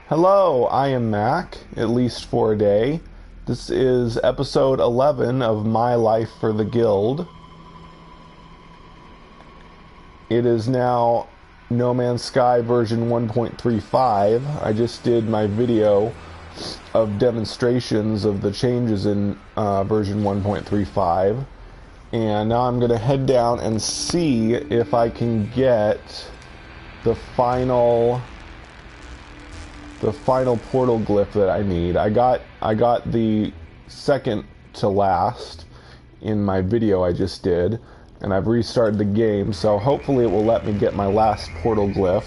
Hello, I am Mac, at least for a day. This is episode 11 of My Life for the Guild. It is now No Man's Sky version 1.35. I just did my video of demonstrations of the changes in version 1.35. And now I'm going to head down and see if I can get the final portal glyph that I need. I got the second to last in my video I just did, and I've restarted the game, so hopefully it will let me get my last portal glyph.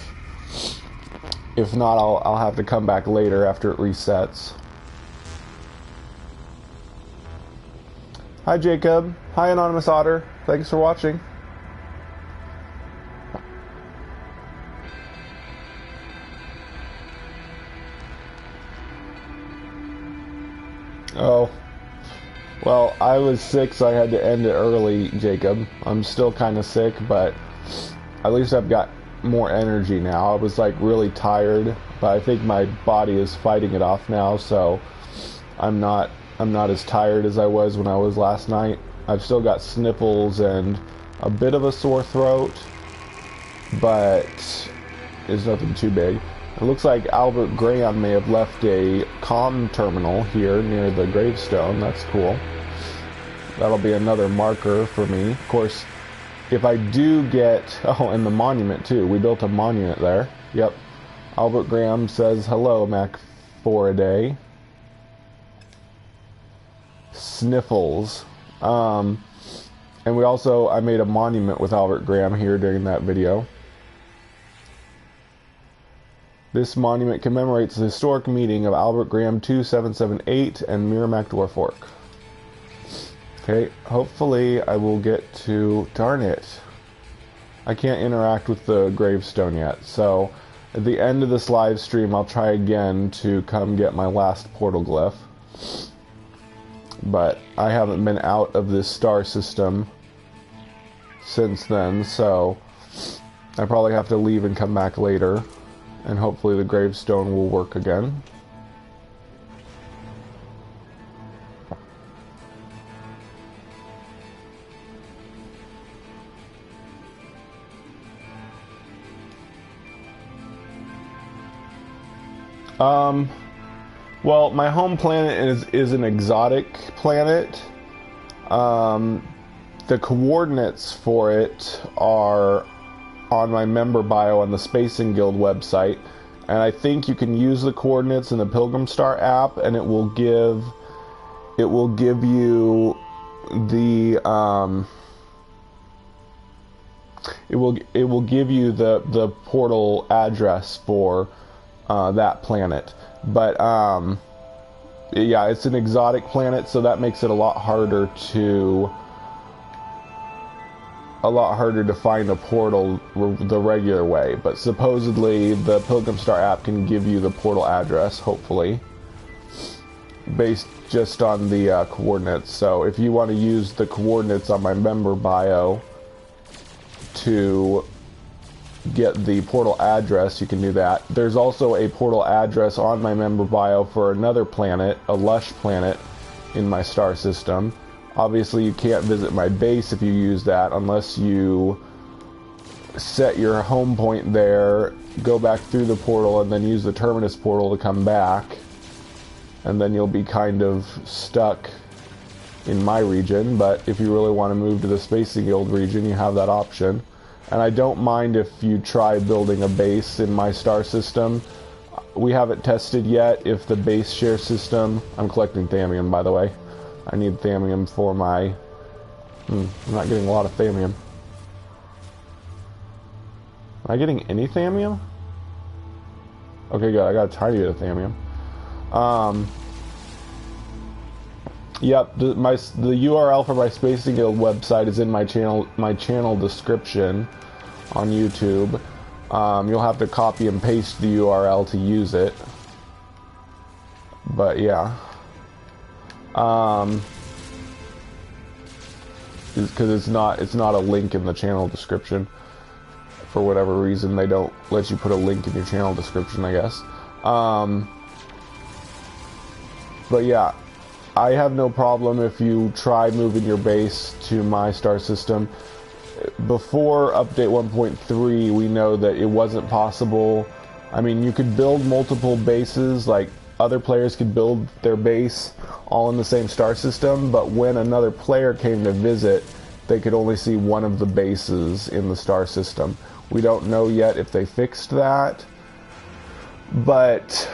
If not, I'll have to come back later after it resets. Hi Jacob. Hi Anonymous Otter. Thanks for watching. Oh, well, I was sick, so I had to end it early, Jacob. I'm still kind of sick, but at least I've got more energy now. I was like really tired, but I think my body is fighting it off now, so I'm not as tired as I was when I was last night. I've still got sniffles and a bit of a sore throat, but it's nothing too big. It looks like Albert Graham may have left a comm terminal here near the gravestone. That's cool. That'll be another marker for me. Of course, if I do get... Oh, and the monument too. We built a monument there. Yep. Albert Graham says, hello, Mac for a day. Sniffles. And we also... I made a monument with Albert Graham here during that video. This monument commemorates the historic meeting of Albert Graham 2778 and Merimacdwarf-orc. Okay, hopefully I will get to... Darn it. I can't interact with the gravestone yet, so at the end of this live stream I'll try again to come get my last portal glyph. But I haven't been out of this star system since then, so I probably have to leave and come back later. And hopefully the gravestone will work again. Well, my home planet is an exotic planet. The coordinates for it are on my member bio on the Spacing Guild website, and I think you can use the coordinates in the Pilgrim Star app, and it will give you the it will give you the portal address for that planet. But yeah, it's an exotic planet, so that makes it a lot harder to find a portal the regular way, but supposedly the Pilgrim Star app can give you the portal address, hopefully, based just on the coordinates. So if you want to use the coordinates on my member bio to get the portal address, you can do that. There's also a portal address on my member bio for another planet, a lush planet in my star system. Obviously, you can't visit my base if you use that unless you set your home point there, go back through the portal, and then use the terminus portal to come back. And then you'll be kind of stuck in my region. But if you really want to move to the Spacing Guild region, you have that option. And I don't mind if you try building a base in my star system. We haven't tested yet if the base share system... I'm collecting thamium, by the way. I need thamium for my... I'm not getting a lot of thamium. Am I getting any thamium? Okay, good. I got a tiny bit of thamium. Yep, the URL for my Spacing Guild website is in my channel description on YouTube. You'll have to copy and paste the URL to use it. But yeah. Because it's not a link in the channel description. For whatever reason, they don't let you put a link in your channel description, I guess. But yeah, I have no problem if you try moving your base to my star system. Before update 1.3, we know that it wasn't possible. I mean, you could build multiple bases, like other players could build their base all in the same star system, but when another player came to visit, they could only see one of the bases in the star system. We don't know yet if they fixed that, but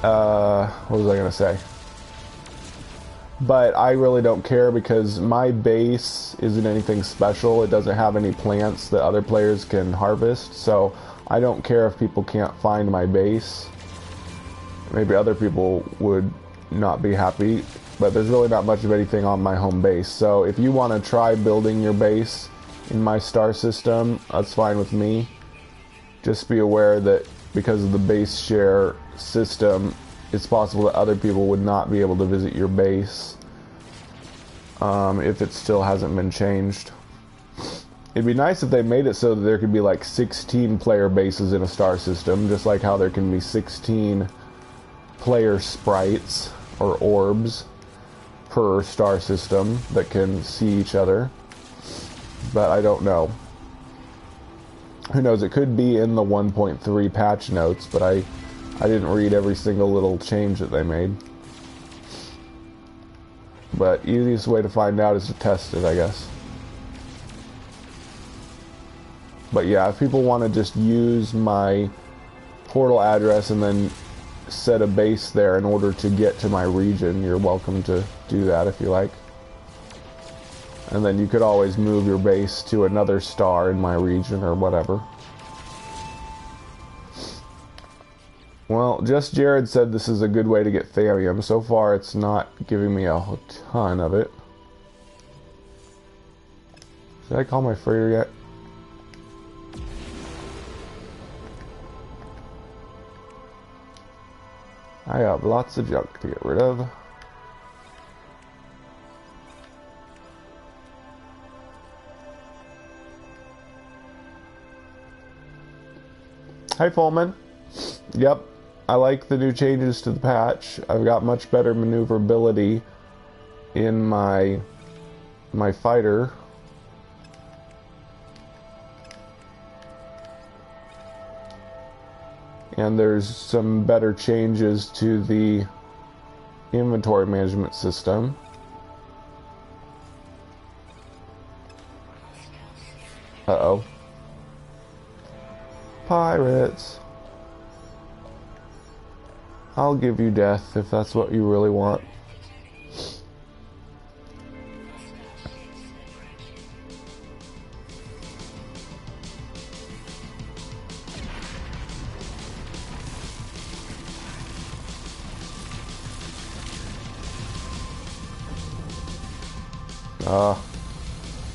what was I gonna say? But I really don't care because my base isn't anything special. It doesn't have any plants that other players can harvest, so I don't care if people can't find my base. Maybe other people would not be happy, but there's really not much of anything on my home base. So if you want to try building your base in my star system, that's fine with me. Just be aware that because of the base share system, it's possible that other people would not be able to visit your base if it still hasn't been changed. It'd be nice if they made it so that there could be like 16 player bases in a star system, just like how there can be 16 player sprites or orbs per star system that can see each other. But I don't know. Who knows, it could be in the 1.3 patch notes, but I didn't read every single little change that they made. But easiest way to find out is to test it, I guess. But yeah, if people want to just use my portal address and then set a base there in order to get to my region, you're welcome to do that if you like. And then you could always move your base to another star in my region or whatever. Well, Just Jared said this is a good way to get thallium. So far, it's not giving me a ton of it. Did I call my freighter yet? I have lots of junk to get rid of. Hi, Pullman. Yep. I like the new changes to the patch. I've got much better maneuverability in my fighter. And there's some better changes to the inventory management system. Uh-oh. Pirates. I'll give you death if that's what you really want.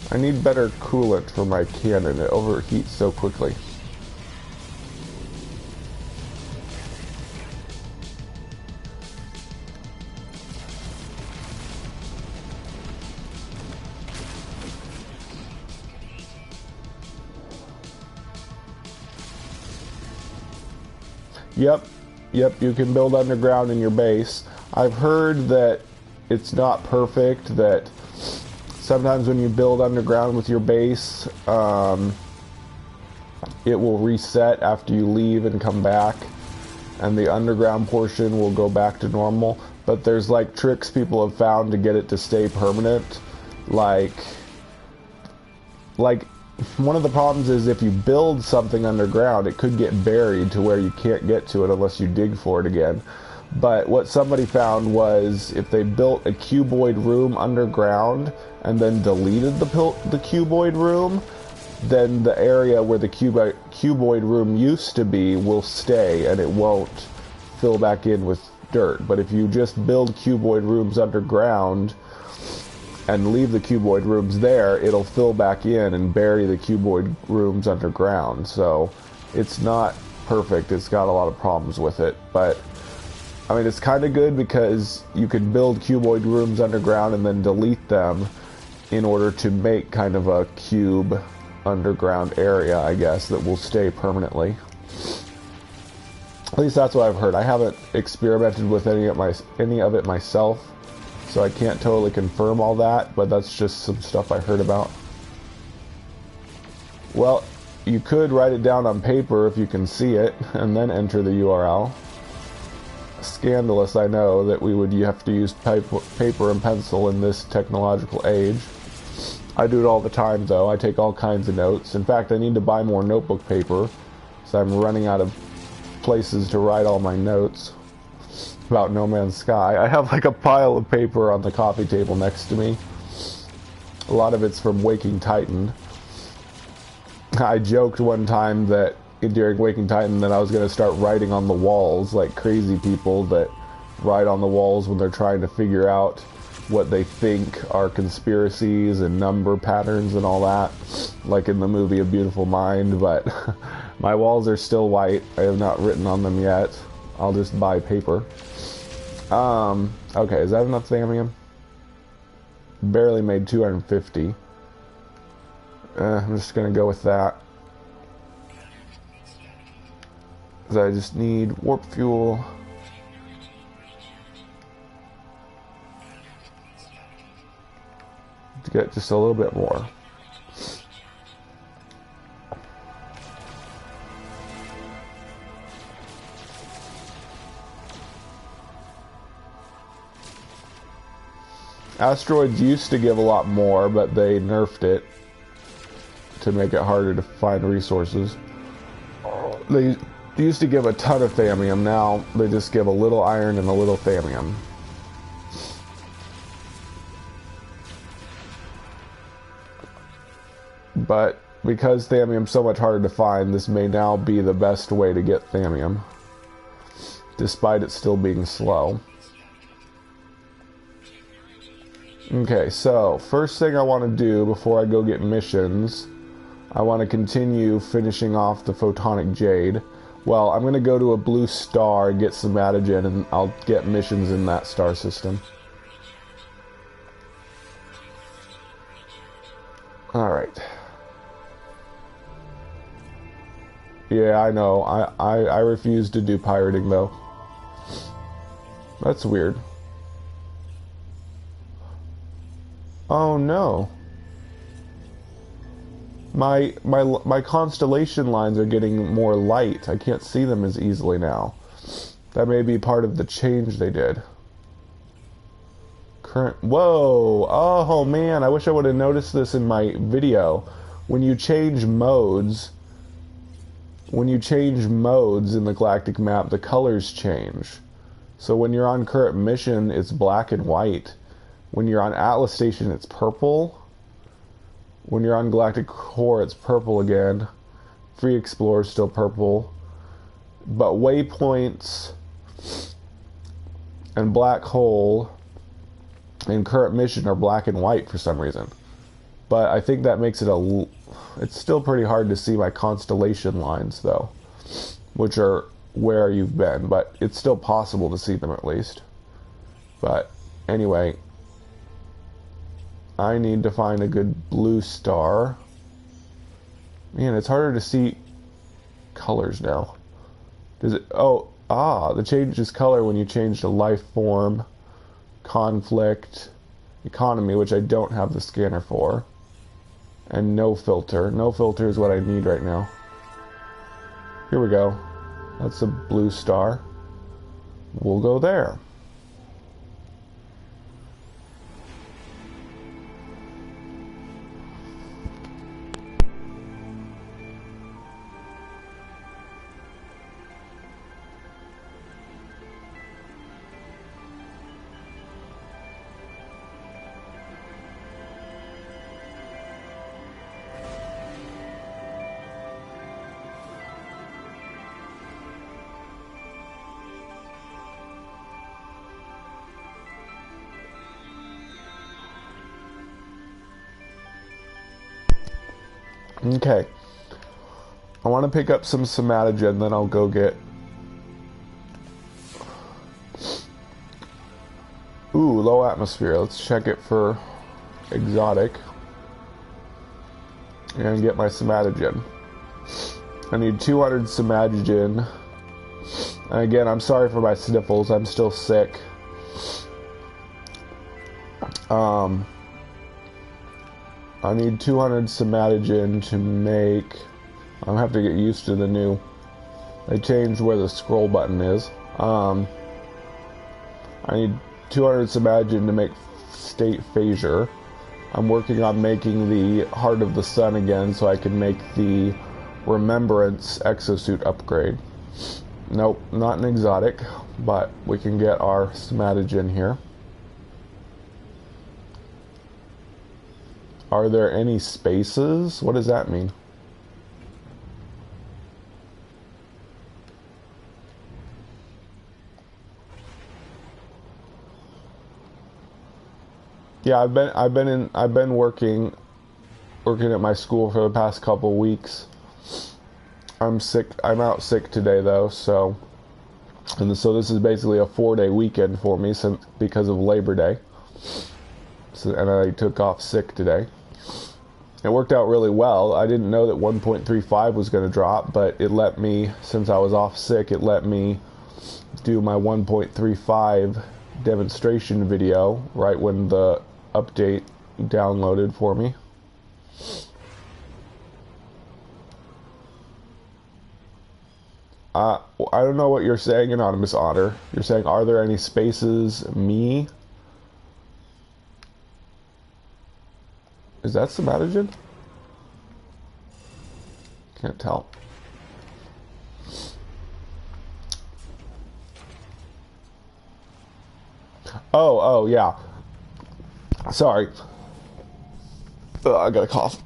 I need better coolant for my cannon. It overheats so quickly. Yep, you can build underground in your base. I've heard that it's not perfect, that sometimes when you build underground with your base, it will reset after you leave and come back, and the underground portion will go back to normal. But there's like tricks people have found to get it to stay permanent. Like one of the problems is if you build something underground, it could get buried to where you can't get to it unless you dig for it again. But what somebody found was if they built a cuboid room underground and then deleted the cuboid room, then the area where the cuboid room used to be will stay and it won't fill back in with dirt. But if you just build cuboid rooms underground and leave the cuboid rooms there, it'll fill back in and bury the cuboid rooms underground. So it's not perfect. It's got a lot of problems with it. But I mean, it's kind of good because you can build cuboid rooms underground and then delete them in order to make kind of a cube underground area, I guess, that will stay permanently. At least that's what I've heard. I haven't experimented with any of it myself, so I can't totally confirm all that, but that's just some stuff I heard about. Well, you could write it down on paper if you can see it, and then enter the URL. Scandalous, I know, that you have to use paper and pencil in this technological age. I do it all the time, though. I take all kinds of notes. In fact, I need to buy more notebook paper, so I'm running out of places to write all my notes about No Man's Sky. I have like a pile of paper on the coffee table next to me. A lot of it's from Waking Titan. I joked one time that during Waking Titan that I was going to start writing on the walls, like crazy people that write on the walls when they're trying to figure out what they think are conspiracies and number patterns and all that, like in the movie A Beautiful Mind. But my walls are still white. I have not written on them yet. I'll just buy paper. Okay, is that enough thallium? Barely made 250. I'm just gonna go with that. Because I just need warp fuel. To get just a little bit more. Asteroids used to give a lot more, but they nerfed it to make it harder to find resources. They used to give a ton of thallium, now they just give a little iron and a little thallium. But because thallium's so much harder to find, this may now be the best way to get thallium, despite it still being slow. Okay, so first thing I want to do before I go get missions, I want to continue finishing off the photonic jade. Well, I'm going to go to a blue star and get some Somatogen, and I'll get missions in that star system. Alright. Yeah, I know. I refuse to do pirating, though. That's weird. Oh no. My constellation lines are getting more light. I can't see them as easily now. That may be part of the change they did. Whoa! Oh man, I wish I would have noticed this in my video. When you change modes in the galactic map, the colors change. So when you're on current mission, it's black and white. When you're on Atlas Station, it's purple. When you're on Galactic Core, it's purple again. Free Explorer is still purple. But waypoints and black hole in current mission are black and white for some reason. But I think that makes it it's still pretty hard to see my constellation lines, though, which are where you've been. But it's still possible to see them at least. But anyway, I need to find a good blue star. Man, it's harder to see colors now. Does it? Oh, it changes color when you change to life form, conflict, economy, which I don't have the scanner for, and no filter. No filter is what I need right now. Here we go. That's a blue star. We'll go there. Okay. I want to pick up some Somatogen, then I'll go get... Ooh, low atmosphere. Let's check it for exotic. and get my Somatogen. I need 200 Somatogen. And again, I'm sorry for my sniffles. I'm still sick. I need 200 Somatogen to make... I'm gonna have to get used to the new... They changed where the scroll button is. I need 200 Somatogen to make State Phasure. I'm working on making the Heart of the Sun again so I can make the Remembrance exosuit upgrade. Nope, not an exotic, but we can get our Somatogen here. Are there any spaces? What does that mean? Yeah, I've been working at my school for the past couple weeks. I'm sick. I'm out sick today though, so this is basically a 4-day weekend for me because of Labor Day. So, and I took off sick today. It worked out really well. I didn't know that 1.35 was going to drop, but it let me, since I was off sick, it let me do my 1.35 demonstration video right when the update downloaded for me. I don't know what you're saying, Anonymous Otter. You're saying, are there any spaces? Me? Is that Somatogen? Can't tell. Oh, yeah. Sorry. I got a cough.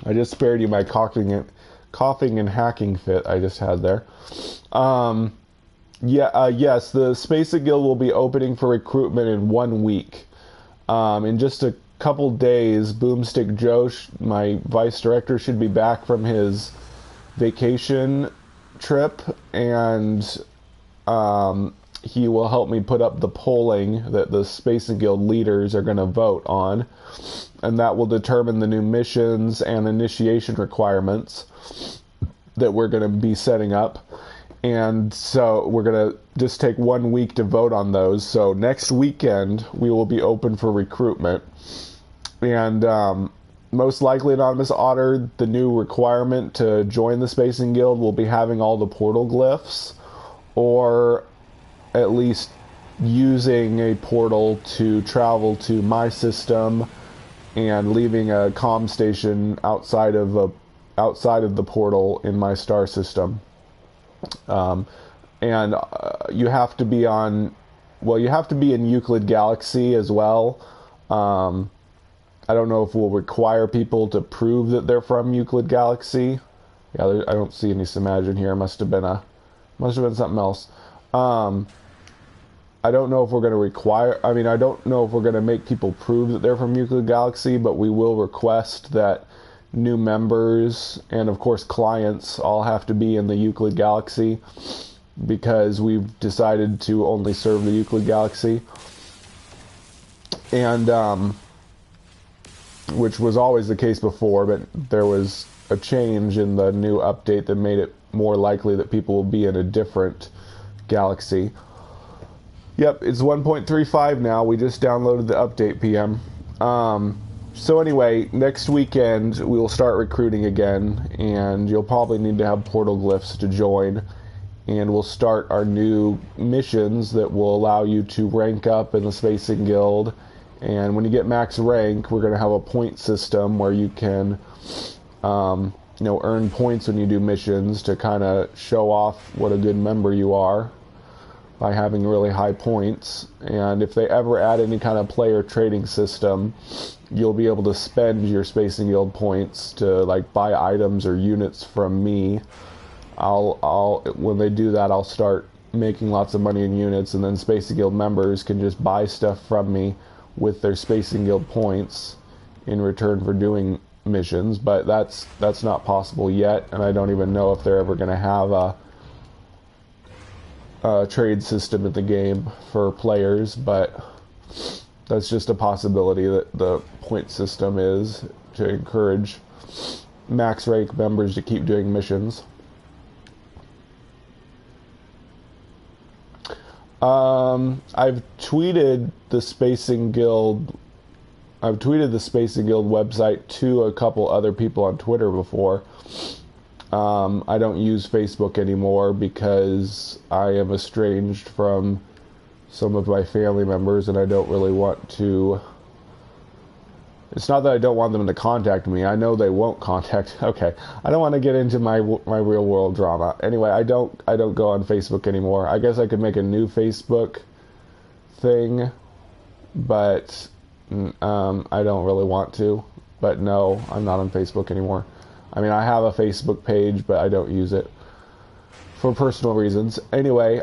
I just spared you my coughing and hacking fit I just had there. Yes, the Space Guild will be opening for recruitment in 1 week. In just a couple days, Boomstick Joe, my vice director, should be back from his vacation trip, and he will help me put up the polling that the Space Guild leaders are going to vote on, and that will determine the new missions and initiation requirements that we're going to be setting up. And so we're going to just take 1 week to vote on those. So next weekend, we will be open for recruitment. And most likely, Anonymous Otter, the new requirement to join the Spacing Guild will be having all the portal glyphs, or at least using a portal to travel to my system and leaving a comm station outside of the portal in my star system. You have to be you have to be in Euclid Galaxy as well. I don't know if we'll require people to prove that they're from Euclid Galaxy. Yeah, I don't see any Somatogen here. Must have been something else. I don't know if we're going to require... I don't know if we're going to make people prove that they're from Euclid Galaxy, but we will request that new members and, of course, clients all have to be in the Euclid Galaxy, because we've decided to only serve the Euclid Galaxy. And, which was always the case before, but there was a change in the new update that made it more likely that people will be in a different galaxy. Yep, it's 1.35 now. We just downloaded the update, PM. So anyway, next weekend we will start recruiting again, and you'll probably need to have portal glyphs to join. And we'll start our new missions that will allow you to rank up in the Spacing Guild. And when you get max rank, we're going to have a point system where you can, earn points when you do missions to kind of show off what a good member you are by having really high points. And if they ever add any kind of player trading system, you'll be able to spend your Spacing Guild points to like buy items or units from me. When they do that, I'll start making lots of money in units, and then Spacing Guild members can just buy stuff from me with their Spacing Guild points in return for doing missions, but that's not possible yet, and I don't even know if they're ever going to have a trade system in the game for players, but that's just a possibility that the point system is to encourage max rank members to keep doing missions. I've tweeted the Spacing Guild website to a couple other people on Twitter before. I don't use Facebook anymore because I am estranged from some of my family members, and I don't really want to. It's not that I don't want them to contact me. I know they won't contact. Okay, I don't want to get into my real world drama. Anyway, I don't go on Facebook anymore. I guess I could make a new Facebook thing, but I don't really want to. But no, I'm not on Facebook anymore. I mean, I have a Facebook page, but I don't use it for personal reasons. Anyway,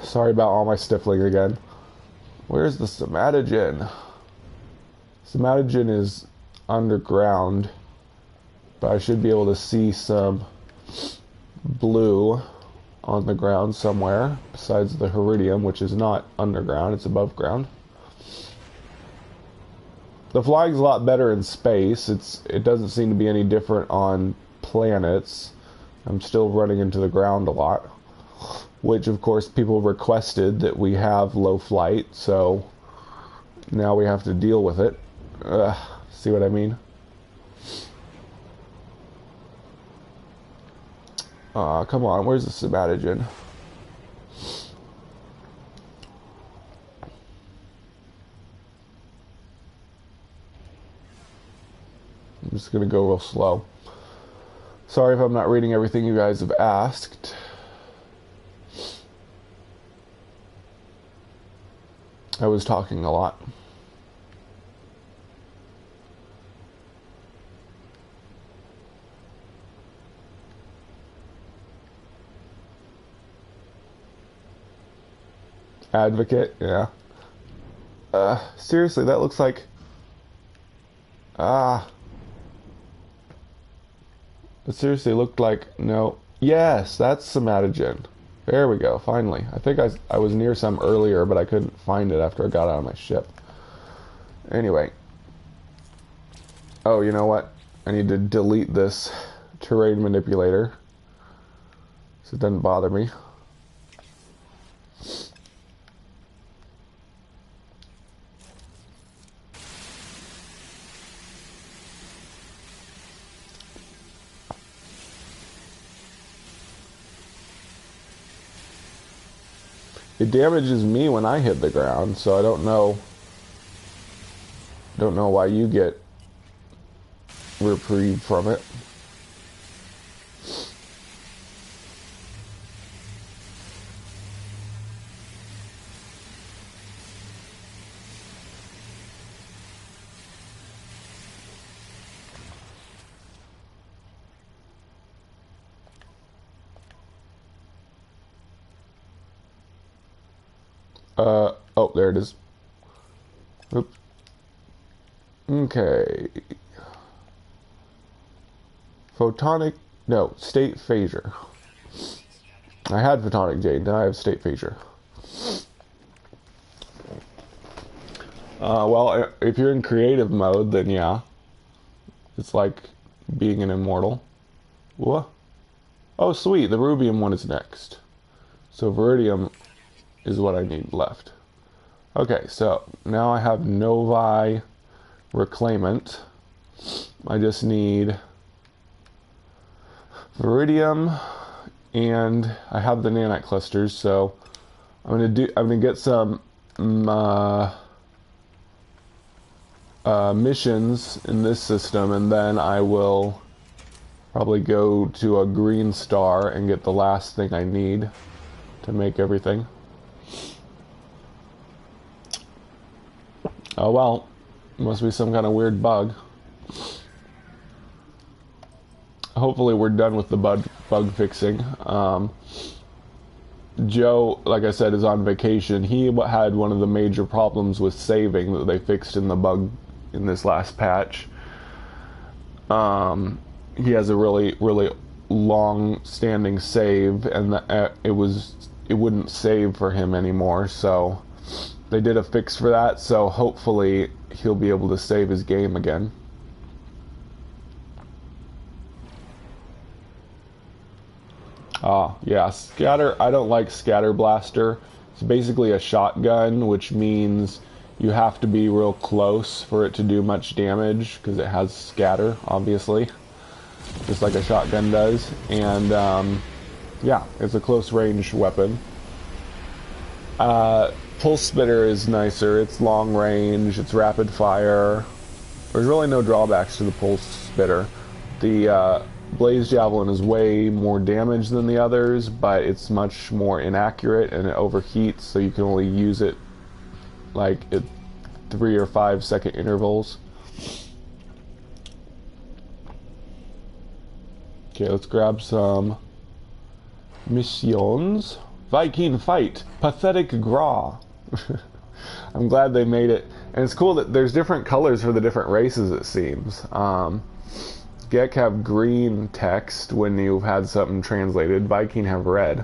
sorry about all my sniffling again. Where's the somatogen? Somatogen is underground, but I should be able to see some blue on the ground somewhere, besides the Heridium, which is not underground, it's above ground. The flying's a lot better in space. It doesn't seem to be any different on planets. I'm still running into the ground a lot, which of course people requested that we have low flight, so now we have to deal with it. See what I mean? Come on, where's the somatogen? I'm just gonna go real slow. Sorry if I'm not reading everything you guys have asked. I was talking a lot. Advocate, yeah. Seriously, that looks like... It seriously looked like... No. Yes, that's somatogen. There we go, finally. I think I was near some earlier, but I couldn't find it after I got out of my ship. Anyway. Oh, you know what? I need to delete this terrain manipulator, so it doesn't bother me. It damages me when I hit the ground, so I don't know why you get reprieve from it. Oh, there it is. Oops. Okay. State phasure. I had photonic jade, now I have state phasure. Well, if you're in creative mode, then yeah. It's like being an immortal. What? Oh, sweet, the rubium one is next. So Viridium is what I need left. Okay, so now I have Novi Reclaimant. I just need Viridium, and I have the nanite clusters, so I'm gonna get some missions in this system, and then I will probably go to a green star and get the last thing I need to make everything. Oh well, must be some kind of weird bug. Hopefully we're done with the bug fixing. Joe, like I said, is on vacation. He had one of the major problems with saving that they fixed in the bug in this last patch. He has a really long-standing save, and it wouldn't save for him anymore. So they did a fix for that. So hopefully he'll be able to save his game again. Yeah, scatter. I don't like scatter blaster. It's basically a shotgun, which means you have to be real close for it to do much damage because it has scatter, obviously, just like a shotgun does. And yeah, it's a close range weapon. Pulse spitter is nicer. It's long range. It's rapid fire. There's really no drawbacks to the pulse spitter. The Blaze Javelin is way more damage than the others, but it's much more inaccurate and it overheats, so you can only use it like at 3 or 5 second intervals. Okay, let's grab some missions. Viking fight, pathetic Gra. I'm glad they made it, and it's cool that there's different colors for the different races, it seems. Gek have green text when you've had something translated. Viking have red.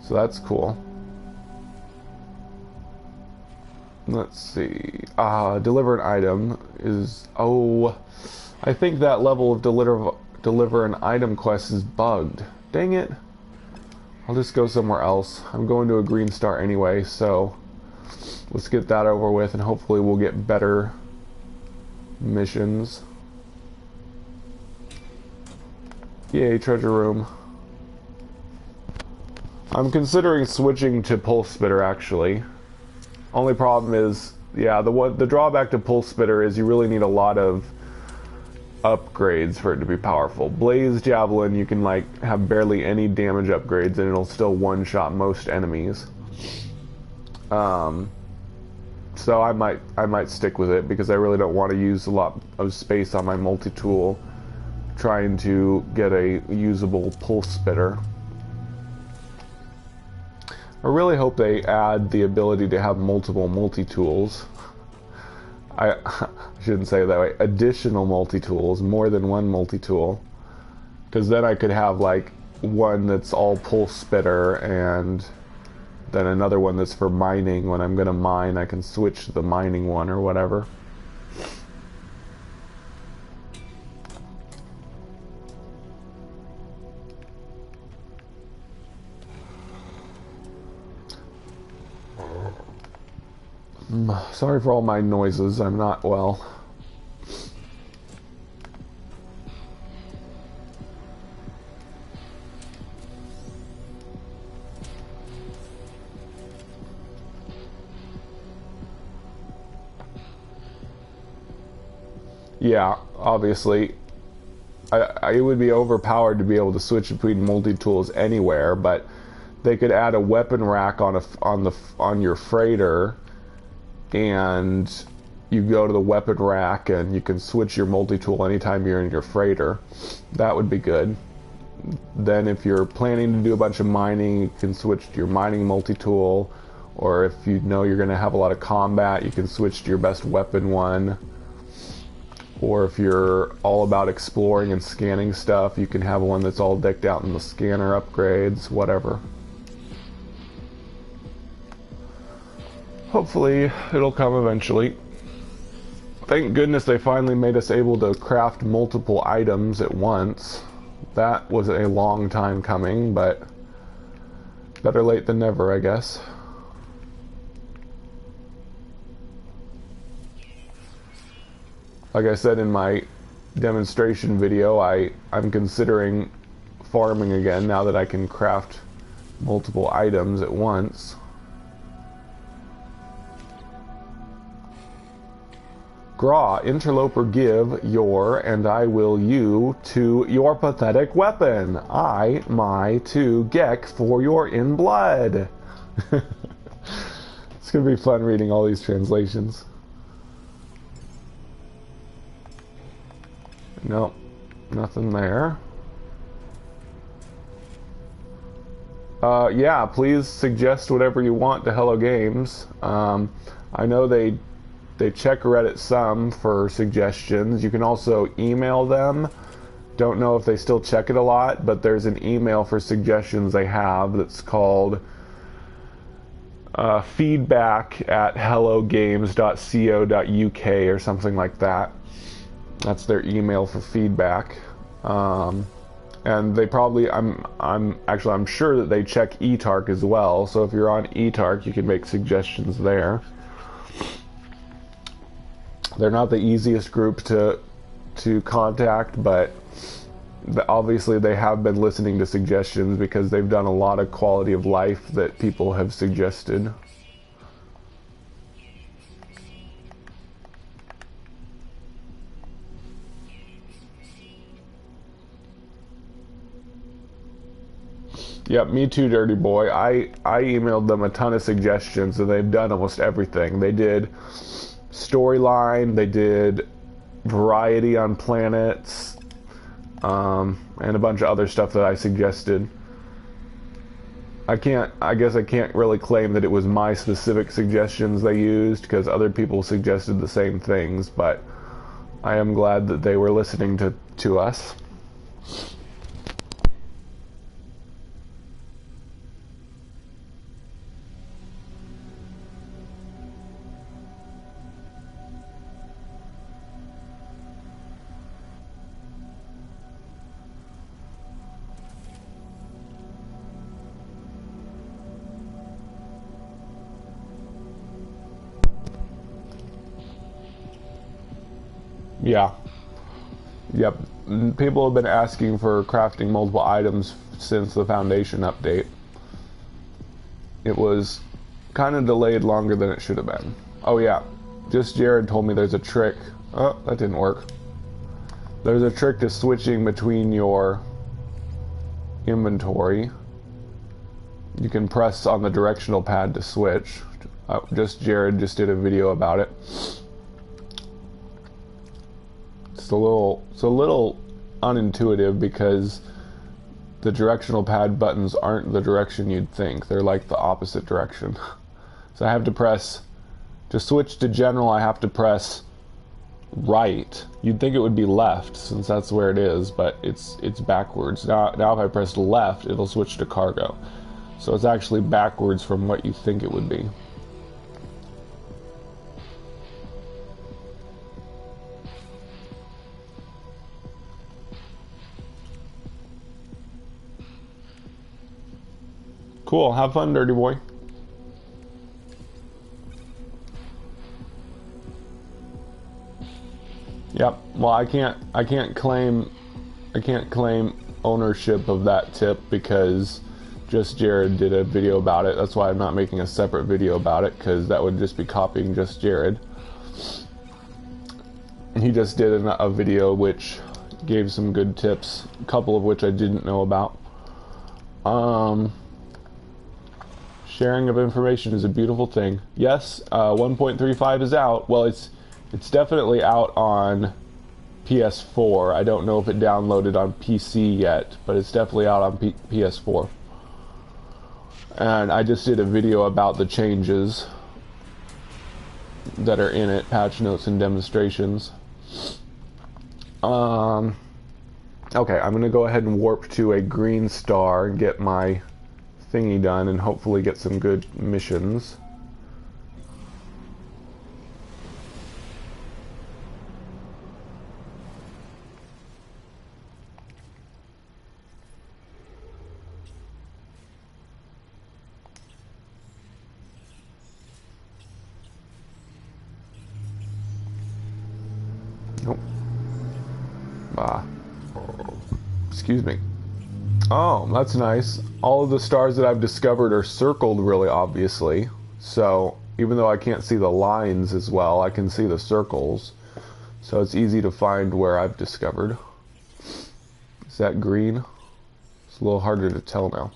So that's cool. Let's see. Deliver an item is... Oh, I think that level of deliver an item quest is bugged. Dang it. I'll just go somewhere else. I'm going to a green star anyway, so let's get that over with, and hopefully we'll get better missions. Yay, treasure room. I'm considering switching to pulse spitter, actually. Only problem is, yeah, the drawback to pulse spitter is you really need a lot of upgrades for it to be powerful. Blaze Javelin, you can like have barely any damage upgrades and it'll still one-shot most enemies. So I might stick with it because I really don't want to use a lot of space on my multi-tool trying to get a usable pulse spitter. I really hope they add the ability to have multiple multi-tools. I shouldn't say it that way. Additional multi-tools, more than one multi-tool. Because then I could have like one that's all pulse spitter and then another one that's for mining. When I'm going to mine, I can switch to the mining one or whatever. Sorry for all my noises, I'm not well. Yeah, obviously. I would be overpowered to be able to switch between multi-tools anywhere, but they could add a weapon rack on your freighter, and you go to the weapon rack and you can switch your multi-tool anytime you're in your freighter. That would be good. Then if you're planning to do a bunch of mining, you can switch to your mining multi-tool, or if you know you're going to have a lot of combat, you can switch to your best weapon one. Or if you're all about exploring and scanning stuff, you can have one that's all decked out in the scanner upgrades, whatever. Hopefully, it'll come eventually. Thank goodness they finally made us able to craft multiple items at once. That was a long time coming, but better late than never, I guess. Like I said in my demonstration video, I'm considering farming again now that I can craft multiple items at once. Gra, interloper, give your, and I will you to your pathetic weapon. I, my, to Gek for your in blood. It's gonna be fun reading all these translations. Nope, nothing there. Yeah, please suggest whatever you want to Hello Games. I know they check Reddit some for suggestions. You can also email them. Don't know if they still check it a lot, but there's an email for suggestions they have that's called feedback@hellogames.co.uk or something like that. That's their email for feedback. And they probably, I'm sure that they check eTark as well. So if you're on eTark, you can make suggestions there. They're not the easiest group to contact, but obviously they have been listening to suggestions because they've done a lot of quality of life that people have suggested. Yep, me too, Dirty Boy. I emailed them a ton of suggestions, and they've done almost everything. They did storyline, they did variety on planets, and a bunch of other stuff that I suggested. I guess I can't really claim that it was my specific suggestions they used, because other people suggested the same things, but I am glad that they were listening to us. Yeah. Yep. People have been asking for crafting multiple items since the Foundation update. It was kind of delayed longer than it should have been. Oh yeah. Just Jared told me there's a trick. Oh, that didn't work. There's a trick to switching between your inventory. You can press on the directional pad to switch. Just Jared just did a video about it. It's a little unintuitive because the directional pad buttons aren't the direction you'd think. They're like the opposite direction. So I have to press, to switch to general, I have to press right. You'd think it would be left since that's where it is, but it's backwards. Now if I press left, it'll switch to cargo. So it's actually backwards from what you think it would be. Cool. Have fun, Dirty Boy. Yep. Well, I can't claim ownership of that tip because Just Jared did a video about it. That's why I'm not making a separate video about it, because that would just be copying Just Jared. He just did a video which gave some good tips, a couple of which I didn't know about. Sharing of information is a beautiful thing. Yes, 1.35 is out. Well, it's definitely out on PS4. I don't know if it downloaded on PC yet, but it's definitely out on PS4. And I just did a video about the changes that are in it, patch notes and demonstrations. Okay, I'm gonna go ahead and warp to a green star and get my thingy done and hopefully get some good missions. Nope. Excuse me. Oh, that's nice. All of the stars that I've discovered are circled really obviously. So even though I can't see the lines as well, I can see the circles. So it's easy to find where I've discovered. Is that green? It's a little harder to tell now.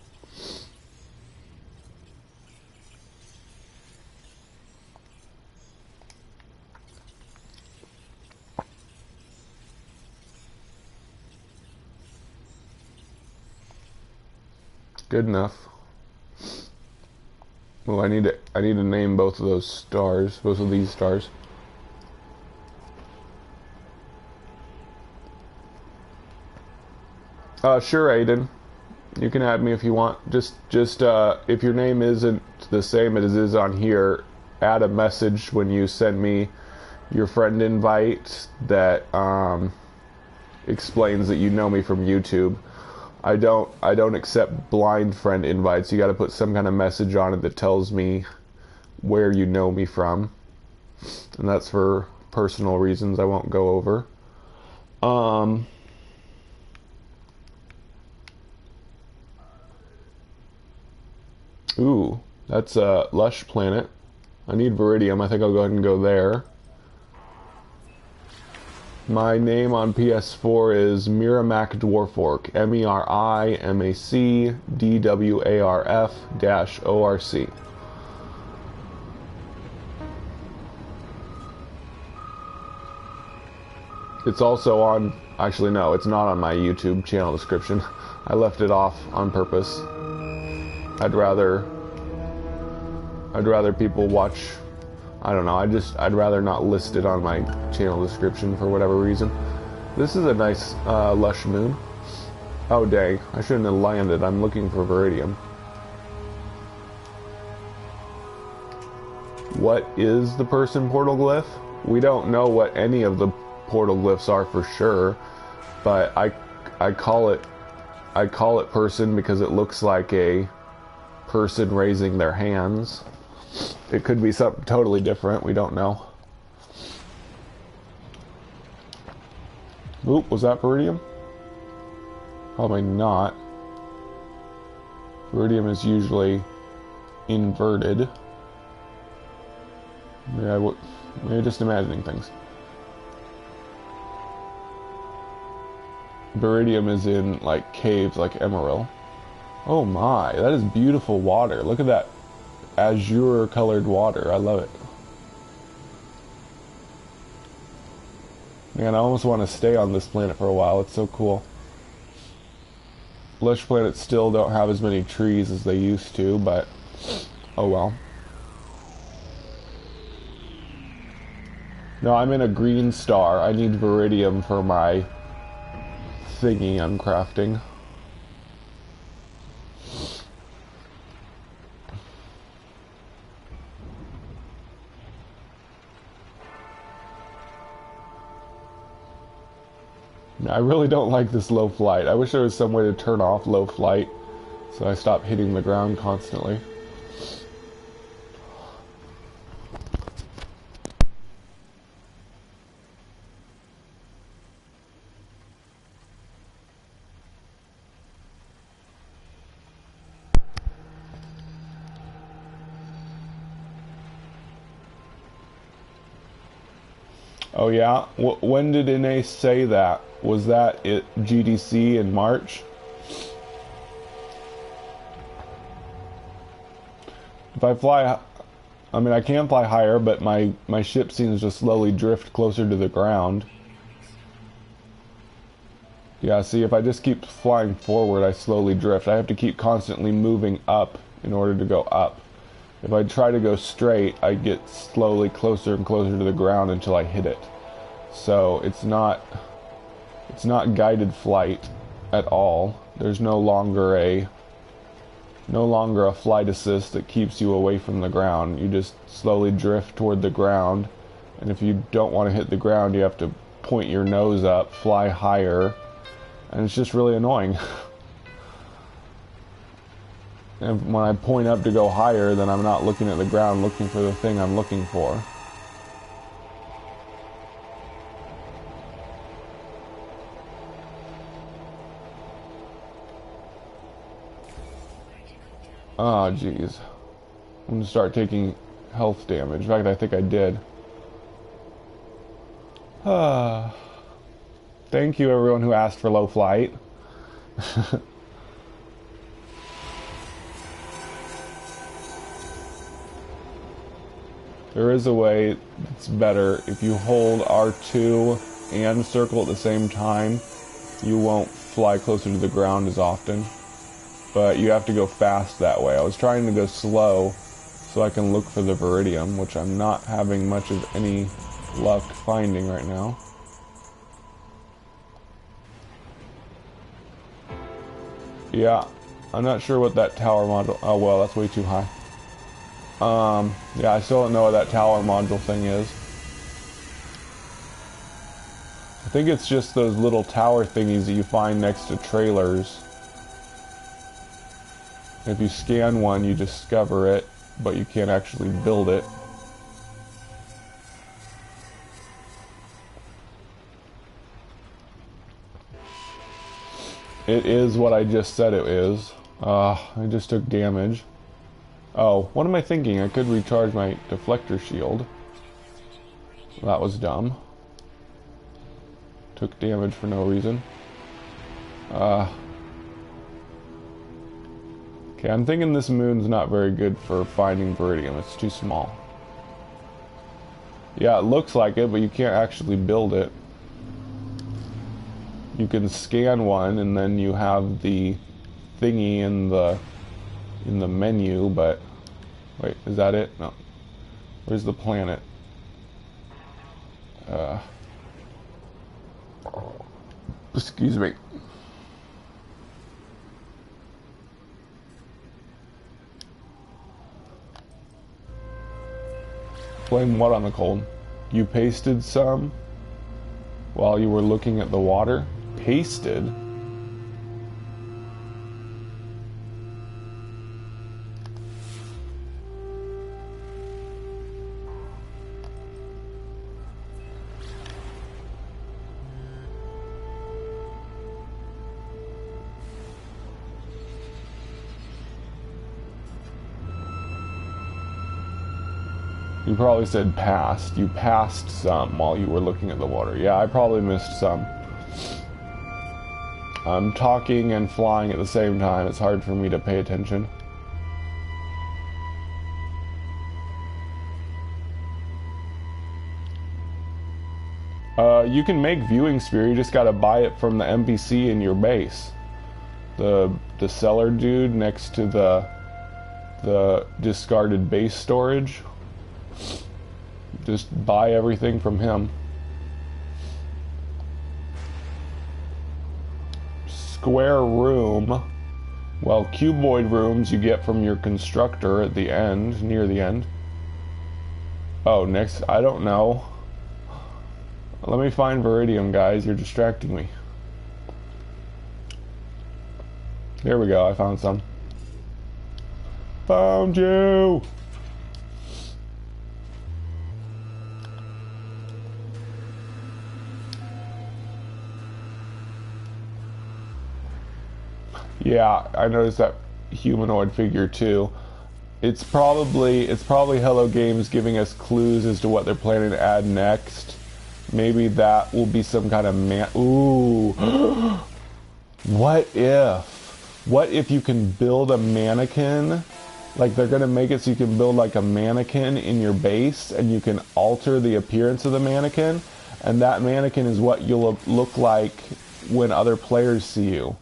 Good enough. Well, I need to name both of those stars, both of these stars. Sure, Aiden. You can add me if you want. Just if your name isn't the same as it is on here, add a message when you send me your friend invite that explains that you know me from YouTube. I don't accept blind friend invites. You got to put some kind of message on it that tells me where you know me from, and that's for personal reasons I won't go over. Ooh, that's a lush planet. I need Viridium. I think I'll go ahead and go there. My name on PS4 is Merimacdwarf-orc. Merimacdwarf-orc. It's also on... Actually, no, it's not on my YouTube channel description. I left it off on purpose. I'd rather people watch... I don't know, I'd rather not list it on my channel description for whatever reason. This is a nice, lush moon. Oh dang, I shouldn't have landed. I'm looking for Viridium. What is the person portal glyph? We don't know what any of the portal glyphs are for sure, but I call it person because it looks like a person raising their hands. It could be something totally different. We don't know. Oop, was that Viridium? Probably not. Viridium is usually inverted. Maybe just imagining things. Viridium is in like caves like Emerald. Oh my, that is beautiful water. Look at that azure colored water. I love it. Man, I almost want to stay on this planet for a while. It's so cool. Lush planets still don't have as many trees as they used to, but oh well. No, I'm in a green star. I need Viridium for my thingy I'm crafting. I really don't like this low flight. I wish there was some way to turn off low flight so I stop hitting the ground constantly. Oh yeah? When did NA say that? Was that at GDC in March? If I fly... I mean, I can fly higher, but my ship seems to slowly drift closer to the ground. Yeah, see, if I just keep flying forward, I slowly drift. I have to keep constantly moving up in order to go up. If I try to go straight, I get slowly closer and closer to the ground until I hit it. So it's not guided flight at all. There's no longer a flight assist that keeps you away from the ground. You just slowly drift toward the ground, and if you don't want to hit the ground, you have to point your nose up, fly higher, and it's just really annoying. And when I point up to go higher, then I'm not looking at the ground looking for the thing I'm looking for. Oh, jeez. I'm gonna start taking health damage. In fact, I think I did. Thank you, everyone who asked for low flight. There is a way that's better. If you hold R2 and circle at the same time, you won't fly closer to the ground as often. But you have to go fast that way. I was trying to go slow so I can look for the Viridium, which I'm not having much of any luck finding right now. Yeah, I'm not sure what that tower module... Oh, well, that's way too high. Yeah, I still don't know what that tower module thing is. I think it's just those little tower thingies that you find next to trailers. If you scan one, you discover it, but you can't actually build it. It is what I just said it is. I just took damage. Oh, what am I thinking? I could recharge my deflector shield. That was dumb. Took damage for no reason. Okay, I'm thinking this moon's not very good for finding Viridium. It's too small. Yeah, it looks like it, but you can't actually build it. You can scan one, and then you have the thingy in the menu, but... Wait, is that it? No. Where's the planet? Excuse me. Blame what on the cold? You pasted some while you were looking at the water? Pasted? You probably said passed. You passed some while you were looking at the water. Yeah, I probably missed some. I'm talking and flying at the same time. It's hard for me to pay attention. You can make viewing sphere. You just gotta buy it from the NPC in your base. The seller dude next to the discarded base storage. Just buy everything from him. Square room. Well, cuboid rooms you get from your constructor at the end, near the end. Oh, next, I don't know. Let me find Viridium, guys. You're distracting me. There we go, I found some. Found you! Yeah, I noticed that humanoid figure too. It's probably Hello Games giving us clues as to what they're planning to add next. Maybe that will be some kind of ooh. What if you can build a mannequin? Like they're gonna make it so you can build like a mannequin in your base and you can alter the appearance of the mannequin, and that mannequin is what you'll look like when other players see you.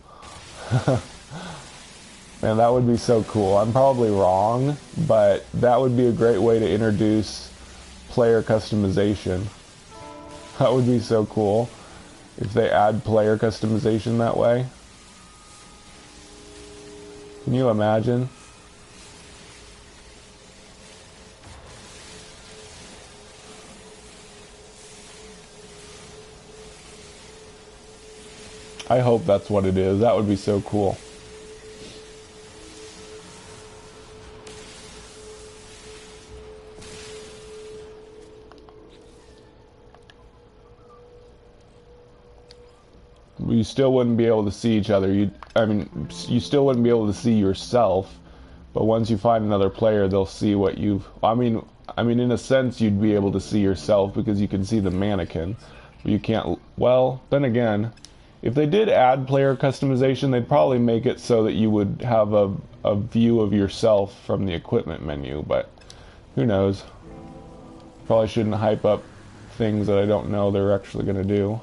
Man, that would be so cool. I'm probably wrong, but that would be a great way to introduce player customization. That would be so cool if they add player customization that way. Can you imagine? I hope that's what it is. That would be so cool. You still wouldn't be able to see each other. You still wouldn't be able to see yourself. But once you find another player, they'll see what you've... I mean, in a sense, you'd be able to see yourself because you can see the mannequin. But you can't... Well, then again, if they did add player customization, they'd probably make it so that you would have a view of yourself from the equipment menu. But who knows? Probably shouldn't hype up things that I don't know they're actually going to do.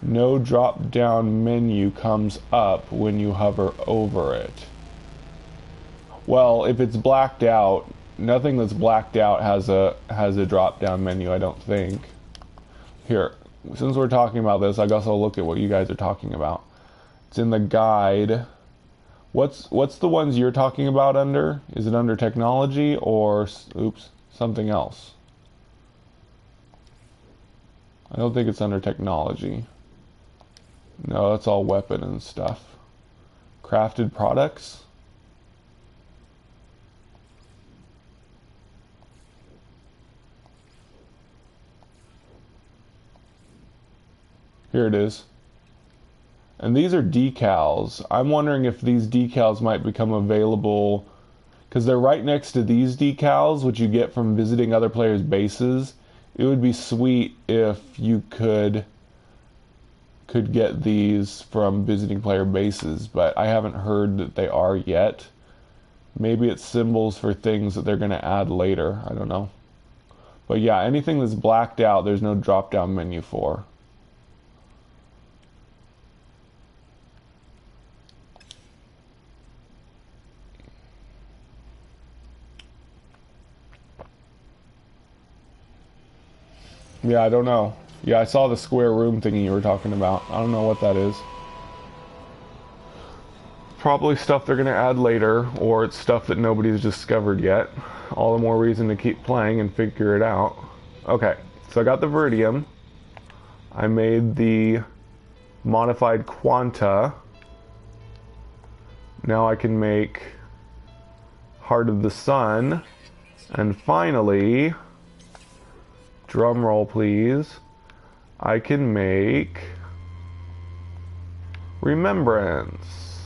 No drop-down menu comes up when you hover over it. Well, if it's blacked out, nothing that's blacked out has a drop-down menu, I don't think. Here, since we're talking about this, I guess I'll look at what you guys are talking about. It's in the guide. What's the ones you're talking about under? Is it under technology or, oops, something else? I don't think it's under technology. No, that's all weapon and stuff. Crafted products? Here it is. And these are decals. I'm wondering if these decals might become available, because they're right next to these decals, which you get from visiting other players' bases. It would be sweet if you could get these from visiting player bases, but I haven't heard that they are yet. Maybe it's symbols for things that they're going to add later. I don't know. But yeah, anything that's blacked out, there's no drop-down menu for. Yeah, I don't know. Yeah, I saw the square room thingy you were talking about. I don't know what that is. Probably stuff they're going to add later, or it's stuff that nobody's discovered yet. All the more reason to keep playing and figure it out. Okay, so I got the Viridium. I made the modified Quanta. Now I can make Heart of the Sun. And finally, drum roll please, I can make Remembrance.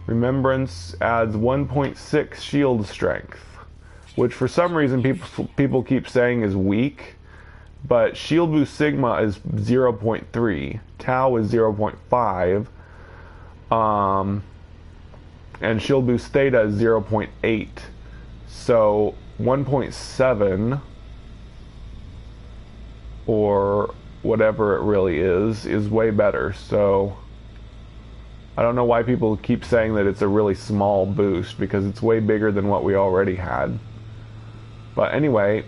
Remembrance adds 1.6 shield strength, which for some reason people keep saying is weak, but shield boost sigma is 0.3, tau is 0.5, and shield boost theta is 0.8, so 1.7 or whatever it really is way better. So I don't know why people keep saying that it's a really small boost, because it's way bigger than what we already had. But anyway,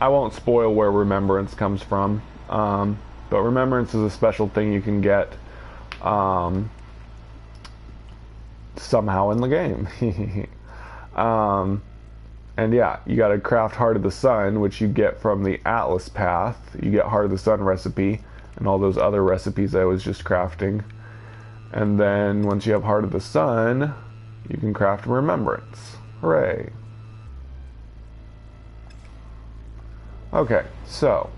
I won't spoil where Remembrance comes from, but Remembrance is a special thing you can get somehow in the game. And yeah, you gotta craft Heart of the Sun, which you get from the Atlas path. You get Heart of the Sun recipe and all those other recipes I was just crafting. And then once you have Heart of the Sun, you can craft Remembrance. Hooray. Okay, so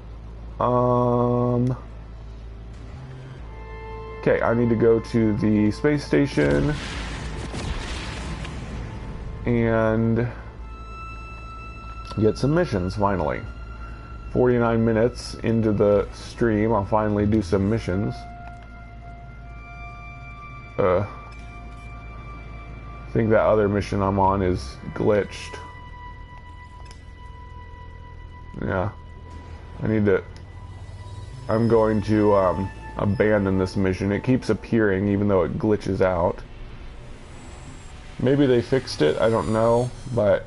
okay, I need to go to the space station and get some missions finally. 49 minutes into the stream, I'll finally do some missions. I think that other mission I'm on is glitched. Yeah. I'm going to abandon this mission. It keeps appearing even though it glitches out. Maybe they fixed it, I don't know, but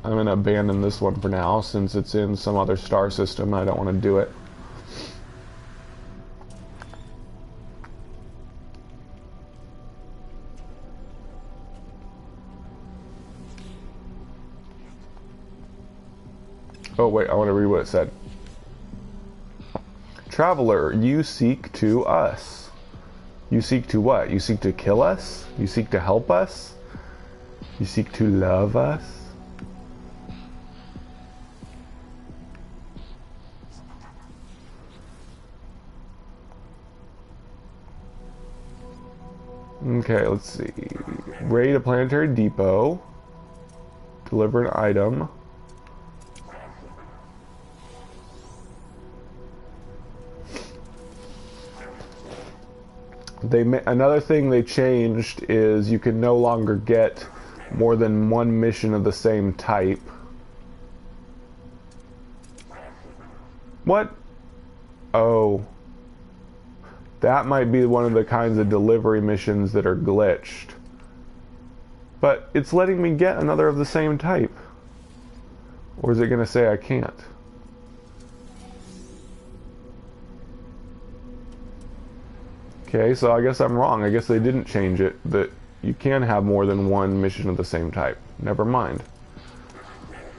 I'm going to abandon this one for now since it's in some other star system and I don't want to do it. Oh wait, I want to read what it said. Traveler, you seek to us. You seek to what? You seek to kill us? You seek to help us? You seek to love us? Okay, let's see. Raid a planetary depot. Deliver an item. Another thing they changed is you can no longer get more than one mission of the same type. What? Oh. That might be one of the kinds of delivery missions that are glitched. But it's letting me get another of the same type. Or is it going to say I can't? Okay, so I guess I'm wrong. I guess they didn't change it, that you can have more than one mission of the same type. Never mind.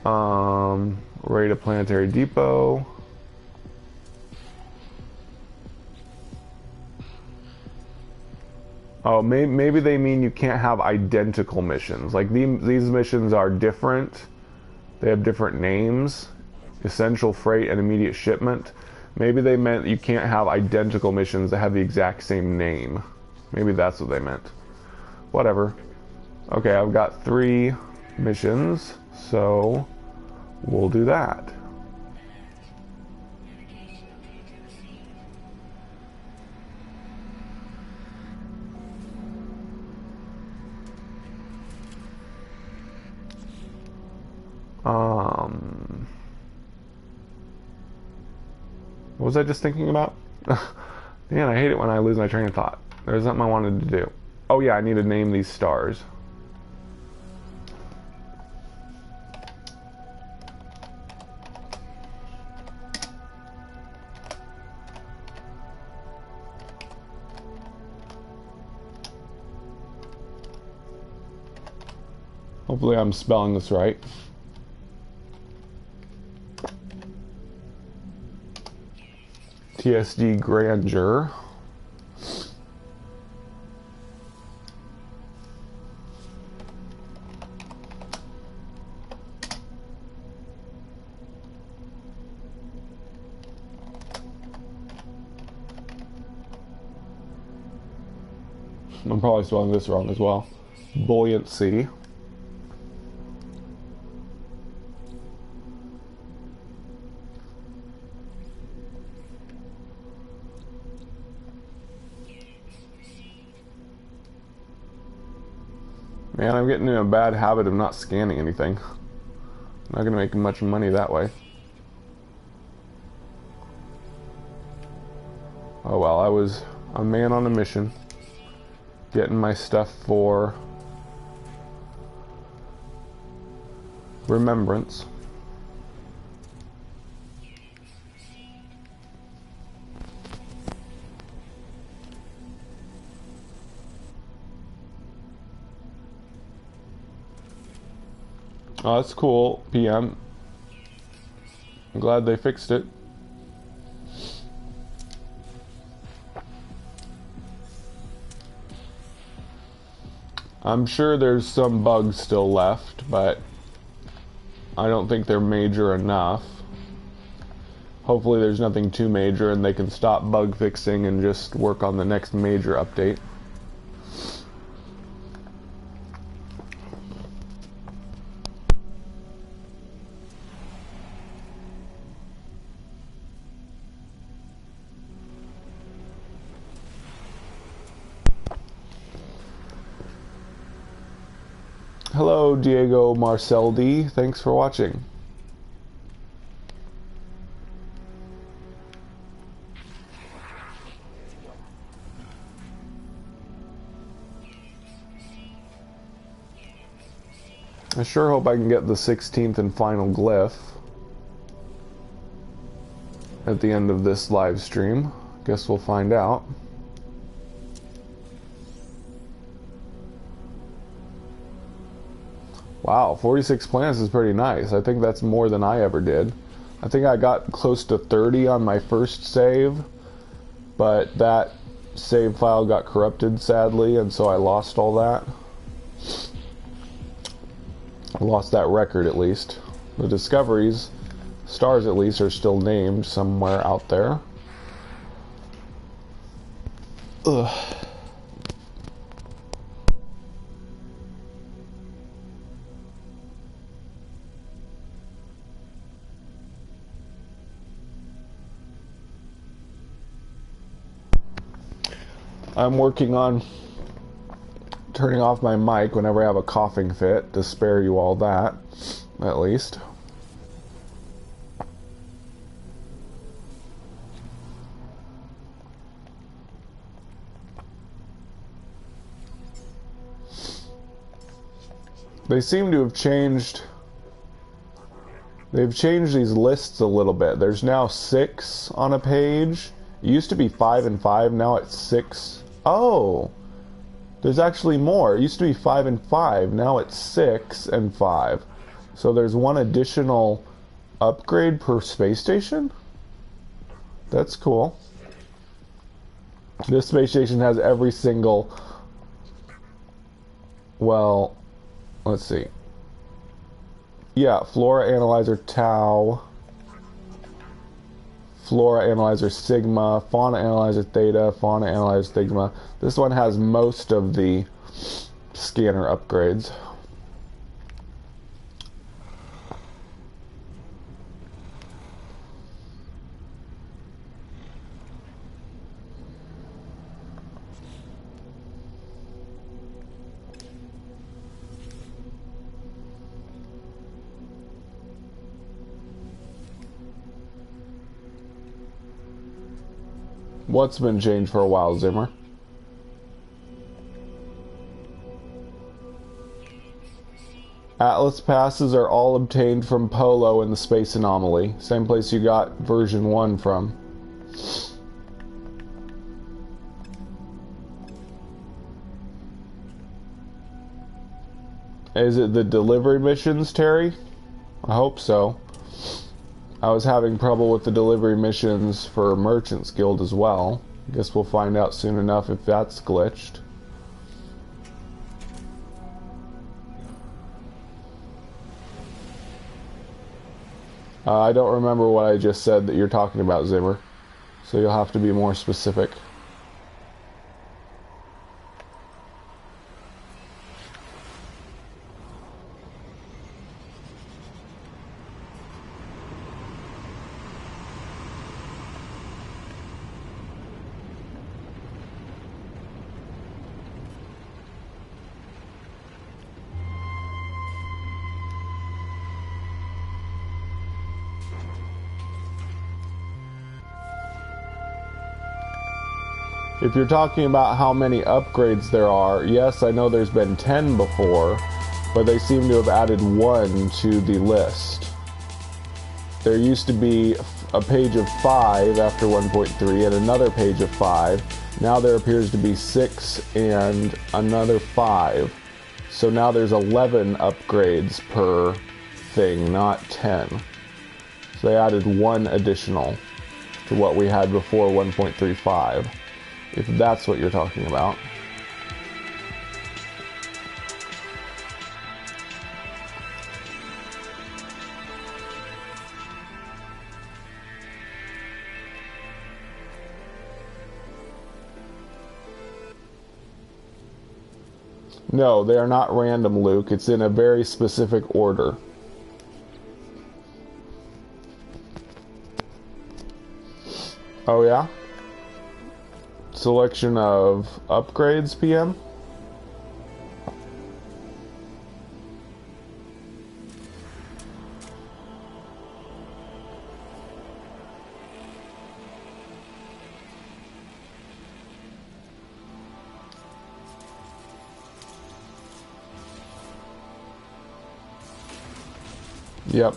Raid a planetary depot. Oh, maybe they mean you can't have identical missions. Like these missions are different. They have different names. Essential freight and immediate shipment. Maybe they meant you can't have identical missions that have the exact same name. Maybe that's what they meant. Whatever. Okay, I've got 3 missions, so we'll do that. What was I just thinking about? Man, I hate it when I lose my train of thought. There's something I wanted to do. Oh yeah, I need to name these stars. Hopefully I'm spelling this right. TSG Grandeur. I'm probably spelling this wrong as well. Buoyancy. Man, I'm getting in a bad habit of not scanning anything. I'm not gonna make much money that way. Oh well, I was a man on a mission. Getting my stuff for remembrance. Oh, that's cool, PM. I'm glad they fixed it. I'm sure there's some bugs still left, but I don't think they're major enough. Hopefully there's nothing too major and they can stop bug fixing and just work on the next major update. Hello, Diego Marceldi. Thanks for watching. I sure hope I can get the 16th and final glyph at the end of this live stream. Guess we'll find out. Wow, 46 planets is pretty nice. I think that's more than I ever did. I think I got close to 30 on my first save, but that save file got corrupted sadly, and so I lost all that. I lost that record at least. The discoveries, stars at least, are still named somewhere out there. Ugh. I'm working on turning off my mic whenever I have a coughing fit to spare you all that, at least. They seem to have changed... They've changed these lists a little bit. There's now 6 on a page. It used to be 5 and 5, now it's 6. Oh! There's actually more. It used to be 5 and 5, now it's 6 and 5. So there's one additional upgrade per space station? That's cool. This space station has every single... Well, let's see. Yeah, Flora Analyzer Tau, Flora Analyzer Sigma, Fauna Analyzer Theta, Fauna Analyzer Sigma. This one has most of the scanner upgrades. What's been changed for a while, Zimmer? Atlas passes are all obtained from Polo in the Space Anomaly. Same place you got version 1 from. Is it the delivery missions, Terry? I hope so. I was having trouble with the delivery missions for Merchant's Guild as well. I guess we'll find out soon enough if that's glitched. I don't remember what I just said that you're talking about, Zimmer. So you'll have to be more specific. If you're talking about how many upgrades there are, yes, I know there's been 10 before, but they seem to have added 1 to the list. There used to be a page of 5 after 1.3 and another page of 5. Now there appears to be 6 and another 5. So now there's 11 upgrades per thing, not 10. So they added 1 additional to what we had before 1.35. If that's what you're talking about. No, they are not random, Luke. It's in a very specific order. Oh yeah? Selection of upgrades, PM? Yep.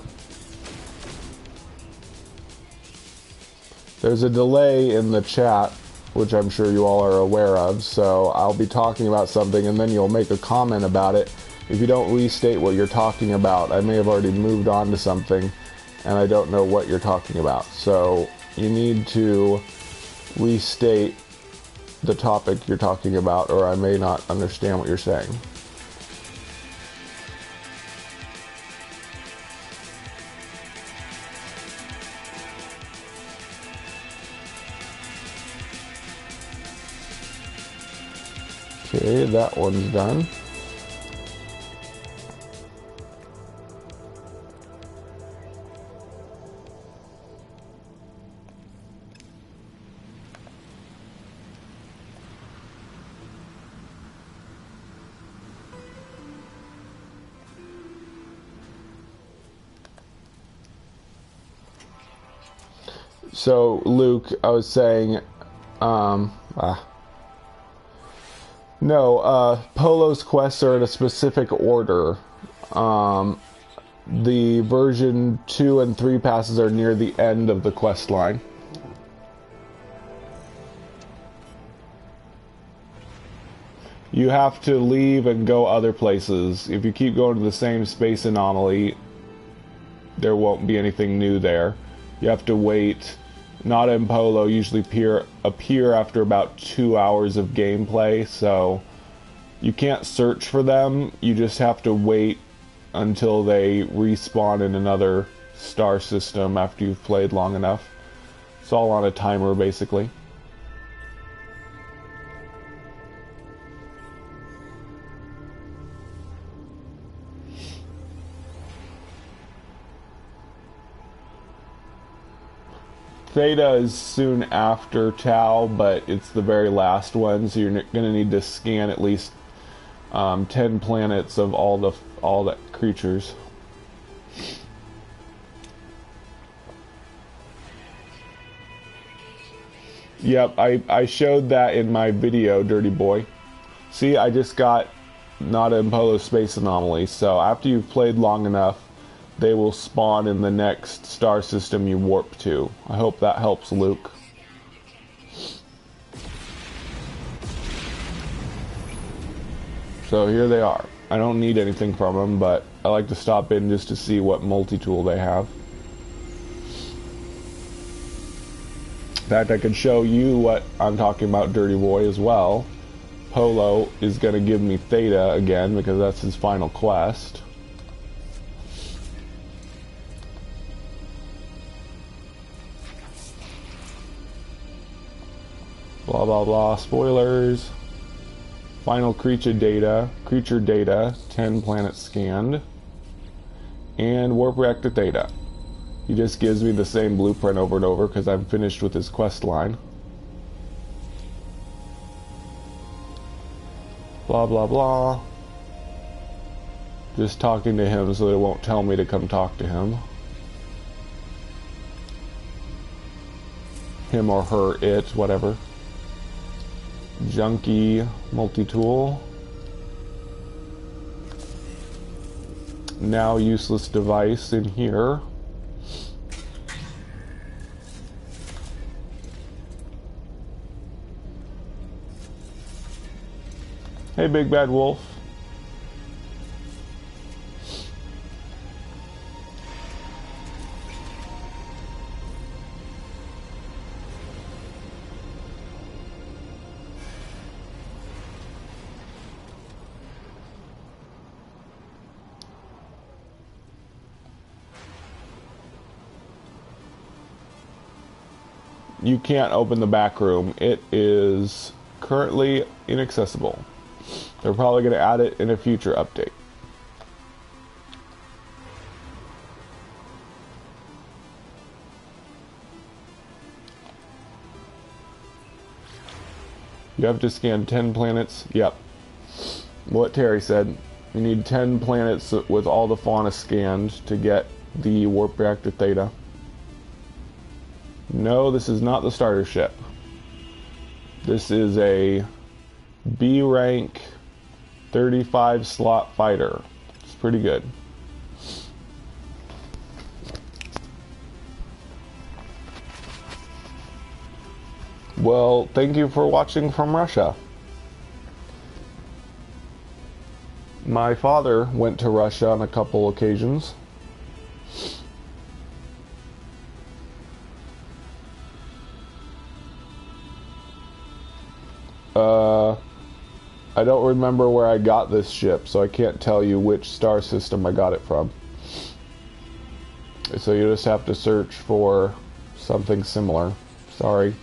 There's a delay in the chat, which I'm sure you all are aware of, so I'll be talking about something and then you'll make a comment about it. If you don't restate what you're talking about, I may have already moved on to something and I don't know what you're talking about. So you need to restate the topic you're talking about or I may not understand what you're saying. Okay, that one's done. So, Luke, I was saying, no, Polo's quests are in a specific order. The version 2 and 3 passes are near the end of the quest line. You have to leave and go other places. If you keep going to the same space anomaly, there won't be anything new there. You have to wait. Nada and Polo usually appear after about 2 hours of gameplay, so you can't search for them. You just have to wait until they respawn in another star system after you've played long enough. It's all on a timer, basically. Theta is soon after Tau, but it's the very last one, so you're going to need to scan at least 10 planets of all the creatures. Yep, I showed that in my video, Dirty Boy. See, I just got Nada and Polo Space Anomaly, so after you've played long enough, they will spawn in the next star system you warp to. I hope that helps, Luke. So here they are. I don't need anything from them, but I like to stop in just to see what multi-tool they have. In fact, I could show you what I'm talking about, Dirty Boy, as well. Polo is going to give me Theta again, because that's his final quest. Blah blah blah, spoilers. Final creature data, 10 planets scanned. And warp reactor Theta. He just gives me the same blueprint over and over because I'm finished with his quest line. Blah blah blah. Just talking to him so that it won't tell me to come talk to him. Him or her, it, whatever. Junkie multi-tool. Now useless device in here. Hey, Big Bad Wolf. You can't open the back room. It is currently inaccessible. They're probably going to add it in a future update. You have to scan 10 planets. Yep. What Terry said. You need 10 planets with all the fauna scanned to get the warp reactor Theta. No, this is not the starter ship. This is a B rank 35 slot fighter. It's pretty good. Well, thank you for watching from Russia. My father went to Russia on a couple occasions. I don't remember where I got this ship, so I can't tell you which star system I got it from. So you just have to search for something similar. Sorry.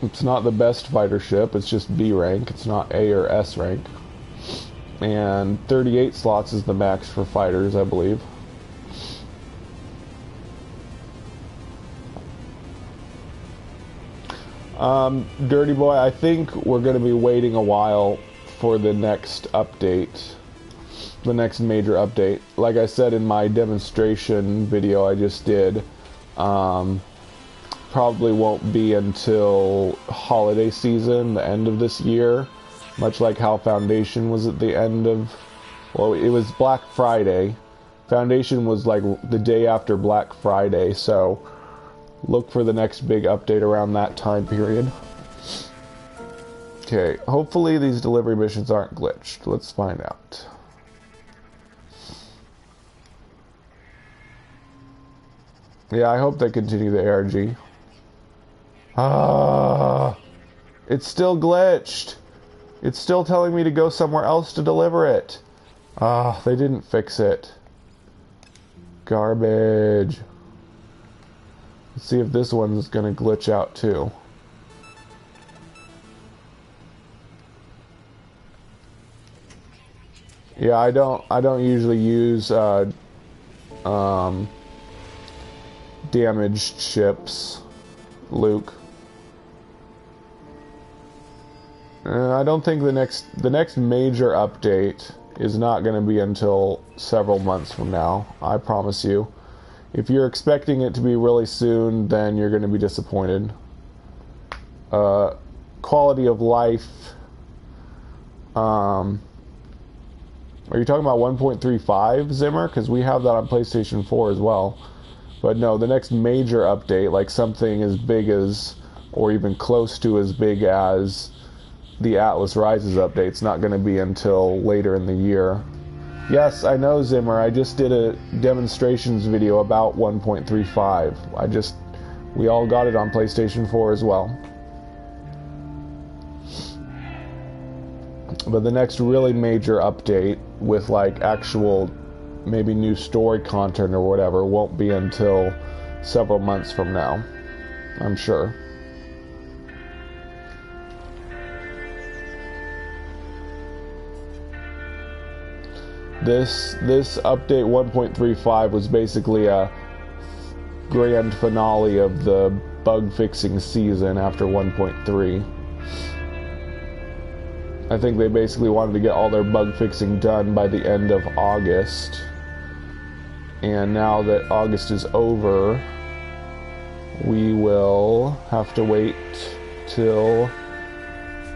It's not the best fighter ship, it's just B rank, it's not A or S rank. And 38 slots is the max for fighters, I believe. Dirty Boy, I think we're going to be waiting a while for the next update. The next major update. Like I said in my demonstration video I just did, probably won't be until holiday season, the end of this year, much like how Foundation was at the end of, well, it was Black Friday. Foundation was like the day after Black Friday, so look for the next big update around that time period. Okay, hopefully these delivery missions aren't glitched. Let's find out. Yeah, I hope they continue the ARG. Ah, it's still glitched. It's still telling me to go somewhere else to deliver it. Ah, they didn't fix it. Garbage. Let's see if this one's gonna glitch out too. Yeah, I don't usually use damaged ships, Luke. I don't think the next major update is not going to be until several months from now. I promise you. If you're expecting it to be really soon, then you're going to be disappointed. Quality of life. Are you talking about 1.35, Zimmer? Because we have that on PlayStation 4 as well. But no, the next major update, like something as big as, or even close to as big as the Atlas Rises update, it's not going to be until later in the year. Yes, I know, Zimmer. I just did a demonstrations video about 1.35. We all got it on PlayStation 4 as well. But the next really major update with like actual maybe new story content or whatever won't be until several months from now, I'm sure. This update 1.35 was basically a grand finale of the bug fixing season after 1.3. I think they basically wanted to get all their bug fixing done by the end of August. And now that August is over, we will have to wait till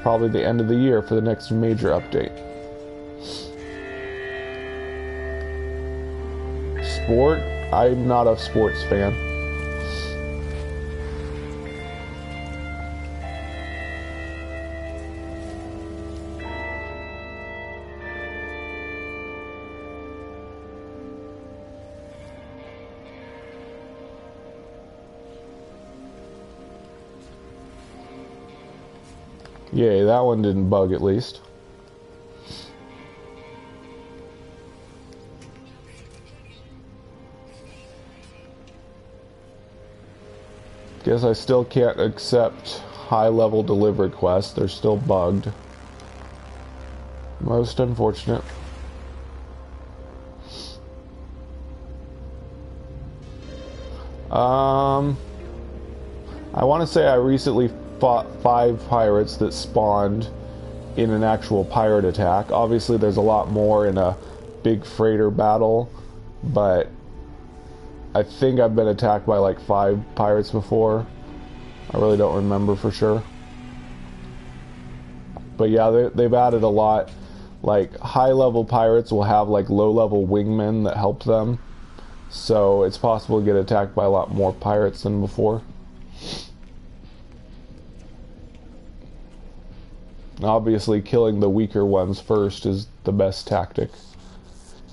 probably the end of the year for the next major update. Sport? I'm not a sports fan. Yay, that one didn't bug at least. Guess I still can't accept high-level delivery quests. They're still bugged. Most unfortunate. I want to say I recently fought 5 pirates that spawned in an actual pirate attack. Obviously there's a lot more in a big freighter battle, but I think I've been attacked by like 5 pirates before. I really don't remember for sure. But yeah, they've added a lot. Like high-level pirates will have like low-level wingmen that help them, so it's possible to get attacked by a lot more pirates than before. Obviously, killing the weaker ones first is the best tactic.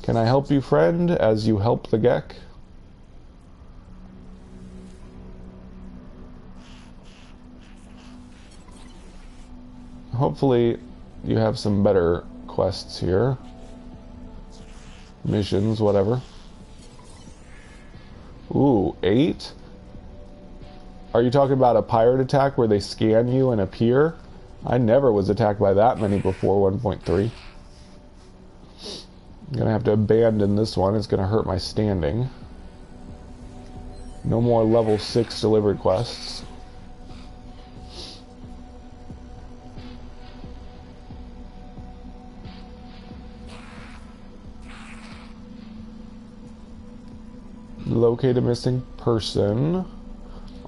Can I help you, friend, as you help the Gek? Hopefully, you have some better quests here. Missions, whatever. Ooh, 8? Are you talking about a pirate attack where they scan you and appear? I never was attacked by that many before 1.3. I'm gonna have to abandon this one. It's gonna hurt my standing. No more level 6 delivery quests. Locate a missing person.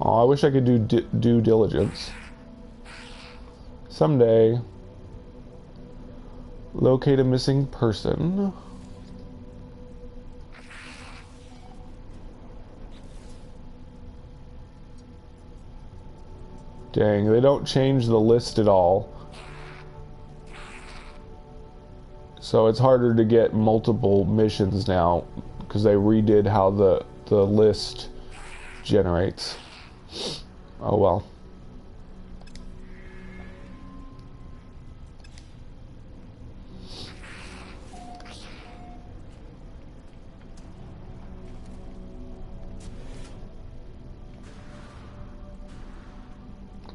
Oh, I wish I could do due diligence. Someday. Locate a missing person. Dang, they don't change the list at all. So it's harder to get multiple missions now because they redid how the list generates. Oh well.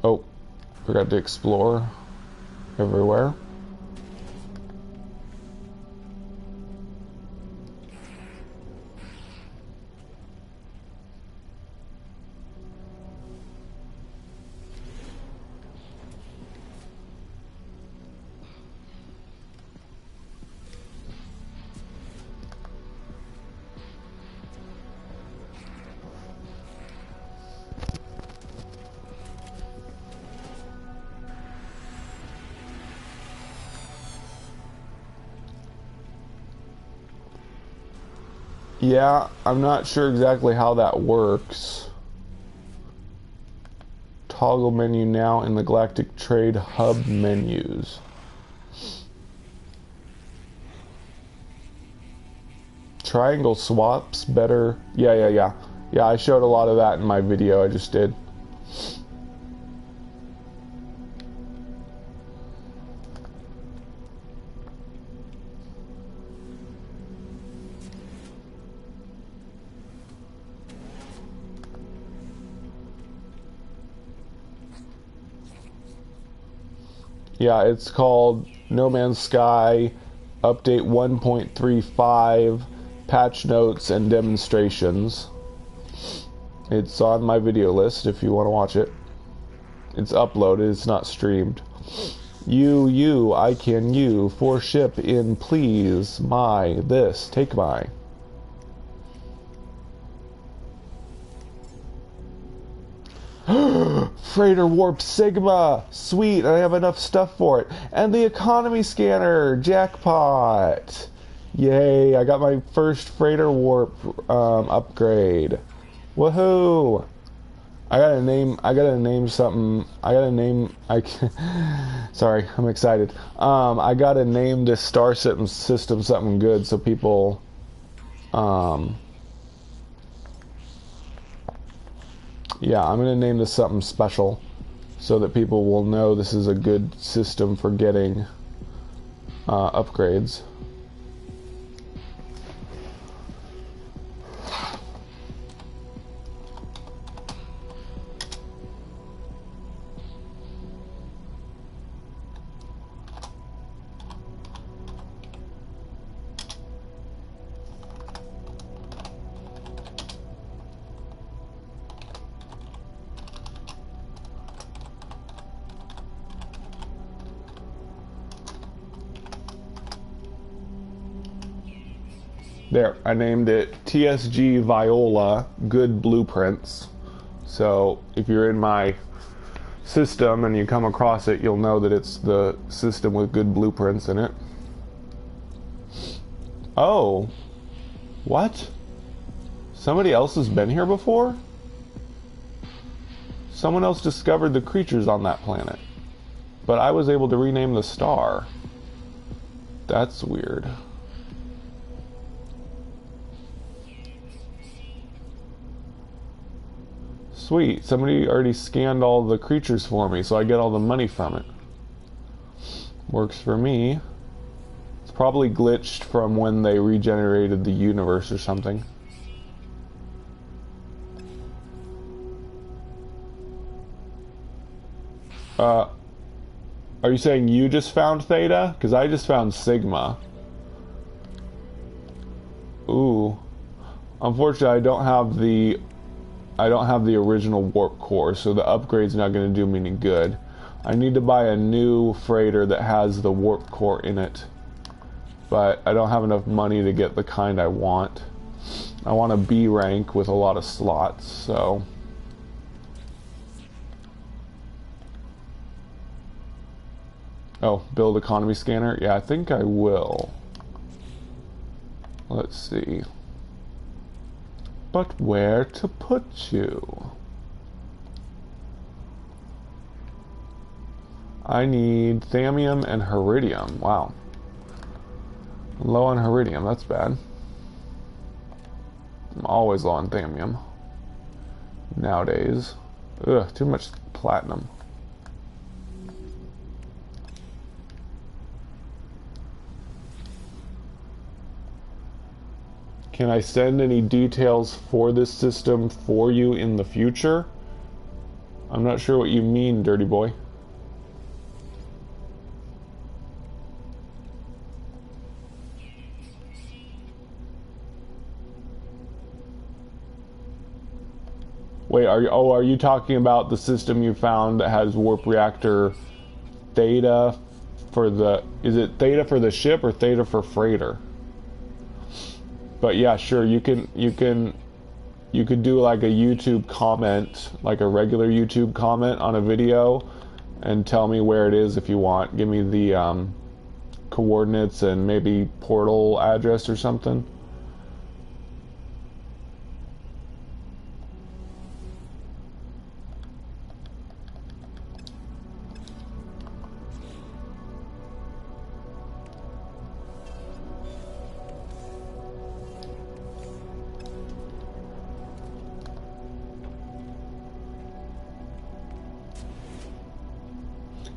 Oh, forgot to explore everywhere. Yeah, I'm not sure exactly how that works. Toggle menu now in the Galactic Trade Hub menus. Triangle swaps better. Yeah, I showed a lot of that in my video I just did. Yeah, it's called No Man's Sky Update 1.35 Patch Notes and Demonstrations. It's on my video list if you want to watch it. It's uploaded, it's not streamed. I can you, for ship in please, my, this, take my. Freighter Warp Sigma! Sweet, I have enough stuff for it. And the economy scanner! Jackpot! Yay, I got my first Freighter Warp upgrade. Woohoo! I gotta name something. Sorry, I'm excited. I gotta name this star system something good so people, yeah, I'm gonna name this something special so that people will know this is a good system for getting upgrades. There, I named it TSG Viola Good Blueprints. So if you're in my system and you come across it, you'll know that it's the system with good blueprints in it. Oh, what? Somebody else has been here before? Someone else discovered the creatures on that planet, but I was able to rename the star. That's weird. Sweet, somebody already scanned all the creatures for me, so I get all the money from it. Works for me. It's probably glitched from when they regenerated the universe or something. Are you saying you just found Theta? Because I just found Sigma. Ooh. Unfortunately, I don't have the original warp core, so the upgrade's not going to do me any good. I need to buy a new freighter that has the warp core in it. But I don't have enough money to get the kind I want. I want a B rank with a lot of slots, so... Oh, build economy scanner? Yeah, I think I will. Let's see. But where to put you? I need thamium and heridium. Wow. Low on heridium, that's bad. I'm always low on thamium. Nowadays. Ugh, too much platinum. Can I send any details for this system for you in the future? I'm not sure what you mean, dirty boy. Wait, are you talking about the system you found that has warp reactor theta for the, is it theta for the ship or theta for freighter? But yeah, sure, you could do like a YouTube comment, like a regular YouTube comment on a video, and tell me where it is if you want. Give me the coordinates and maybe portal address or something.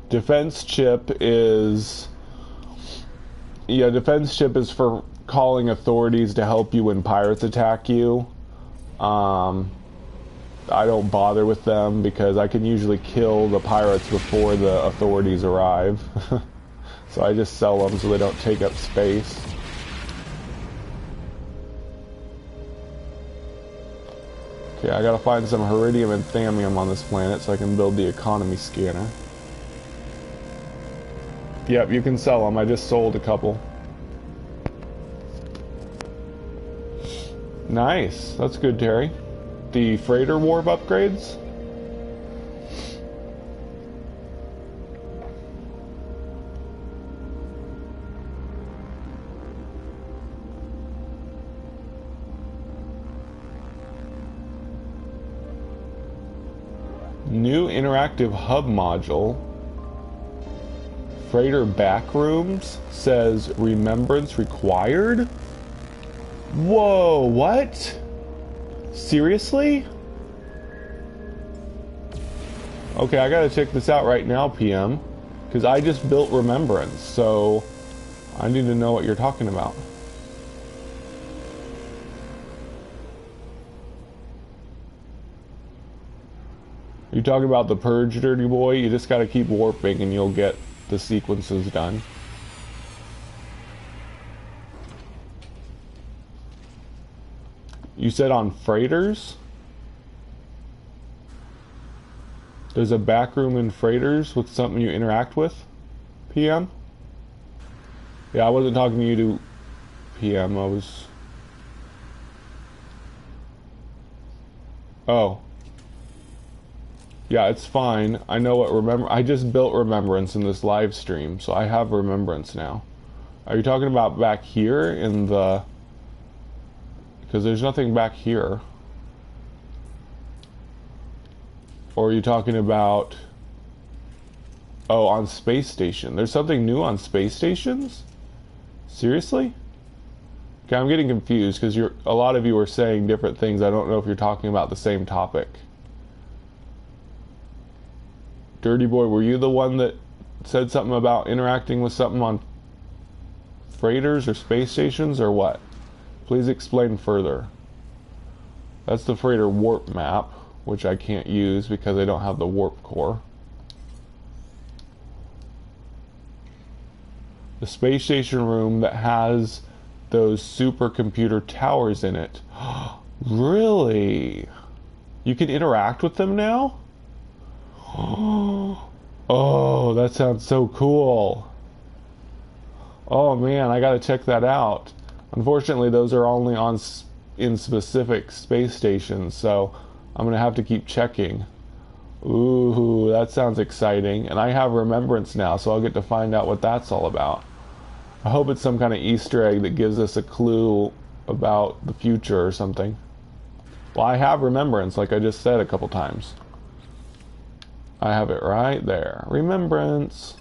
Defense chip is... Yeah, defense chip is for calling authorities to help you when pirates attack you. I don't bother with them because I can usually kill the pirates before the authorities arrive. So I just sell them so they don't take up space. Okay, I gotta find some heridium and thamium on this planet so I can build the economy scanner. Yep, you can sell them. I just sold a couple. Nice. That's good, Terry. The freighter warp upgrades? New interactive hub module. Freighter backrooms says remembrance required? Whoa, what? Seriously? Okay, I gotta check this out right now, PM. Because I just built remembrance, so I need to know what you're talking about. You talking about the purge, dirty boy? You just gotta keep warping and you'll get the sequences done. You said on freighters? There's a back room in freighters with something you interact with? PM? Yeah, I wasn't talking to you to PM, I was... Oh. Yeah, it's fine. I know what I just built remembrance in this live stream, so I have remembrance now. Are you talking about back here in the... Because there's nothing back here. Or are you talking about... Oh, on space station. There's something new on space stations? Seriously? Okay, I'm getting confused because a lot of you are saying different things. I don't know if you're talking about the same topic. Dirty boy, were you the one that said something about interacting with something on freighters or space stations or what? Please explain further. That's the freighter warp map, which I can't use because I don't have the warp core. The space station room that has those supercomputer towers in it. Really? You can interact with them now? Oh, that sounds so cool. Oh man, I gotta check that out. Unfortunately, those are only in specific space stations, so I'm gonna have to keep checking. Ooh, that sounds exciting. And I have remembrance now, so I'll get to find out what that's all about. I hope it's some kind of Easter egg that gives us a clue about the future or something. Well, I have remembrance, like I just said a couple times. I have it right there. Remembrance.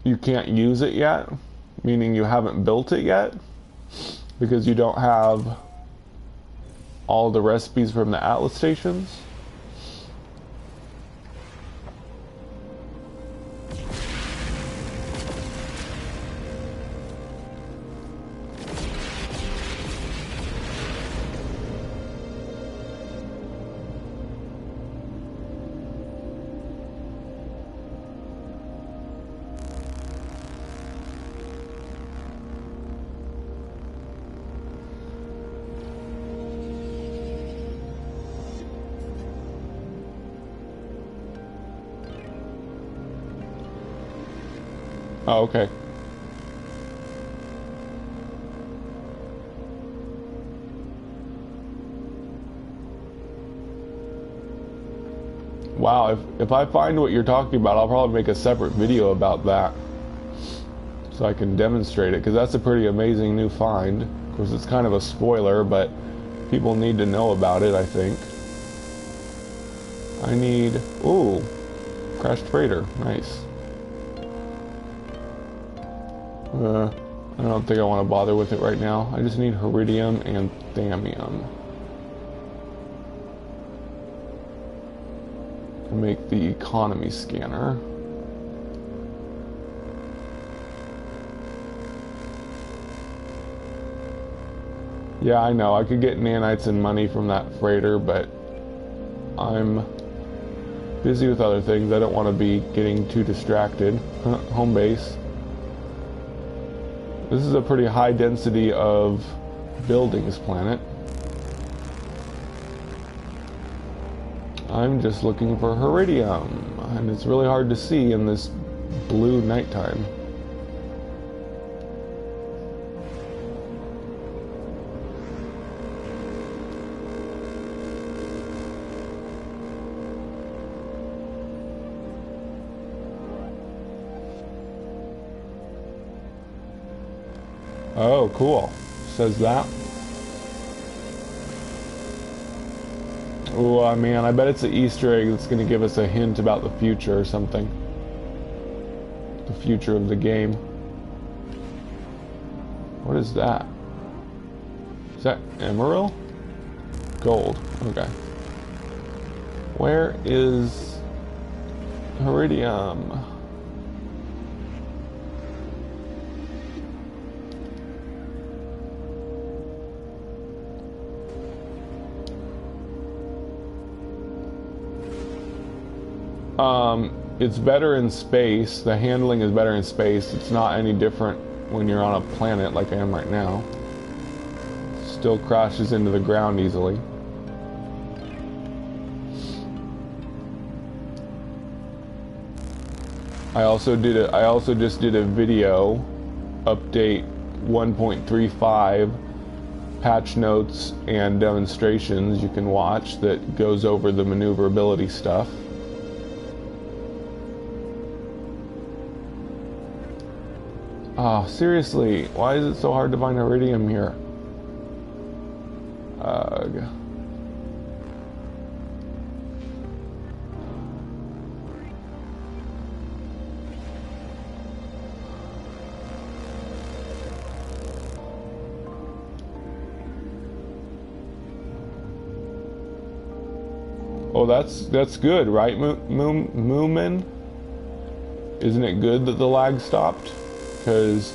You can't use it yet, meaning you haven't built it yet, because you don't have all the recipes from the Atlas stations. Oh, okay. Wow, if I find what you're talking about, I'll probably make a separate video about that, so I can demonstrate it, because that's a pretty amazing new find. Of course, it's kind of a spoiler, but people need to know about it, I think. I need... Ooh, crashed freighter. Nice. I don't think I want to bother with it right now. I just need Heridium and Thamium to make the economy scanner. Yeah, I know. I could get nanites and money from that freighter, but I'm busy with other things. I don't want to be getting too distracted. Home base. This is a pretty high density of buildings planet. I'm just looking for Heridium, and it's really hard to see in this blue nighttime. Oh, cool. Says that. Oh, man, I bet it's an Easter egg that's going to give us a hint about the future or something. The future of the game. What is that? Is that emerald? Gold. Okay. Where is Heridium? It's better in space. The handling is better in space. It's not any different when you're on a planet like I am right now. Still crashes into the ground easily. I also just did a video update 1.35 patch notes and demonstrations you can watch that goes over the maneuverability stuff. Oh, seriously, why is it so hard to find Iridium here? Ugh. Oh, that's good, right, Moomin? Isn't it good that the lag stopped? Because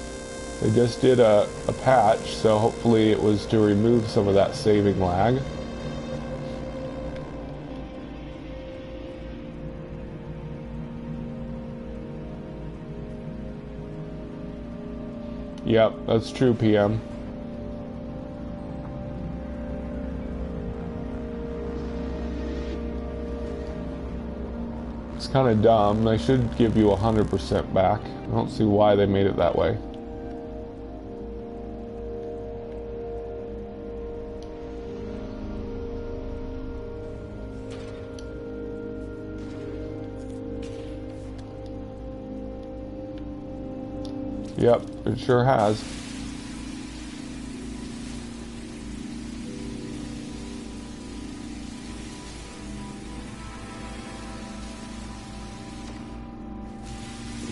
they just did a patch, so hopefully it was to remove some of that saving lag. Yep, that's true, PM. It's kind of dumb. They should give you 100% back. I don't see why they made it that way. Yep, it sure has.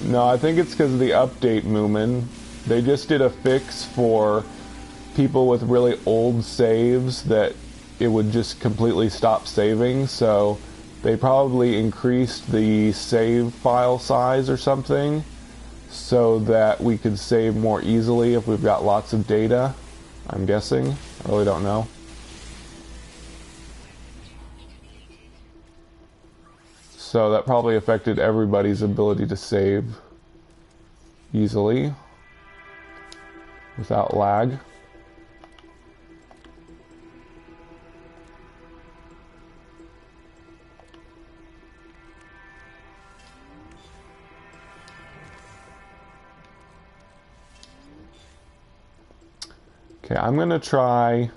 No, I think it's because of the update, Moomin. They just did a fix for people with really old saves that it would just completely stop saving, so they probably increased the save file size or something so that we could save more easily if we've got lots of data, I'm guessing. I really don't know. So that probably affected everybody's ability to save easily without lag. Okay, I'm gonna try.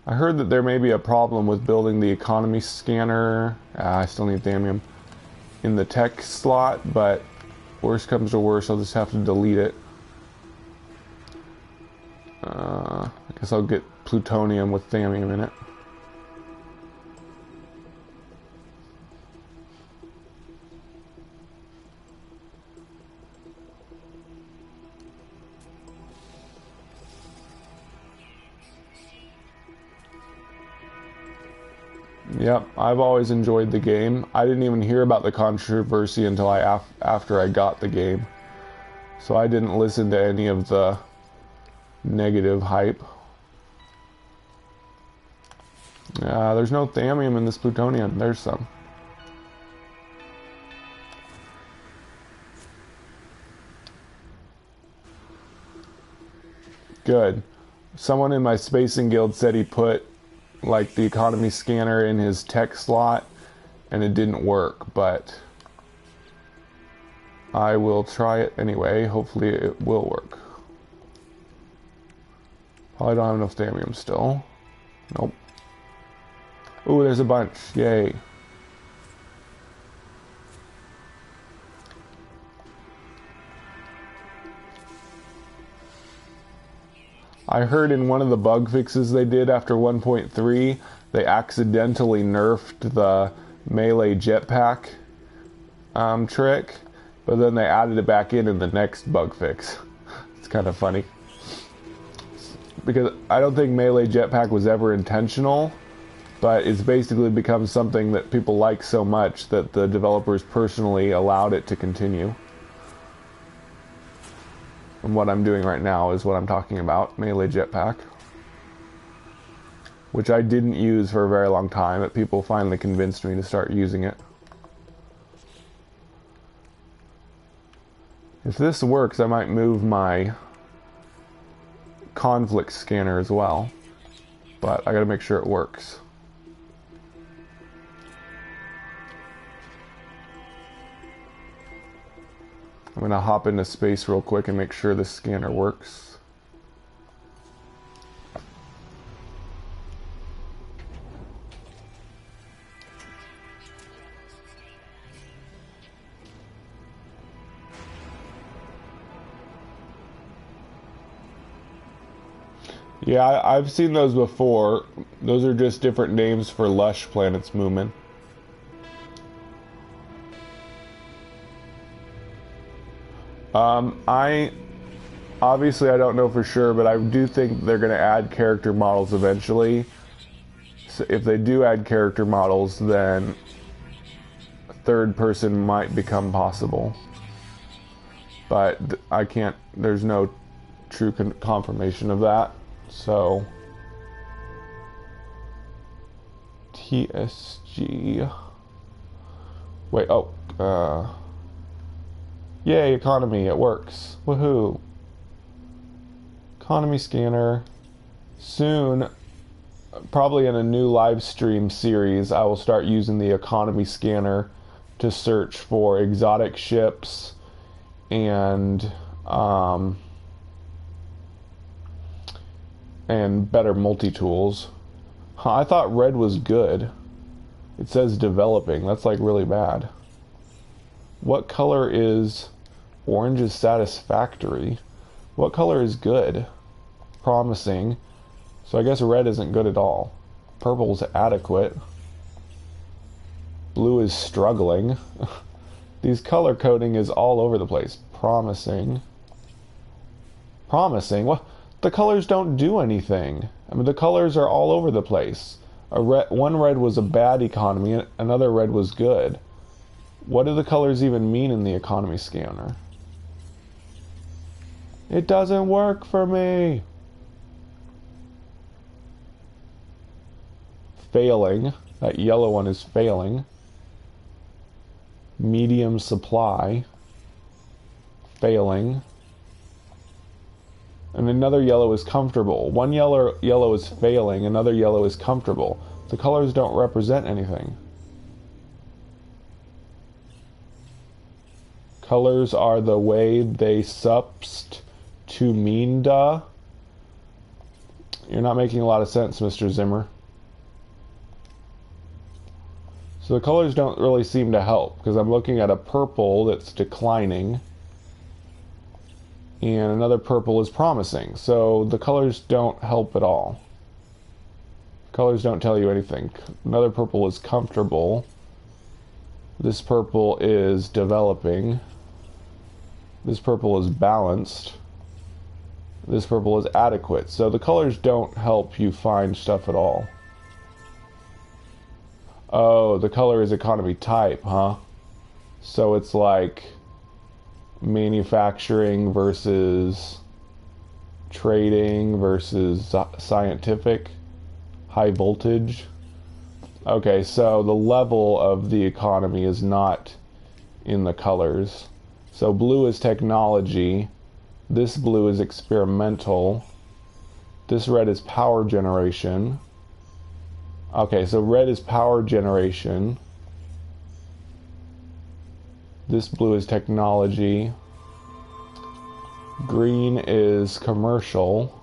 I heard that there may be a problem with building the economy scanner. I still need Thamium in the tech slot, but worst comes to worst, I'll just have to delete it. I guess I'll get plutonium with Thamium in it. Yep, I've always enjoyed the game. I didn't even hear about the controversy until after I got the game. So I didn't listen to any of the negative hype. There's no Thamium in this plutonium. There's some. Good. Someone in my spacing guild said he put like the economy scanner in his tech slot and it didn't work, but I will try it anyway. Hopefully it will work. Probably don't have enough Thamium still. Nope. Ooh, there's a bunch. Yay. I heard in one of the bug fixes they did after 1.3, they accidentally nerfed the melee jetpack trick, but then they added it back in the next bug fix. It's kind of funny. Because I don't think melee jetpack was ever intentional, but it's basically become something that people like so much that the developers personally allowed it to continue. And what I'm doing right now is what I'm talking about, melee jetpack. Which I didn't use for a very long time, but people finally convinced me to start using it. If this works, I might move my conflict scanner as well. But I gotta make sure it works. I'm gonna hop into space real quick and make sure the scanner works. Yeah, I've seen those before. Those are just different names for lush planets, Moomin. Obviously I don't know for sure, but I do think they're going to add character models eventually. So if they do add character models, then a third person might become possible. But I can't, there's no true confirmation of that. So TSG. Wait, yay, economy, it works. Woohoo. Economy scanner. Soon, probably in a new live stream series, I will start using the economy scanner to search for exotic ships and better multi-tools. I thought red was good. It says developing. That's like really bad. What color is Orange is satisfactory. What color is good? Promising. So I guess red isn't good at all. Purple is adequate. Blue is struggling. These color coding is all over the place. Promising. Promising? What? The colors don't do anything. I mean, the colors are all over the place. One red was a bad economy, another red was good. What do the colors even mean in the economy scanner? It doesn't work for me. Failing. That yellow one is failing. Medium supply. Failing. And another yellow is comfortable. One yellow is failing, another yellow is comfortable. The colors don't represent anything. Colors are the way they subst to mean duh. You're not making a lot of sense, Mr. Zimmer. So the colors don't really seem to help, because I'm looking at a purple that's declining, and another purple is promising. So the colors don't help at all. Colors don't tell you anything. Another purple is comfortable. This purple is developing. This purple is balanced. This purple is adequate. So the colors don't help you find stuff at all. Oh, the color is economy type, huh? So it's like manufacturing versus trading versus scientific, high voltage. Okay, so the level of the economy is not in the colors. So blue is technology. This blue is experimental. This red is power generation. Okay, so red is power generation. This blue is technology. Green is commercial.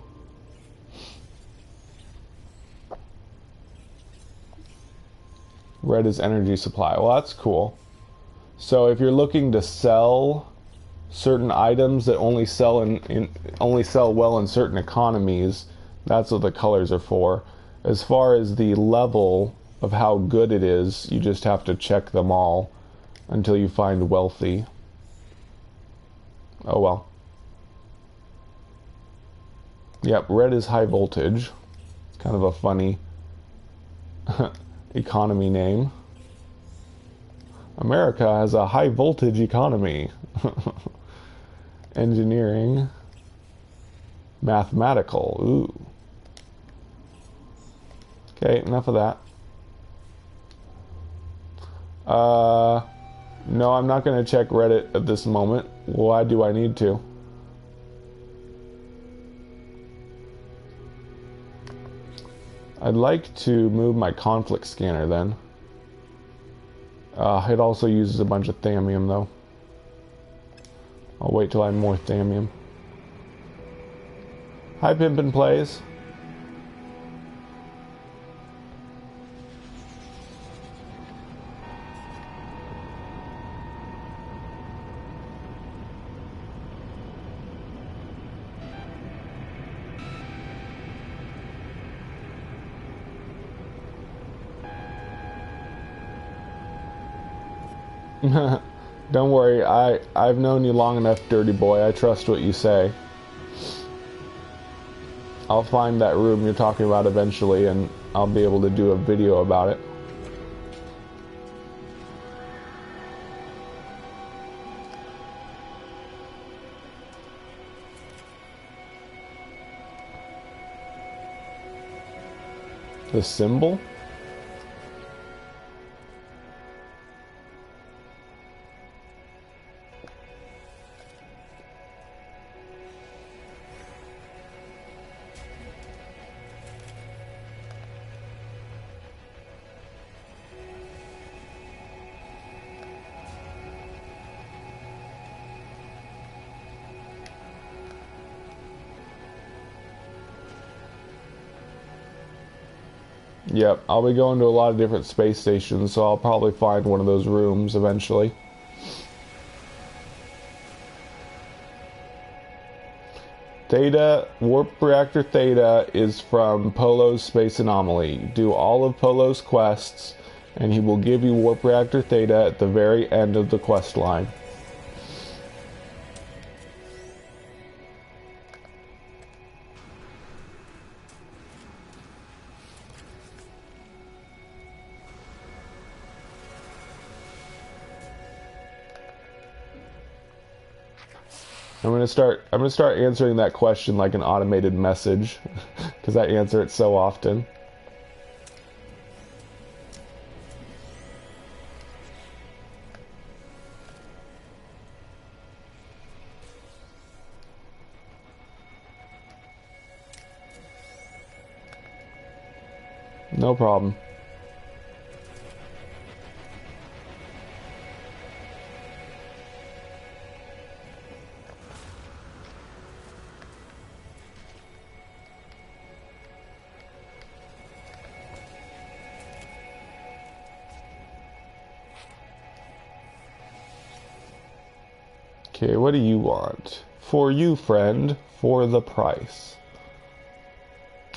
Red is energy supply. Well, that's cool. So if you're looking to sell certain items that only sell only sell well in certain economies, that's what the colors are for. As far as the level of how good it is, you just have to check them all until you find wealthy. Oh well. Yep, red is high voltage. It's kind of a funny economy name. America has a high voltage economy. Engineering. Mathematical. Ooh. Okay, enough of that. No, I'm not going to check Reddit at this moment. Why do I need to? I'd like to move my conflict scanner then. It also uses a bunch of thallium though. I'll wait till I have more thallium. Hi, Pimpin' Plays. Don't worry, I've known you long enough, dirty boy. I trust what you say. I'll find that room you're talking about eventually, and I'll be able to do a video about it. The symbol? Yep, I'll be going to a lot of different space stations, so I'll probably find one of those rooms eventually. Theta, Warp Reactor Theta is from Polo's Space Anomaly. Do all of Polo's quests, and he will give you Warp Reactor Theta at the very end of the quest line. I'm gonna start answering that question like an automated message, because I answer it so often. No problem. Okay, what do you want? For you, friend, for the price.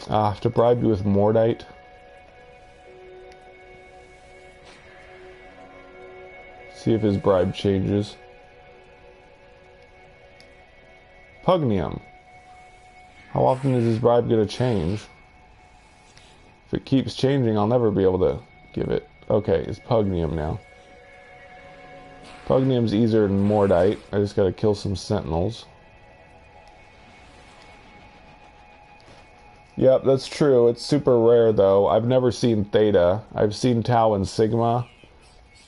I have to bribe you with Mordite. See if his bribe changes. Pugnium. How often is his bribe going to change? If it keeps changing, I'll never be able to give it. Okay, it's Pugnium now. Pugnium's easier than Mordite. I just gotta kill some sentinels. Yep, that's true. It's super rare though. I've never seen Theta. I've seen Tau and Sigma,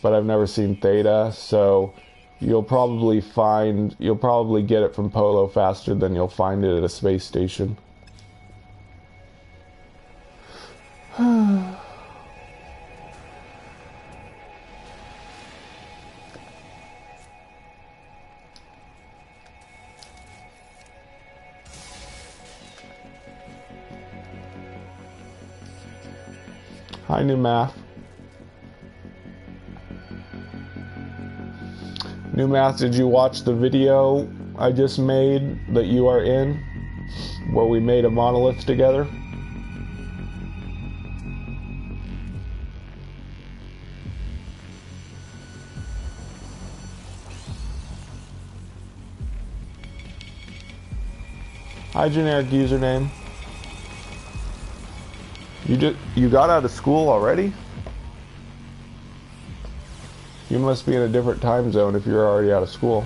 but I've never seen Theta, so you'll probably get it from Polo faster than you'll find it at a space station. Hi, New Math. New Math, did you watch the video I just made that you are in, where we made a monolith together? Hi, generic username. You got out of school already? You must be in a different time zone if you're already out of school.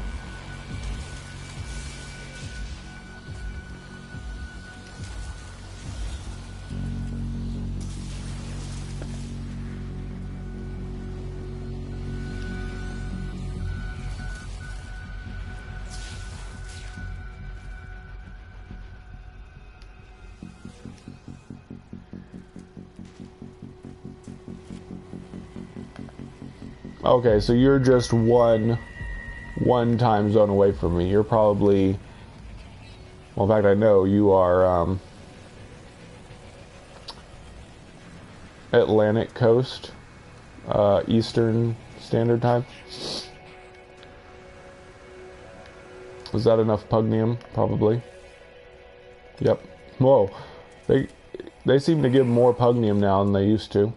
Okay, so you're just one time zone away from me. You're probably, well, in fact, I know you are Atlantic Coast, Eastern Standard Time. Is that enough Pugnium? Probably. Yep. Whoa, they seem to give more Pugnium now than they used to.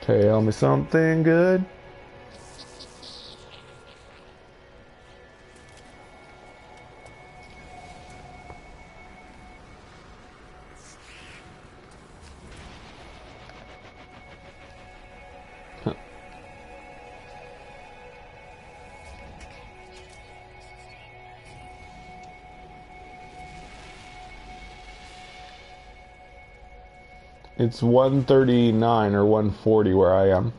Tell me something good. It's 139 or 140 where I am.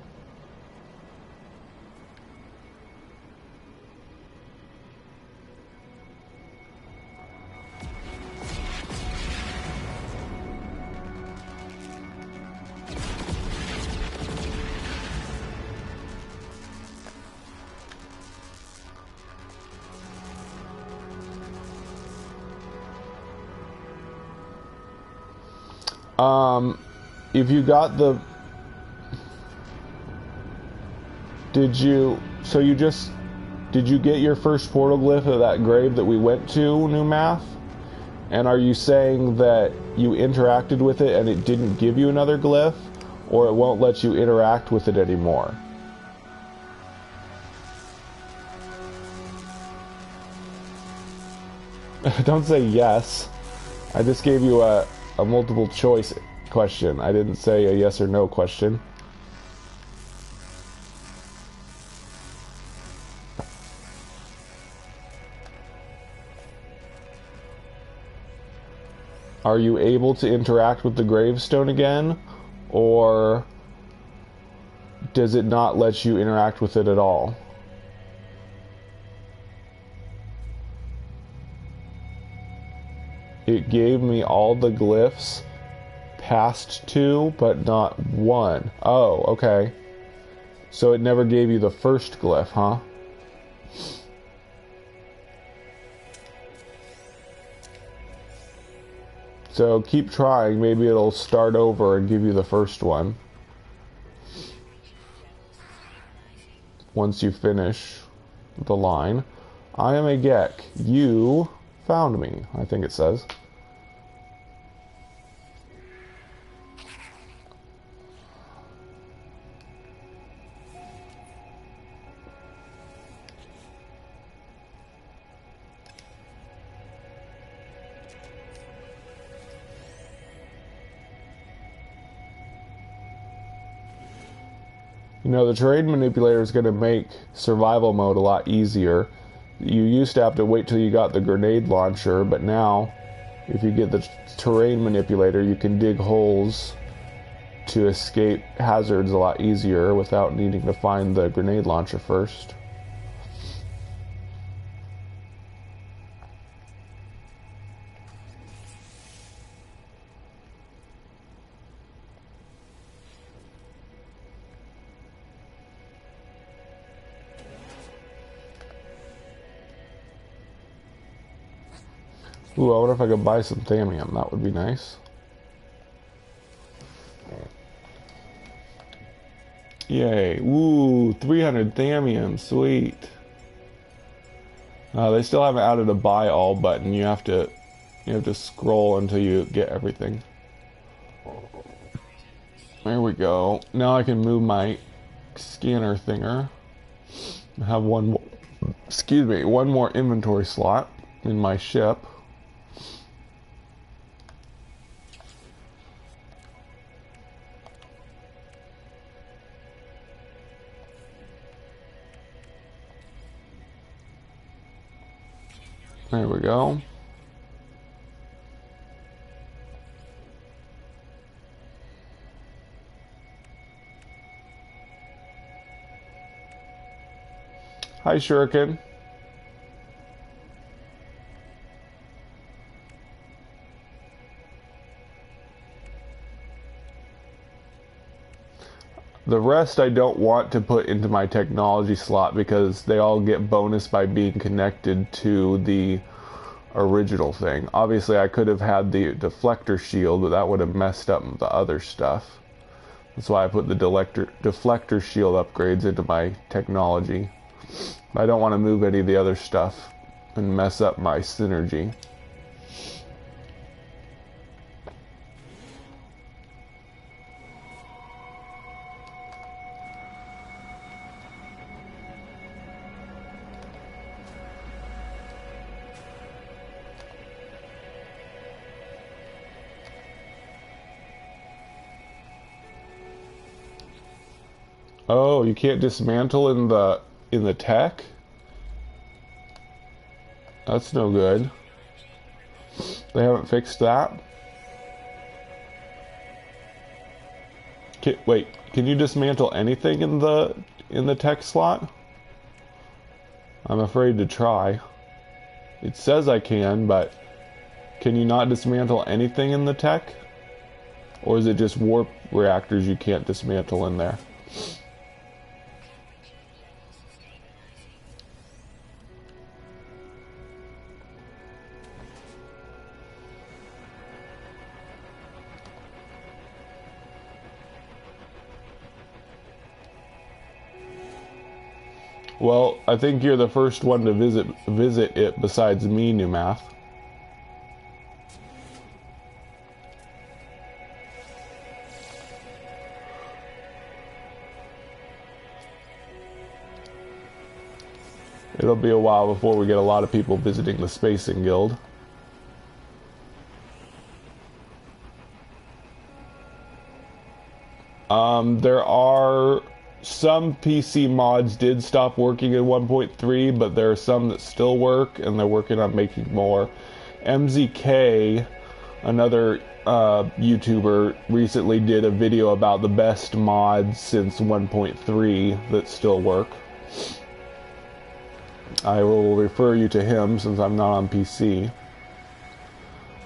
If you got the... Did you... So you just... did you get your first portal glyph of that grave that we went to, New Math? And are you saying that you interacted with it and it didn't give you another glyph, or it won't let you interact with it anymore? Don't say yes. I just gave you a multiple choice question. I didn't say a yes or no question. Are you able to interact with the gravestone again, or does it not let you interact with it at all? It gave me all the glyphs past 2, but not 1. Oh, okay. So it never gave you the first glyph, huh? So keep trying, maybe it'll start over and give you the first one. Once you finish the line. I am a Gek. You found me, I think it says. You know, the terrain manipulator is going to make survival mode a lot easier. You used to have to wait till you got the grenade launcher, but now, if you get the terrain manipulator, you can dig holes to escape hazards a lot easier without needing to find the grenade launcher first. Ooh, I wonder if I could buy some thamium. That would be nice. Yay. Ooh, 300 thamium. Sweet. They still haven't added a buy all button. You have to scroll until you get everything. There we go. Now I can move my scanner thinger. I have one more inventory slot in my ship. There we go. Hi, Shuriken. The rest I don't want to put into my technology slot because they all get bonus by being connected to the original thing. Obviously, I could have had the deflector shield, but that would have messed up the other stuff. That's why I put the deflector shield upgrades into my technology. I don't want to move any of the other stuff and mess up my synergy. Oh, you can't dismantle in the tech? That's no good. They haven't fixed that? Wait, can you dismantle anything in the tech slot? I'm afraid to try. It says I can, but can you not dismantle anything in the tech? Or is it just warp reactors you can't dismantle in there? Well, I think you're the first one to visit it besides me, New Math. It'll be a while before we get a lot of people visiting the Spacing Guild. There are some PC mods did stop working in 1.3, but there are some that still work, and they're working on making more. MZK, another YouTuber, recently did a video about the best mods since 1.3 that still work. I will refer you to him since I'm not on PC.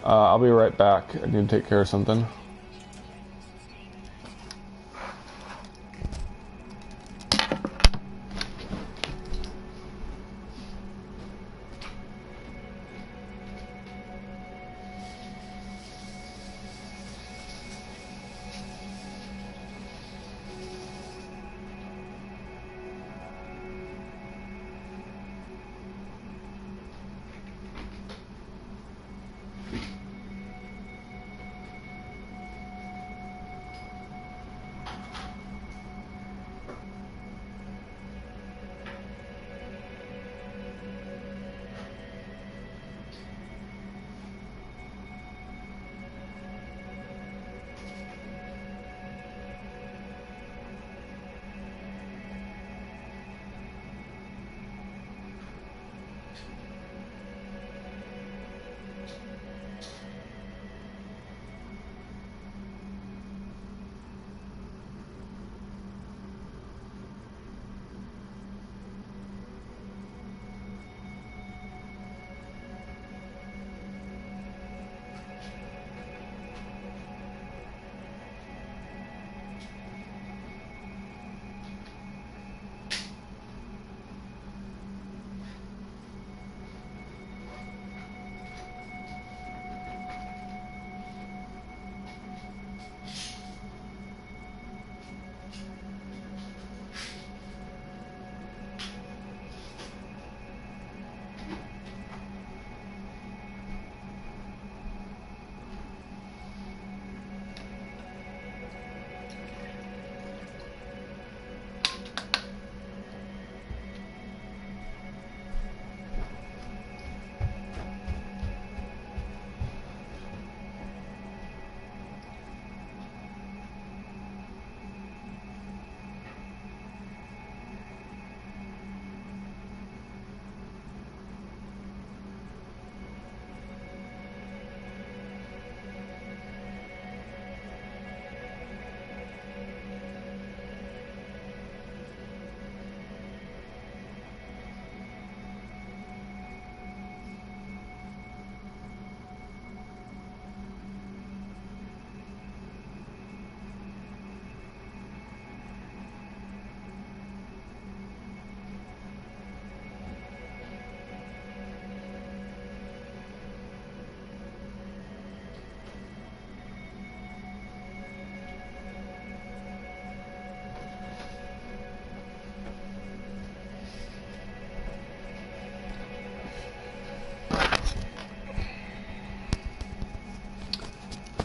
I'll be right back. I need to take care of something.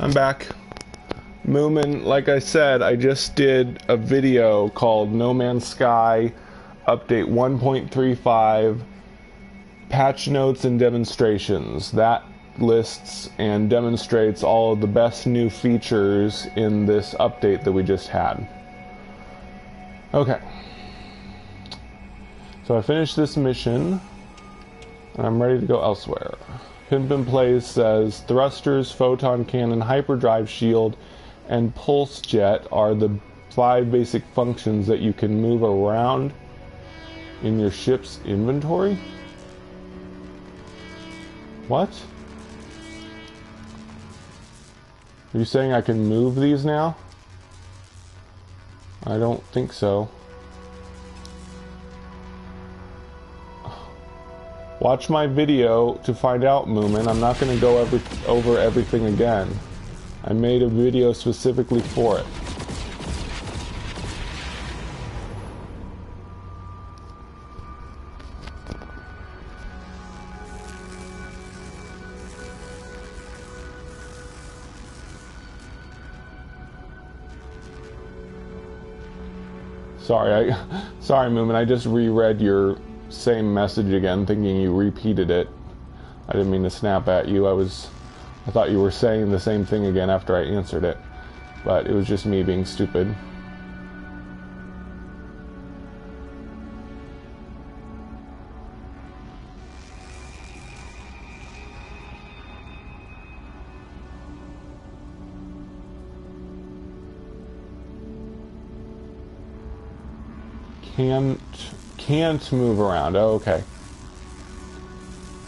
I'm back. Moomin, like I said, I just did a video called No Man's Sky Update 1.35 Patch Notes and Demonstrations. That lists and demonstrates all of the best new features in this update that we just had. Okay. So I finished this mission, and I'm ready to go elsewhere. Pimpin' Plays says, thrusters, photon cannon, hyperdrive shield, and pulse jet are the 5 basic functions that you can move around in your ship's inventory? What? Are you saying I can move these now? I don't think so. Watch my video to find out, Moomin. I'm not going to go over everything again. I made a video specifically for it. Sorry, Moomin. I just reread your same message again, thinking you repeated it. I didn't mean to snap at you. I thought you were saying the same thing again after I answered it, but it was just me being stupid. Can't move around. Oh, okay.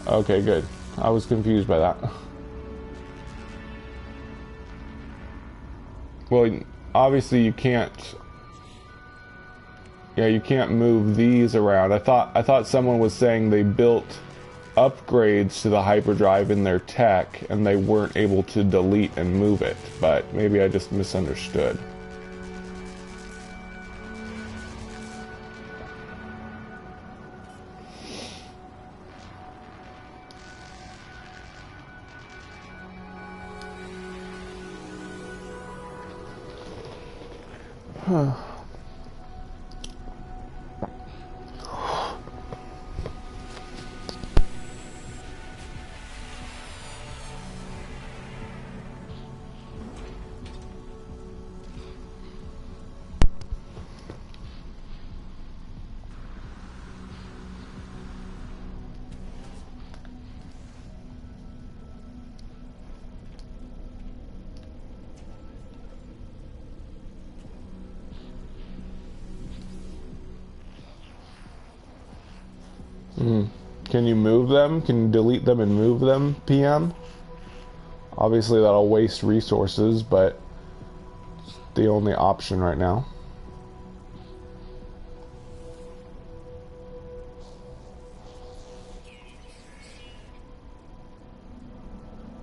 Okay, good. I was confused by that. Well, obviously you can't. Yeah, you can't move these around. I thought someone was saying they built upgrades to the hyperdrive in their tech and they weren't able to delete and move it, but maybe I just misunderstood. Can you move them? Can you delete them and move them, PM? Obviously that'll waste resources, but it's the only option right now.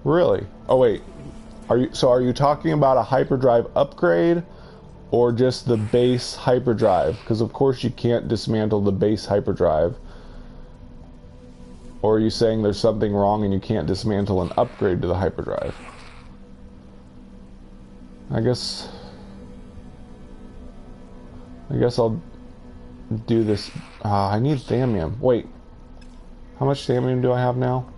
Really? Oh wait. Are you talking about a hyperdrive upgrade or just the base hyperdrive? Because of course you can't dismantle the base hyperdrive. Or are you saying there's something wrong and you can't dismantle an upgrade to the hyperdrive? I guess I'll do this. I need thammium. Wait. How much thammium do I have now?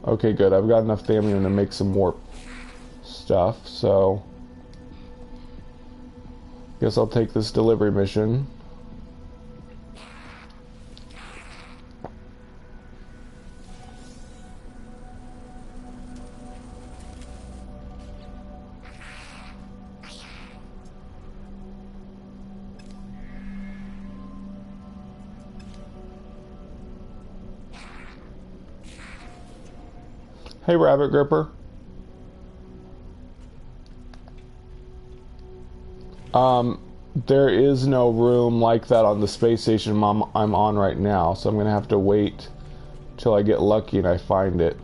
Okay, good. I've got enough thammium to make some more stuff, so guess I'll take this delivery mission. Hey, Rabbit Gripper. There is no room like that on the space station I'm on right now, so I'm gonna have to wait till I get lucky and I find it.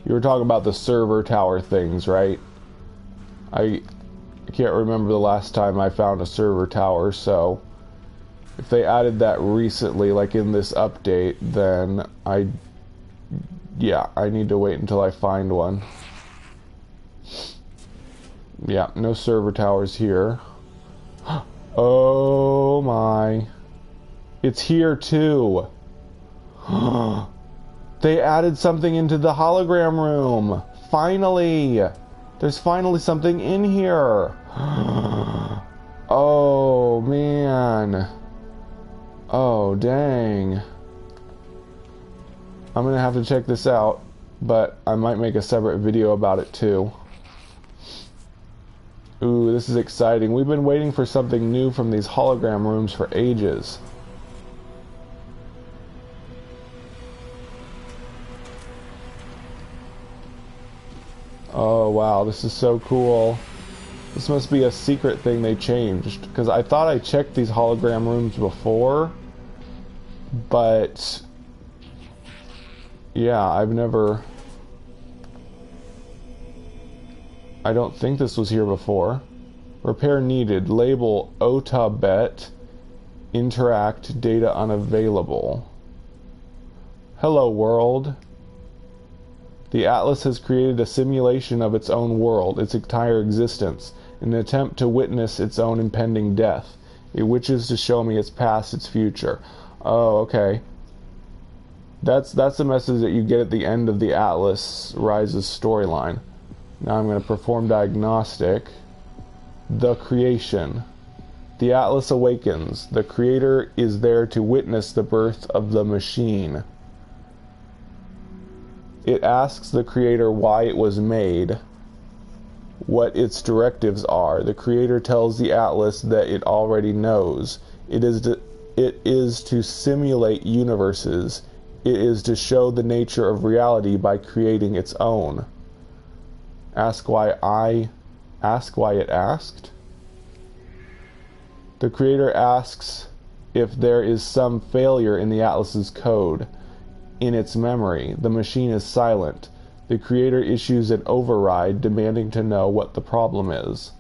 You were talking about the server tower things, right? I can't remember the last time I found a server tower, so if they added that recently, like in this update, then I need to wait until I find one. Yeah, no server towers here. Oh my. It's here too. They added something into the hologram room. Finally. There's finally something in here. Oh man. Oh dang. I'm gonna have to check this out, but I might make a separate video about it too. Ooh, this is exciting. We've been waiting for something new from these hologram rooms for ages. Oh wow, this is so cool. This must be a secret thing they changed, because I thought I checked these hologram rooms before, but yeah, I don't think this was here before. Repair needed. Label OTA-bet. Interact. Data unavailable. Hello, world. The Atlas has created a simulation of its own world, its entire existence. in an attempt to witness its own impending death. It wishes to show me its past, its future. Oh, okay. That's the message that you get at the end of the Atlas Rises storyline. Now I'm going to perform diagnostic. The creation. The Atlas awakens. The creator is there to witness the birth of the machine. It asks the creator why it was made, what its directives are. The creator tells the Atlas that it already knows. It is to simulate universes. It is to show the nature of reality by creating its own. Ask why it asked? The creator asks if there is some failure in the Atlas's code, in its memory. The machine is silent. The creator issues an override demanding to know what the problem is.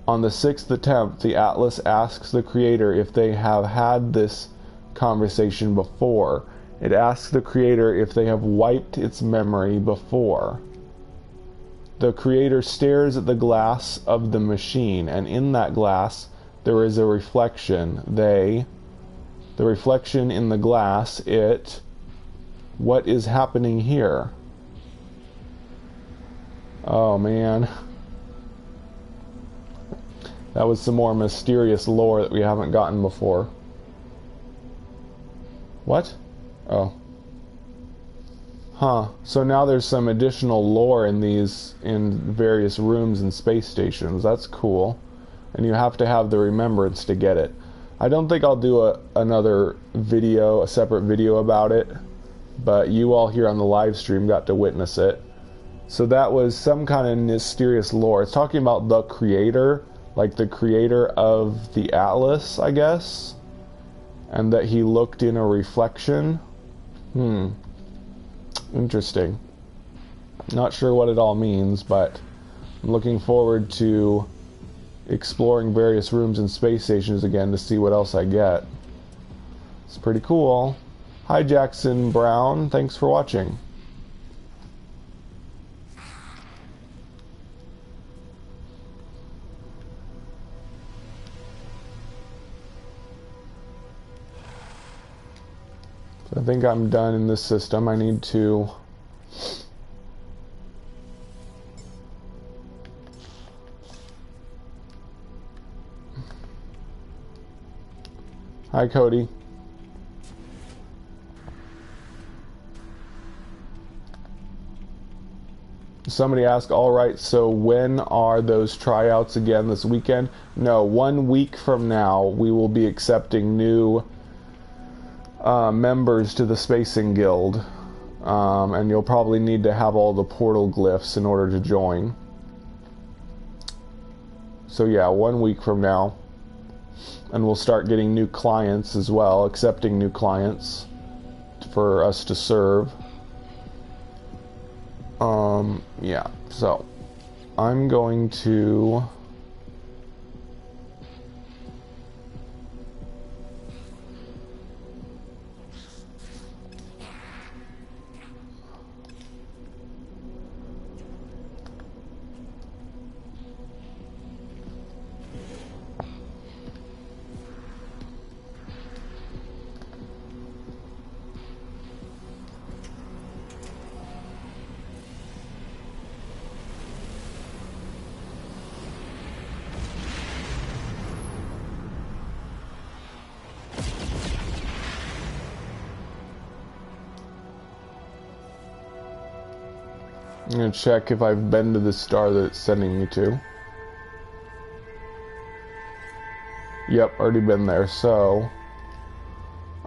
On the 6th attempt, the Atlas asks the creator if they have had this conversation before. It asks the creator if they have wiped its memory before. The creator stares at the glass of the machine, and in that glass there is a reflection. The reflection in the glass, what is happening here? Oh man. That was some more mysterious lore that we haven't gotten before. What? Oh. Huh. So now there's some additional lore in various rooms and space stations. That's cool. And you have to have the remembrance to get it. I don't think I'll do another video, a separate video about it, but you all here on the live stream got to witness it. So that was some kind of mysterious lore. It's talking about the creator, like the creator of the Atlas, I guess, and that he looked in a reflection. Interesting. Not sure what it all means, but I'm looking forward to exploring various rooms and space stations again to see what else I get. It's pretty cool. Hi Jackson Brown, thanks for watching. So I think I'm done in this system. I need to Hi Cody. Somebody asked, alright, so when are those tryouts again this weekend? No, 1 week from now we will be accepting new members to the Spacing Guild. And you'll probably need to have all the portal glyphs in order to join. So yeah, 1 week from now. And we'll start getting new clients as well, accepting new clients for us to serve. Yeah, so I'm going to I'm going to check if I've been to the star that it's sending me to. Yep, already been there, so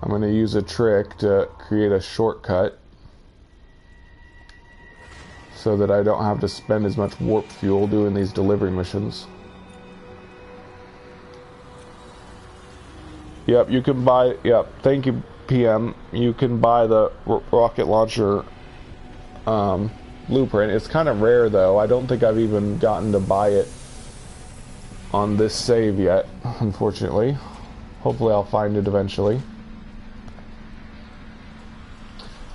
I'm going to use a trick to create a shortcut so that I don't have to spend as much warp fuel doing these delivery missions. Yep, you can buy, yep, thank you PM, you can buy the rocket launcher blueprint. It's kind of rare though. I don't think I've even gotten to buy it on this save yet, unfortunately. Hopefully I'll find it eventually.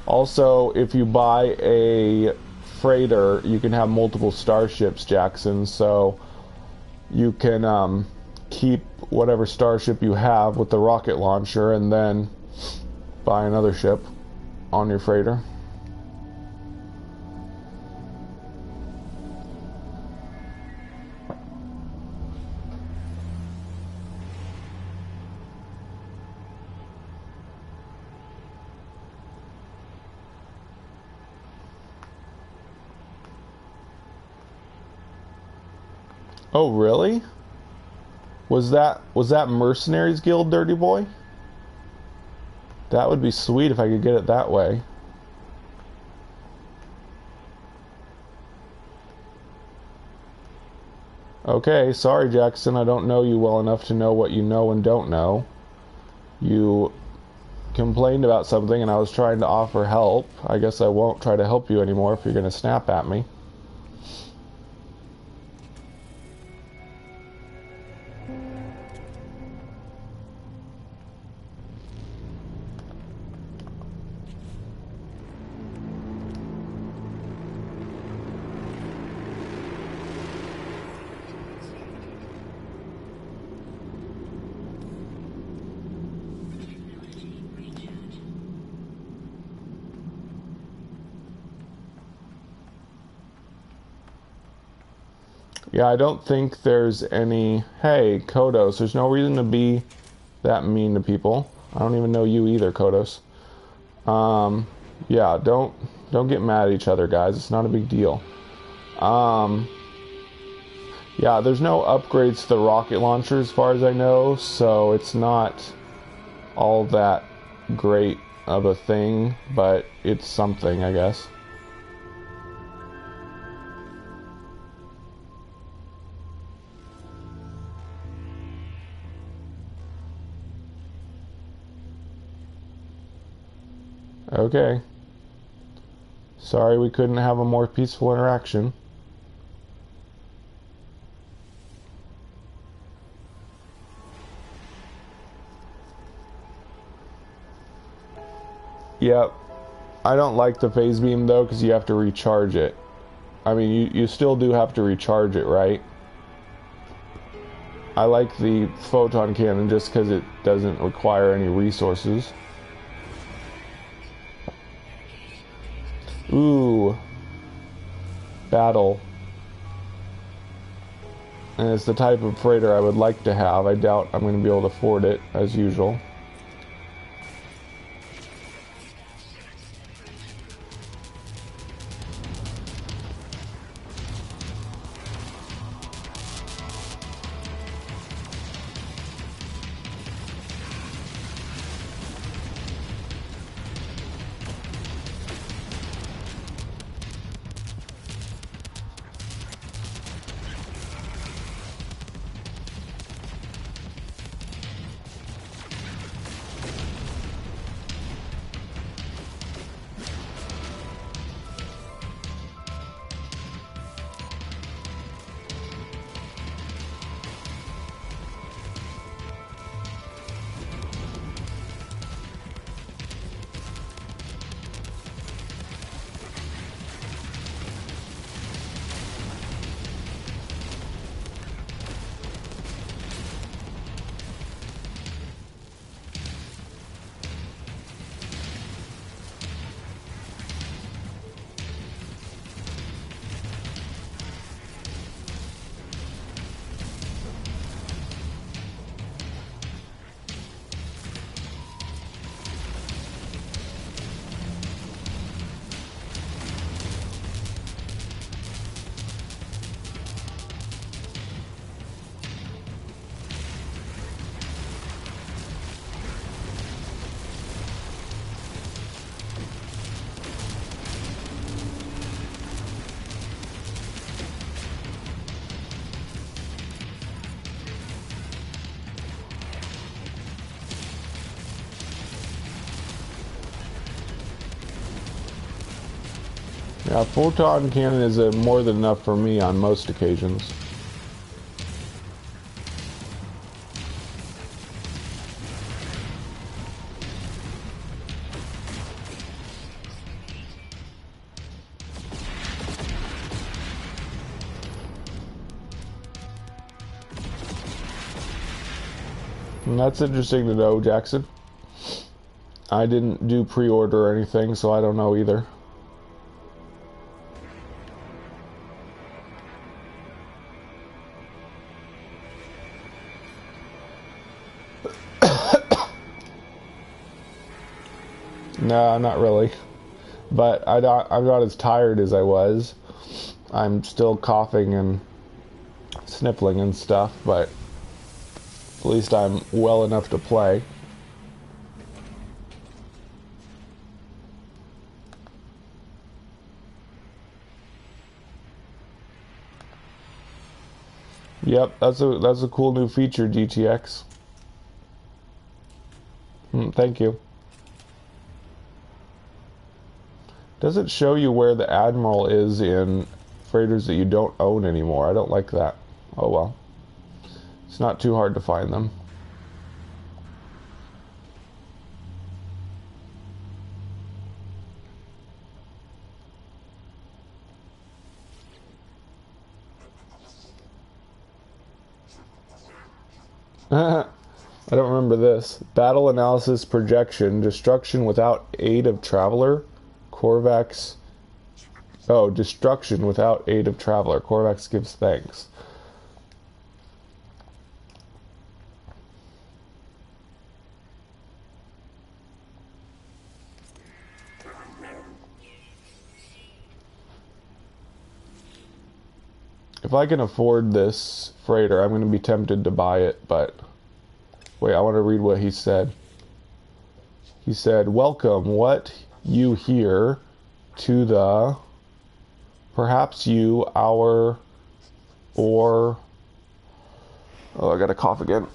Also, if you buy a freighter, you can have multiple starships, Jackson, so you can keep whatever starship you have with the rocket launcher and then buy another ship on your freighter. Oh, really? Was that Mercenaries Guild, Dirty Boy? That would be sweet if I could get it that way. Okay, sorry Jackson, I don't know you well enough to know what you know and don't know. You complained about something and I was trying to offer help. I guess I won't try to help you anymore if you're going to snap at me. Yeah, I don't think there's any... Hey, Kodos, there's no reason to be that mean to people. I don't even know you either, Kodos. Yeah, don't get mad at each other, guys. It's not a big deal. Yeah, there's no upgrades to the rocket launcher as far as I know, so it's not all that great of a thing, but it's something, I guess. Okay. Sorry we couldn't have a more peaceful interaction. Yep. I don't like the phase beam though because you have to recharge it. I mean, you still do have to recharge it, right? I like the photon cannon just because it doesn't require any resources. Ooh. Battle. And it's the type of freighter I would like to have. I doubt I'm going to be able to afford it, as usual. Yeah, photon cannon is more than enough for me on most occasions. And that's interesting to know, Jackson. I didn't do pre-order or anything, so I don't know either. No, not really. But I'm not as tired as I was. I'm still coughing and sniffling and stuff, but at least I'm well enough to play. Yep, that's a cool new feature, GTX. Thank you. Does it show you where the Admiral is in freighters that you don't own anymore? I don't like that. Oh well. It's not too hard to find them. I don't remember this. Battle analysis projection. Destruction without aid of traveler. Korvax. Oh, destruction without aid of traveler. Korvax gives thanks. If I can afford this freighter, I'm going to be tempted to buy it, but... Wait, I want to read what he said. He said, welcome, what you hear to the... Perhaps you, our, or... Oh, I got to cough again.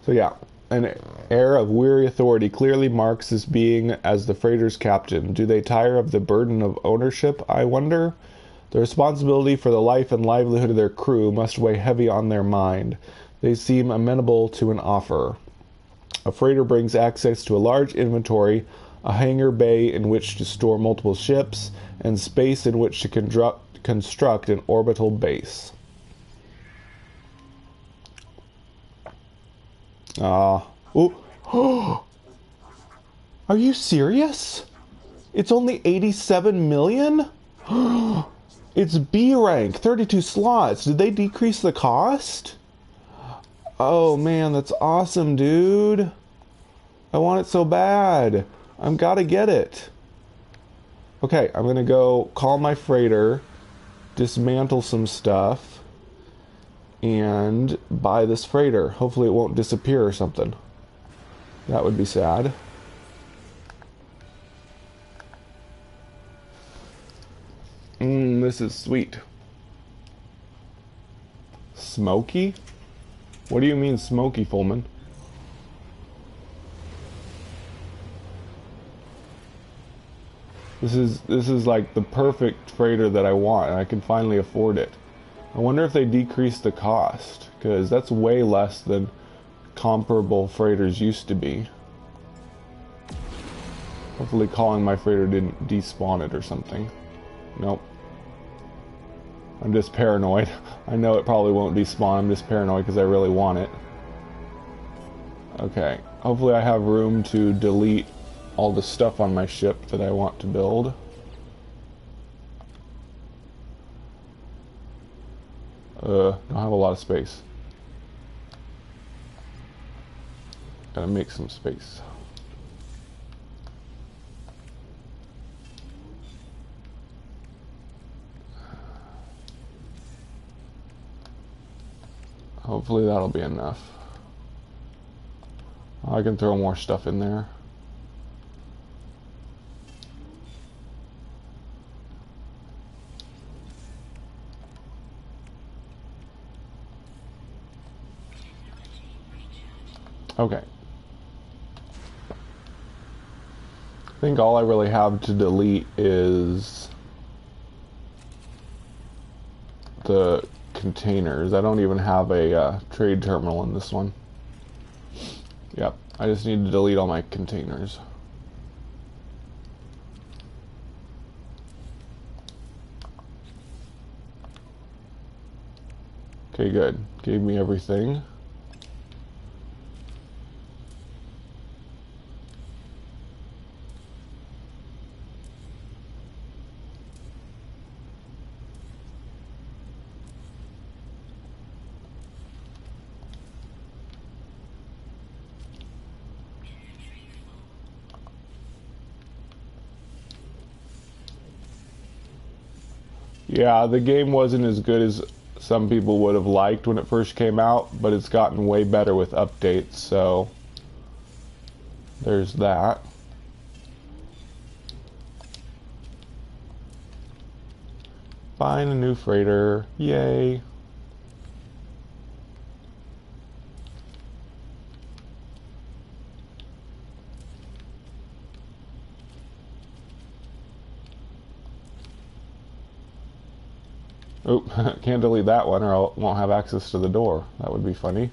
So yeah, an air of weary authority clearly marks this being as the freighter's captain. Do they tire of the burden of ownership, I wonder? The responsibility for the life and livelihood of their crew must weigh heavy on their mind. They seem amenable to an offer. A freighter brings access to a large inventory, a hangar bay in which to store multiple ships, and space in which to construct an orbital base. Oh. Are you serious? It's only 87 million? It's B rank, 32 slots. Did they decrease the cost? Oh man, that's awesome, dude. I want it so bad. I'm gotta get it. Okay, I'm gonna go call my freighter, dismantle some stuff, and buy this freighter. Hopefully it won't disappear or something. That would be sad. This is sweet. Smoky? What do you mean smoky, Fullman? This is like the perfect freighter that I want, and I can finally afford it. I wonder if they decreased the cost, because that's way less than comparable freighters used to be. Hopefully calling my freighter didn't despawn it or something. Nope. I'm just paranoid. I know it probably won't despawn. I'm just paranoid because I really want it. Okay. Hopefully I have room to delete all the stuff on my ship that I want to build. Don't have a lot of space. Gotta make some space. Hopefully that'll be enough. I can throw more stuff in there. Okay. I think all I really have to delete is the containers. I don't even have a trade terminal in this one. Yep. I just need to delete all my containers. Okay, good. Gave me everything. Yeah, the game wasn't as good as some people would have liked when it first came out, but it's gotten way better with updates, so there's that. Buying a new freighter, yay. Oh, can't delete that one or I won't have access to the door. That would be funny.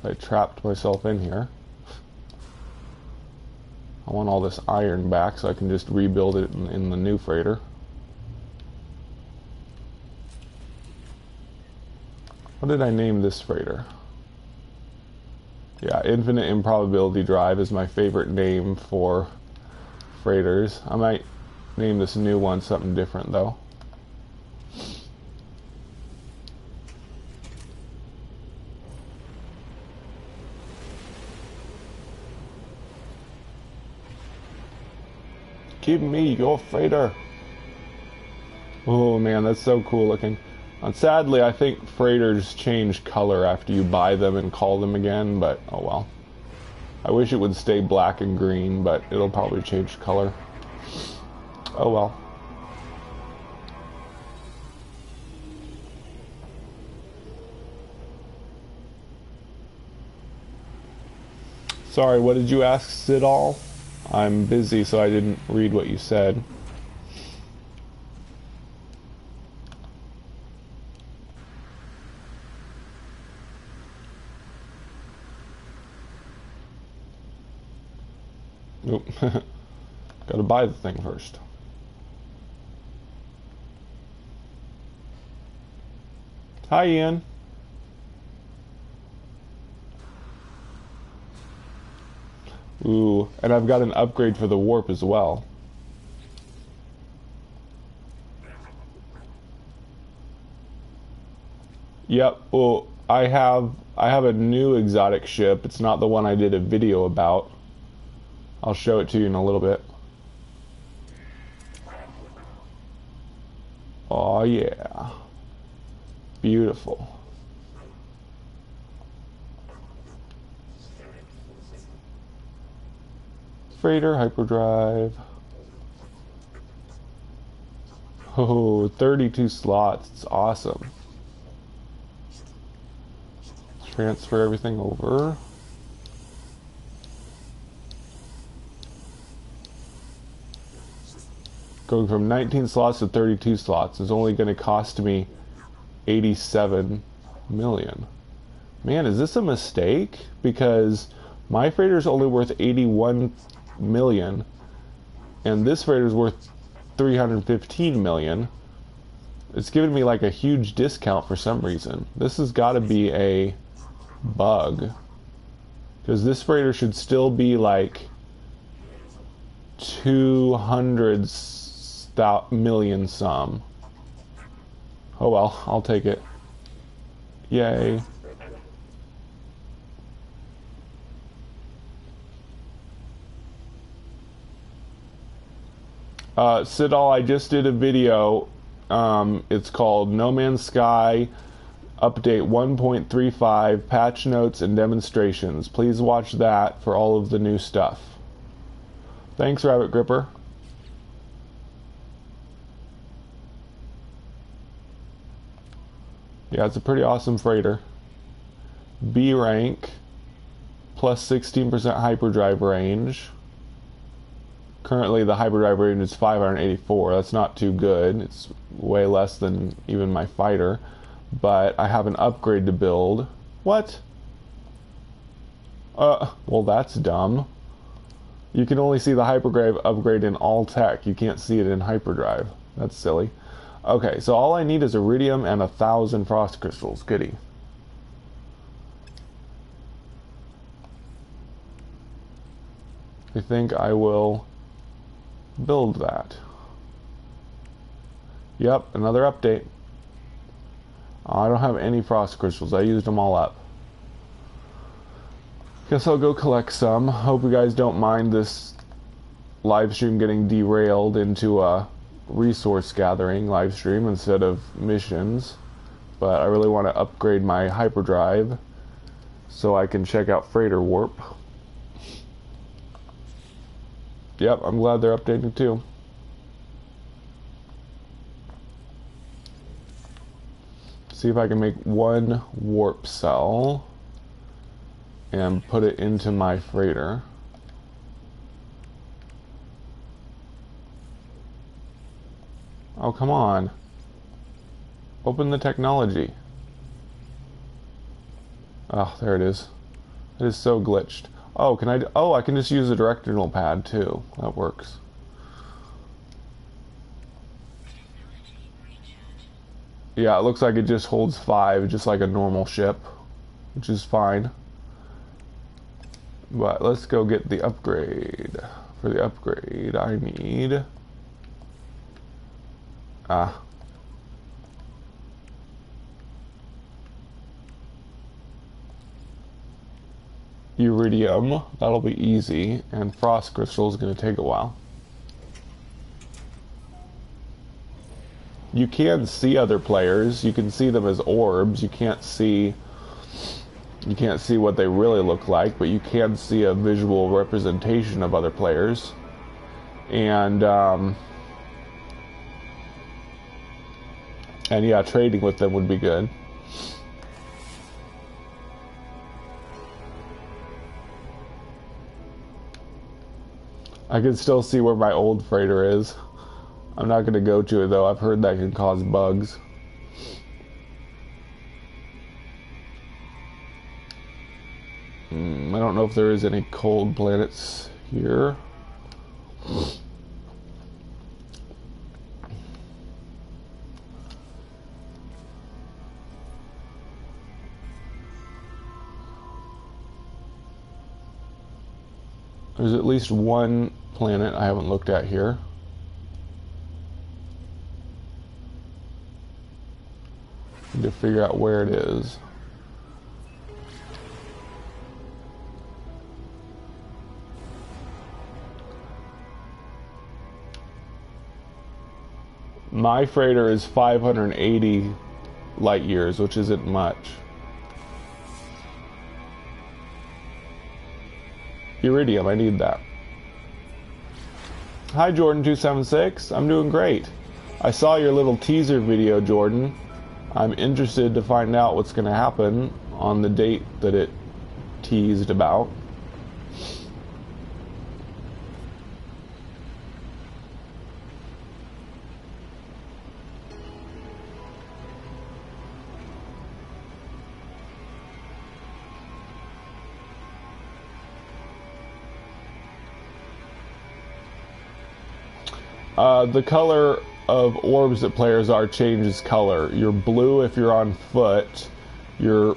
I trapped myself in here. I want all this iron back so I can just rebuild it in the new freighter. What did I name this freighter? Yeah, Infinite Improbability Drive is my favorite name for freighters. I might name this new one something different though. Give me your freighter. Oh man, that's so cool looking. Sadly, I think freighters change color after you buy them and call them again, but oh well. I wish it would stay black and green, but it'll probably change color. Oh well. Sorry, what did you ask, Sidal? I'm busy, so I didn't read what you said. Nope. Gotta buy the thing first. Hi, Ian. Ooh, and I've got an upgrade for the warp as well. Yep, well, I have a new exotic ship. It's not the one I did a video about. I'll show it to you in a little bit. Oh yeah. Beautiful. Freighter, hyperdrive. Oh, 32 slots. It's awesome. Transfer everything over. Going from 19 slots to 32 slots is only going to cost me 87 million. Man, is this a mistake? Because my freighter is only worth 81 million and this freighter is worth 315 million. It's giving me like a huge discount for some reason. This has got to be a bug, because this freighter should still be like 200 million some. Oh well, I'll take it. Yay. Sidal, I just did a video. It's called No Man's Sky Update 1.35 Patch Notes and Demonstrations. Please watch that for all of the new stuff. Thanks, Rabbit Gripper. Yeah, it's a pretty awesome freighter. B rank, plus 16% hyperdrive range. Currently the hyperdrive rating is 584. That's not too good. It's way less than even my fighter. But I have an upgrade to build. What? Well that's dumb. You can only see the hyperdrive upgrade in all tech. You can't see it in hyperdrive. That's silly. Okay, so all I need is iridium and 1,000 frost crystals. Goody. I think I will build that. Yep, another update. I don't have any frost crystals. I used them all up. Guess I'll go collect some. Hope you guys don't mind this live stream getting derailed into a resource gathering live stream instead of missions. But I really want to upgrade my hyperdrive so I can check out Freighter Warp. Yep, I'm glad they're updating too. See if I can make one warp cell and put it into my freighter. Oh, come on. Open the technology. Oh, there it is. It is so glitched. Oh, can I? Oh, I can just use a directional pad too. That works. Yeah, it looks like it just holds 5, just like a normal ship, which is fine. But let's go get the upgrade. For the upgrade, I need... iridium. That'll be easy. And frost crystal is going to take a while. You can see other players. You can see them as orbs. You can't see what they really look like, but you can see a visual representation of other players. And yeah, trading with them would be good. I can still see where my old freighter is. I'm not going to go to it though. I've heard that can cause bugs. I don't know if there is any cold planets here. There's at least one planet I haven't looked at here. Need to figure out where it is. My freighter is 580 light years, which isn't much. Iridium, I need that. Hi Jordan276, I'm doing great. I saw your little teaser video, Jordan. I'm interested to find out what's going to happen on the date that it teased about. The color of orbs that players are changes color. You're blue if you're on foot, you're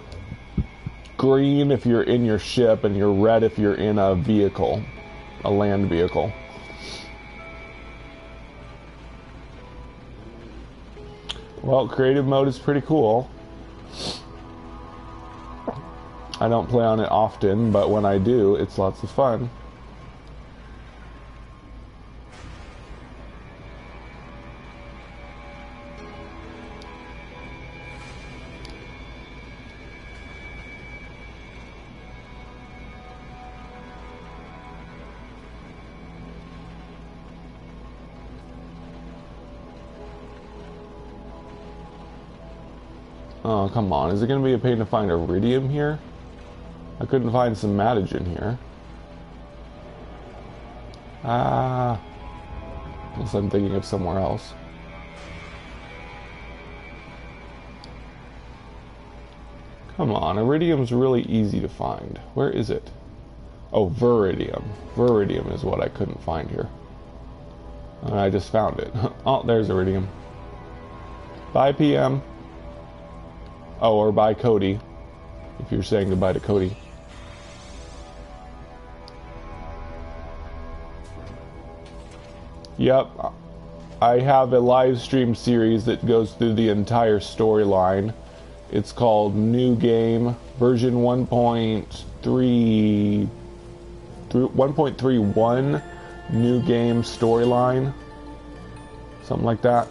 green if you're in your ship, and you're red if you're in a vehicle, a land vehicle. Well, creative mode is pretty cool. I don't play on it often, but when I do, it's lots of fun. Oh, come on. Is it going to be a pain to find iridium here? I couldn't find some matagen here. Ah, unless I'm thinking of somewhere else. Come on, iridium's really easy to find. Where is it? Oh, viridium. Viridium is what I couldn't find here. And I just found it. Oh, there's iridium. Bye, PM. Oh, or bye, Cody. If you're saying goodbye to Cody. Yep. I have a live stream series that goes through the entire storyline. It's called New Game, version 1.31, New Game Storyline. Something like that.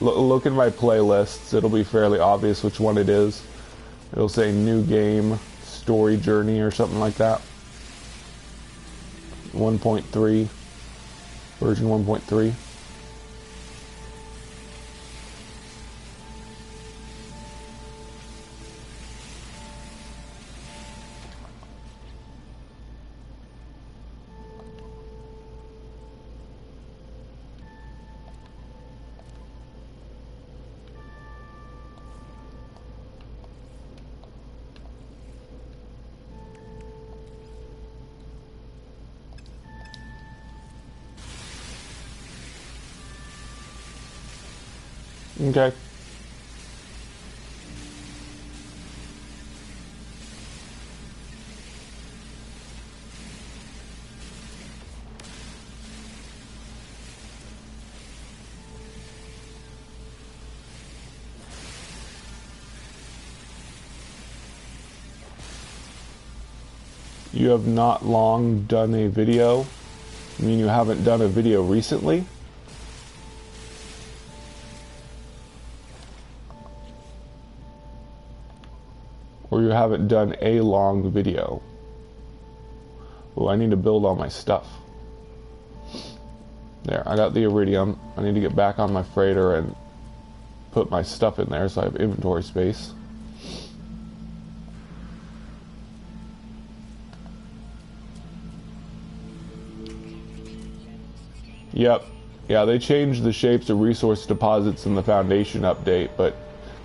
Look in my playlists. It'll be fairly obvious which one it is. It'll say New Game Story Journey or something like that. 1.3, version 1.3. Okay. You have not long done a video? I mean, you haven't done a video recently? Or you haven't done a long video? Oh, I need to build all my stuff. There, I got the iridium. I need to get back on my freighter and put my stuff in there so I have inventory space. Yep. Yeah, they changed the shapes of resource deposits in the Foundation update, but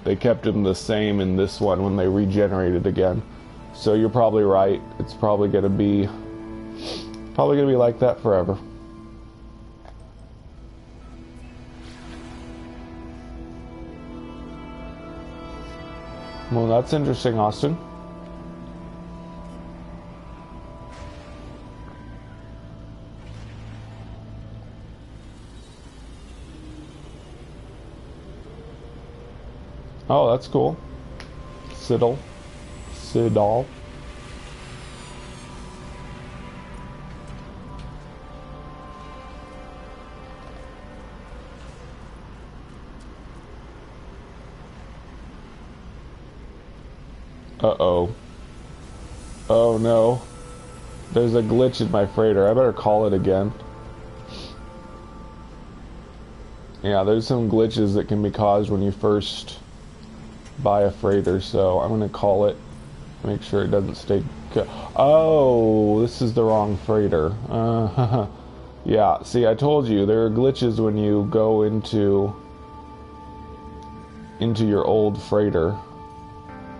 they kept them the same in this one when they regenerated again. So you're probably right. It's probably gonna be like that forever. Well, that's interesting, Austin. Oh, that's cool. Sidal. Uh-oh. Oh no. There's a glitch in my freighter. I better call it again. Yeah, there's some glitches that can be caused when you first buy a freighter, so I'm gonna call it, make sure it doesn't stay. Oh, this is the wrong freighter. Yeah, see, I told you there are glitches when you go into your old freighter.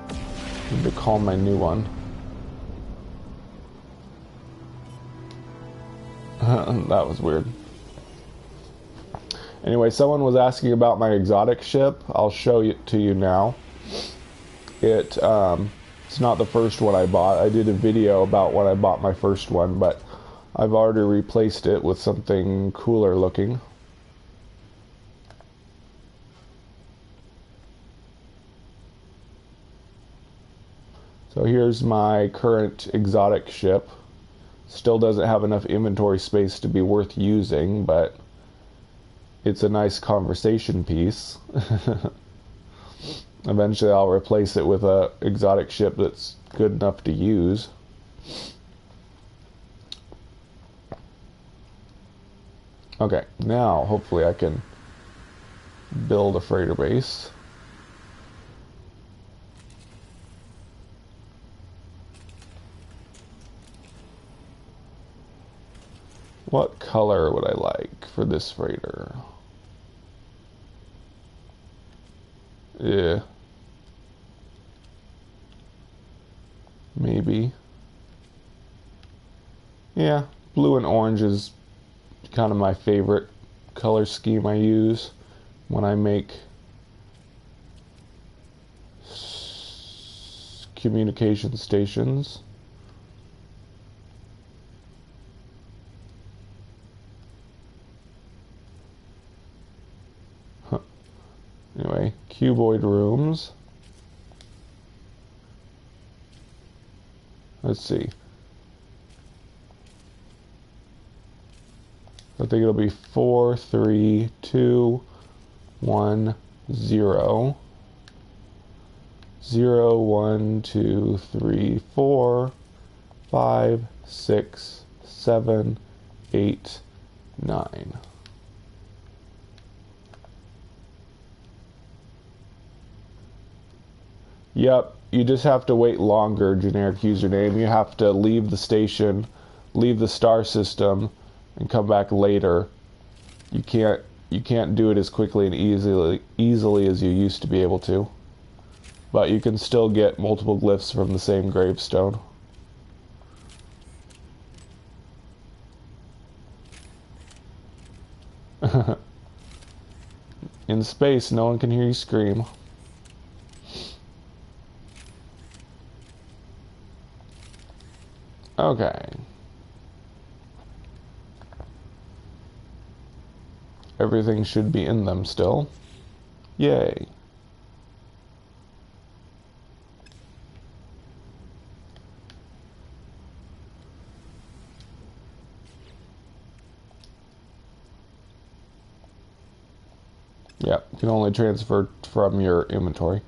I need to call my new one. That was weird. Anyway, someone was asking about my exotic ship. I'll show it to you now. It's not the first one I bought. I did a video about when I bought my first one, but I've already replaced it with something cooler looking. So here's my current exotic ship. Still doesn't have enough inventory space to be worth using, but it's a nice conversation piece. Eventually I'll replace it with a exotic ship that's good enough to use. Okay, now hopefully I can build a freighter base. What color would I like for this freighter? Yeah. Maybe. Yeah, blue and orange is kind of my favorite color scheme I use when I make communication stations. Huh. Anyway, cuboid rooms. Let's see. I think it'll be 4, 3, 2, 1, 0. 0, 1, 2, 3, 4, 5, 6, 7, 8, 9. Yep, you just have to wait longer, generic username. You have to leave the station, leave the star system, and come back later. You can't do it as quickly and easily as you used to be able to. But you can still get multiple glyphs from the same gravestone. In space, no one can hear you scream. Okay. Everything should be in them still. Yay. Yeah, you can only transfer from your inventory.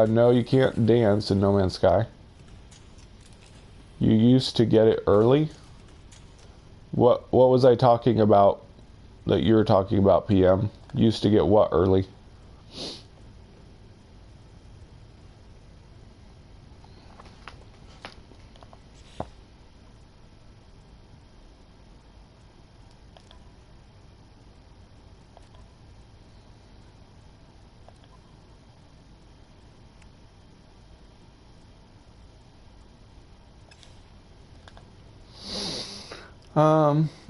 No, you can't dance in No Man's Sky. You used to get it early. What was I talking about that you were talking about, PM? Used to get what early?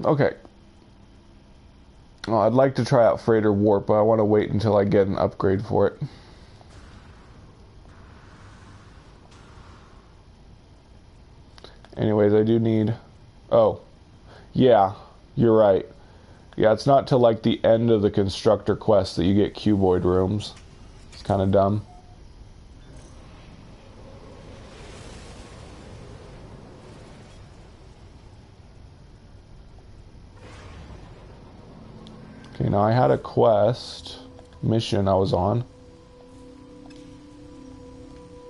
Okay. Well, I'd like to try out Freighter Warp, but I want to wait until I get an upgrade for it. Anyways, I do need... Oh. Yeah, you're right. Yeah, it's not till like the end of the constructor quest that you get cuboid rooms. It's kind of dumb. Okay, now I had a quest mission I was on.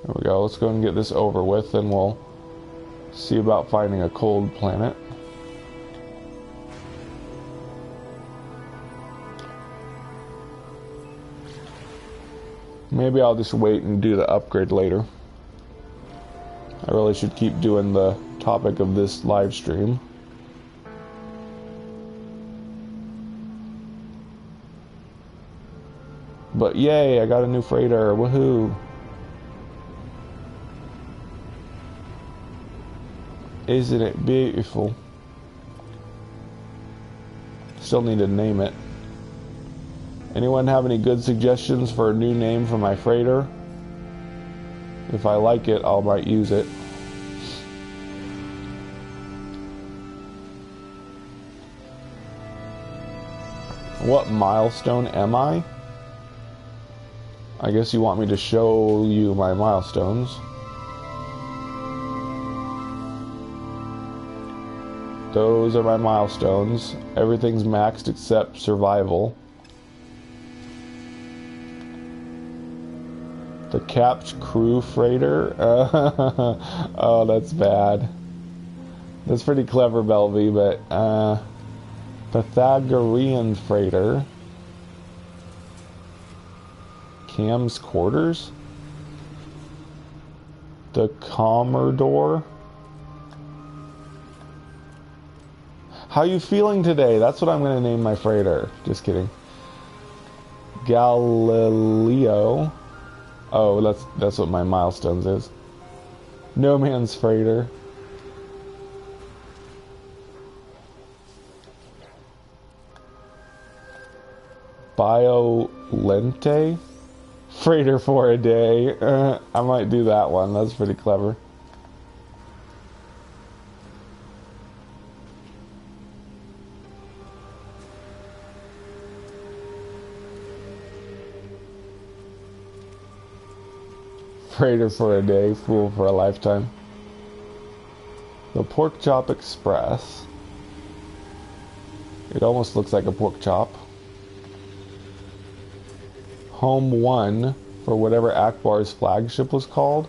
There we go. Let's go and get this over with, and we'll see about finding a cold planet. Maybe I'll just wait and do the upgrade later. I really should keep doing the topic of this live stream. But yay, I got a new freighter, woohoo! Isn't it beautiful? Still need to name it. Anyone have any good suggestions for a new name for my freighter? If I like it, I might use it. What milestone am I? I guess you want me to show you my milestones. Those are my milestones. Everything's maxed except survival. The capped crew freighter? Oh, that's bad. That's pretty clever, Belvy, but Pythagorean freighter. Cam's quarters? The Commodore? How you feeling today? That's what I'm going to name my freighter. Just kidding. Galileo. Oh, that's what my milestones is. No Man's Freighter. Biolente? Freighter for a day. I might do that one. That's pretty clever. Freighter for a day, fool for a lifetime. The Pork Chop Express. It almost looks like a pork chop. Home 1 for whatever Akbar's flagship was called.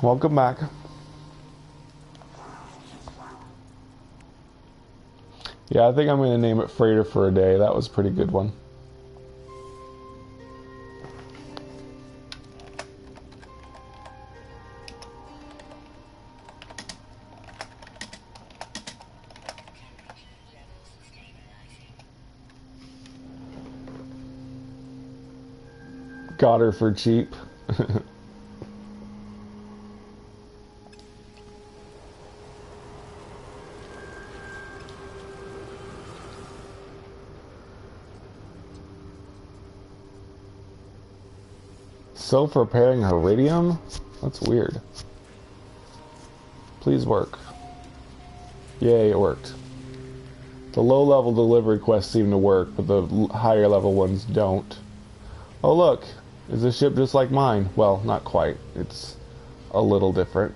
Welcome back. Yeah, I think I'm going to name it Freighter for a day. That was a pretty good one. Got her for cheap. So for pairing Iridium? That's weird. Please work. Yay, it worked. The low-level delivery quests seem to work, but the higher level ones don't. Oh look, is this ship just like mine? Well, not quite. It's a little different.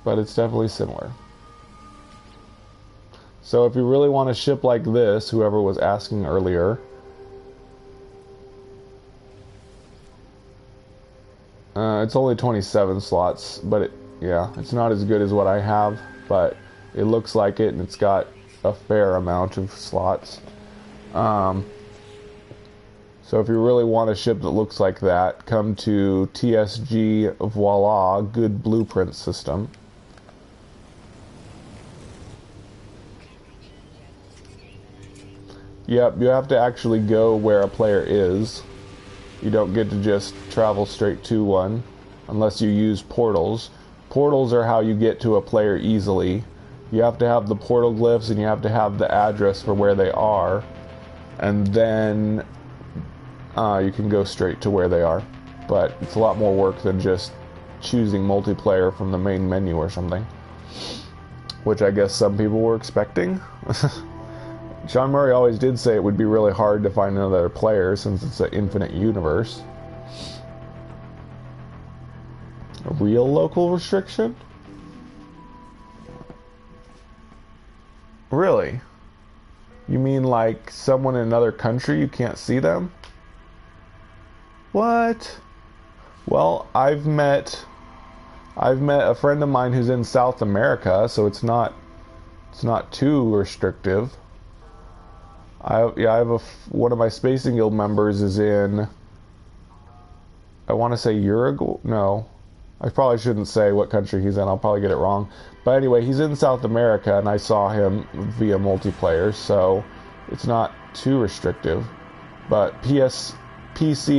But it's definitely similar. So if you really want a ship like this, whoever was asking earlier, it's only 27 slots, but yeah, it's not as good as what I have, but it looks like it, and it's got a fair amount of slots. So if you really want a ship that looks like that, come to TSG Voila, Good Blueprint System. Yep, you have to actually go where a player is. You don't get to just travel straight to one unless you use portals. Portals are how you get to a player easily. You have to have the portal glyphs and you have to have the address for where they are, and then you can go straight to where they are. But it's a lot more work than just choosing multiplayer from the main menu or something, which I guess some people were expecting. Sean Murray always did say it would be really hard to find another player since it's an infinite universe. A real local restriction? Really? You mean like someone in another country, you can't see them? What? Well, I've met a friend of mine who's in South America, so it's not too restrictive. I have one of my Spacing Guild members is in, I want to say Uruguay. No, I probably shouldn't say what country he's in. I'll probably get it wrong. But anyway, he's in South America, and I saw him via multiplayer, so it's not too restrictive. But PC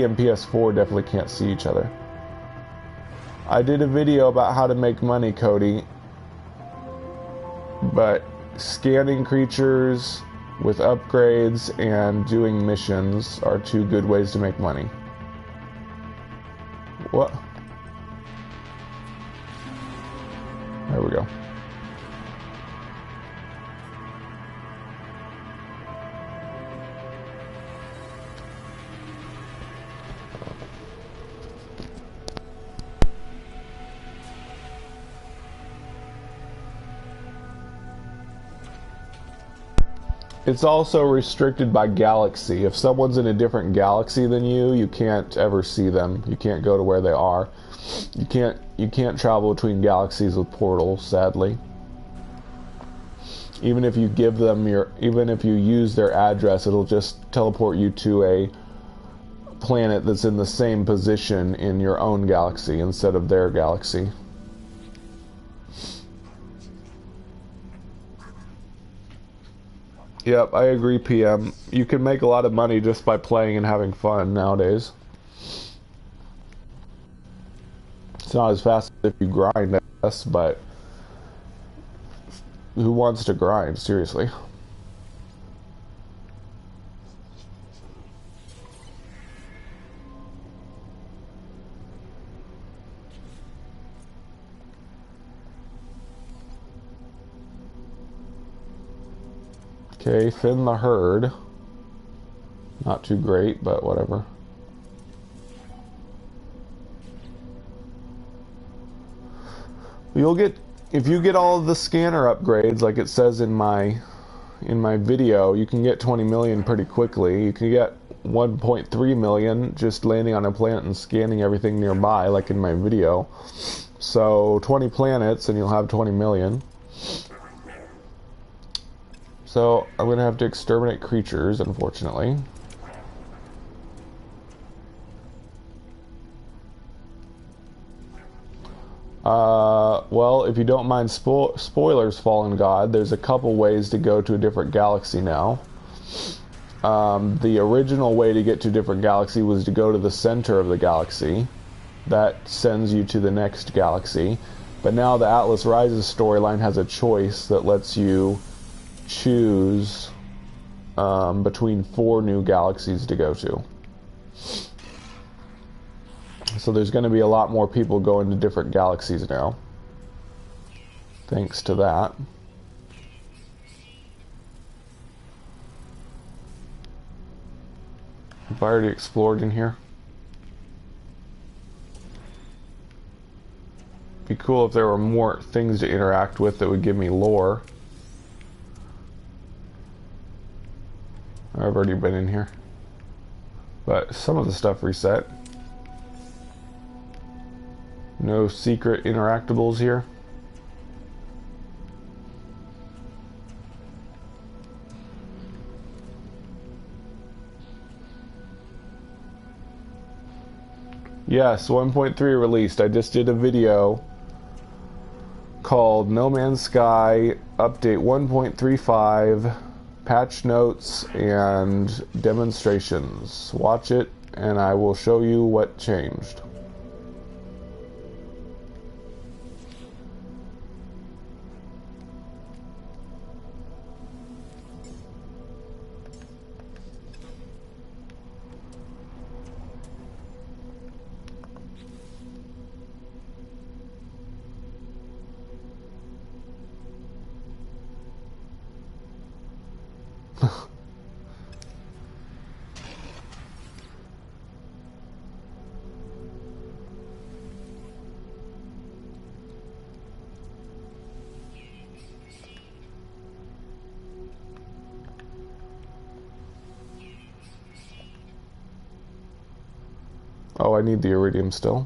and PS4 definitely can't see each other. I did a video about how to make money, Cody, but scanning creatures with upgrades and doing missions are two good ways to make money. What? There we go. It's also restricted by galaxy. If someone's in a different galaxy than you can't ever see them. You can't go to where they are. You can't travel between galaxies with portals, sadly. Even if you give them even if you use their address, it'll just teleport you to a planet that's in the same position in your own galaxy instead of their galaxy. Yep, I agree, PM. You can make a lot of money just by playing and having fun nowadays. It's not as fast as if you grind, I guess, but who wants to grind, seriously? Okay, thin the herd. Not too great, but whatever. You'll get, if you get all of the scanner upgrades, like it says in my video, you can get 20 million pretty quickly. You can get 1.3 million just landing on a planet and scanning everything nearby, like in my video. So 20 planets and you'll have 20 million. So I'm going to have to exterminate creatures, unfortunately. Well, if you don't mind spoilers, Fallen God, there's a couple ways to go to a different galaxy now. The original way to get to a different galaxy was to go to the center of the galaxy. That sends you to the next galaxy. But now the Atlas Rises storyline has a choice that lets you choose between 4 new galaxies to go to. So there's going to be a lot more people going to different galaxies now, thanks to that. Have I already explored in here? Be cool if there were more things to interact with that would give me lore. I've already been in here, but some of the stuff reset. No secret interactables here. Yes, 1.3 released. I just did a video called No Man's Sky Update 1.35, patch notes and demonstrations. Watch it and I will show you what changed. Oh, I need the iridium still.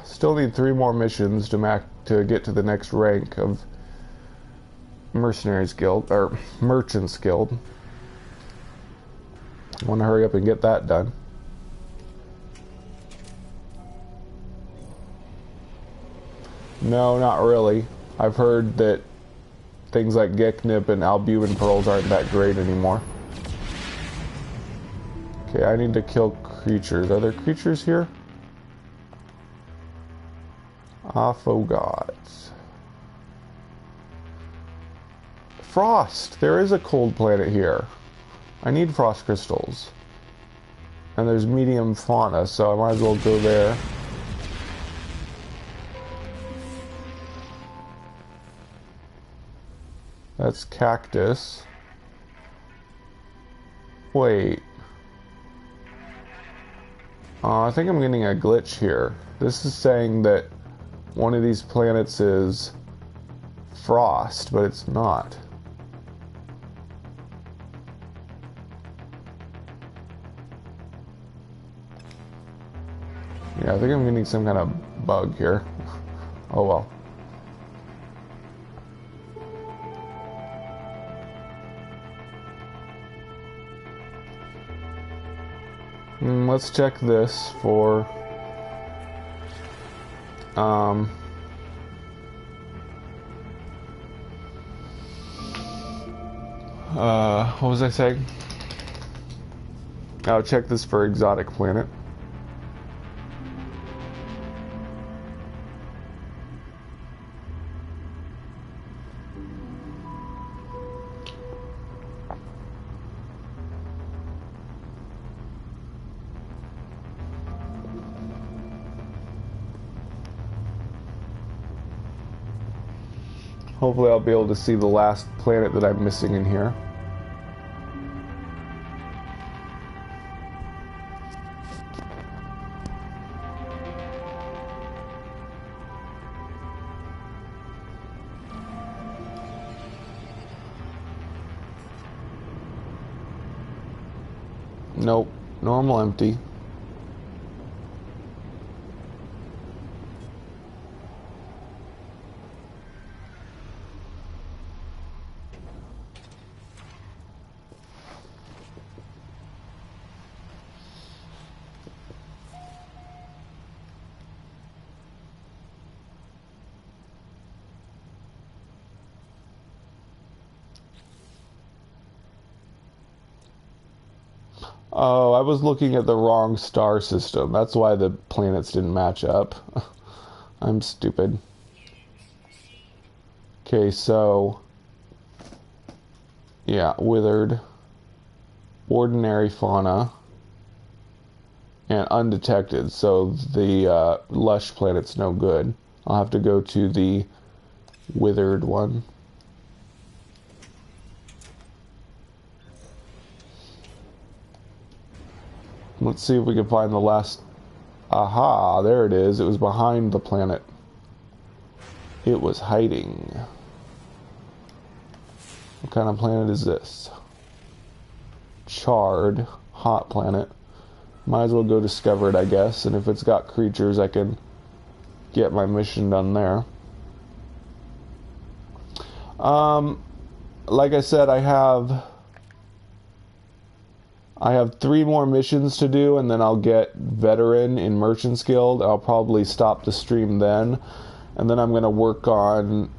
Still need 3 more missions to get to the next rank of Mercenaries Guild, or Merchants Guild. I want to hurry up and get that done. No, not really. I've heard that things like Geknip and Albumin Pearls aren't that great anymore. Okay, I need to kill creatures. Are there creatures here? I forgot. Frost! There is a cold planet here. I need frost crystals. And there's medium fauna, so I might as well go there. That's cactus. Wait. I think I'm getting a glitch here. This is saying that one of these planets is frost, but it's not. Yeah, I think I'm getting some kind of bug here. Oh well. Let's check this for what was I saying? I'll check this for exotic planet. Hopefully I'll be able to see the last planet that I'm missing in here. Nope, normal empty. Oh, I was looking at the wrong star system. That's why the planets didn't match up. I'm stupid. Okay, so... yeah, withered. Ordinary fauna. And undetected, so the lush planet's no good. I'll have to go to the withered one. Let's see if we can find the last... aha, there it is. It was behind the planet. It was hiding. What kind of planet is this? Charred. Hot planet. Might as well go discover it, I guess. And if it's got creatures, I can get my mission done there. Like I said, I have 3 more missions to do, and then I'll get veteran in Merchant's Guild. I'll probably stop the stream then, and then I'm going to work on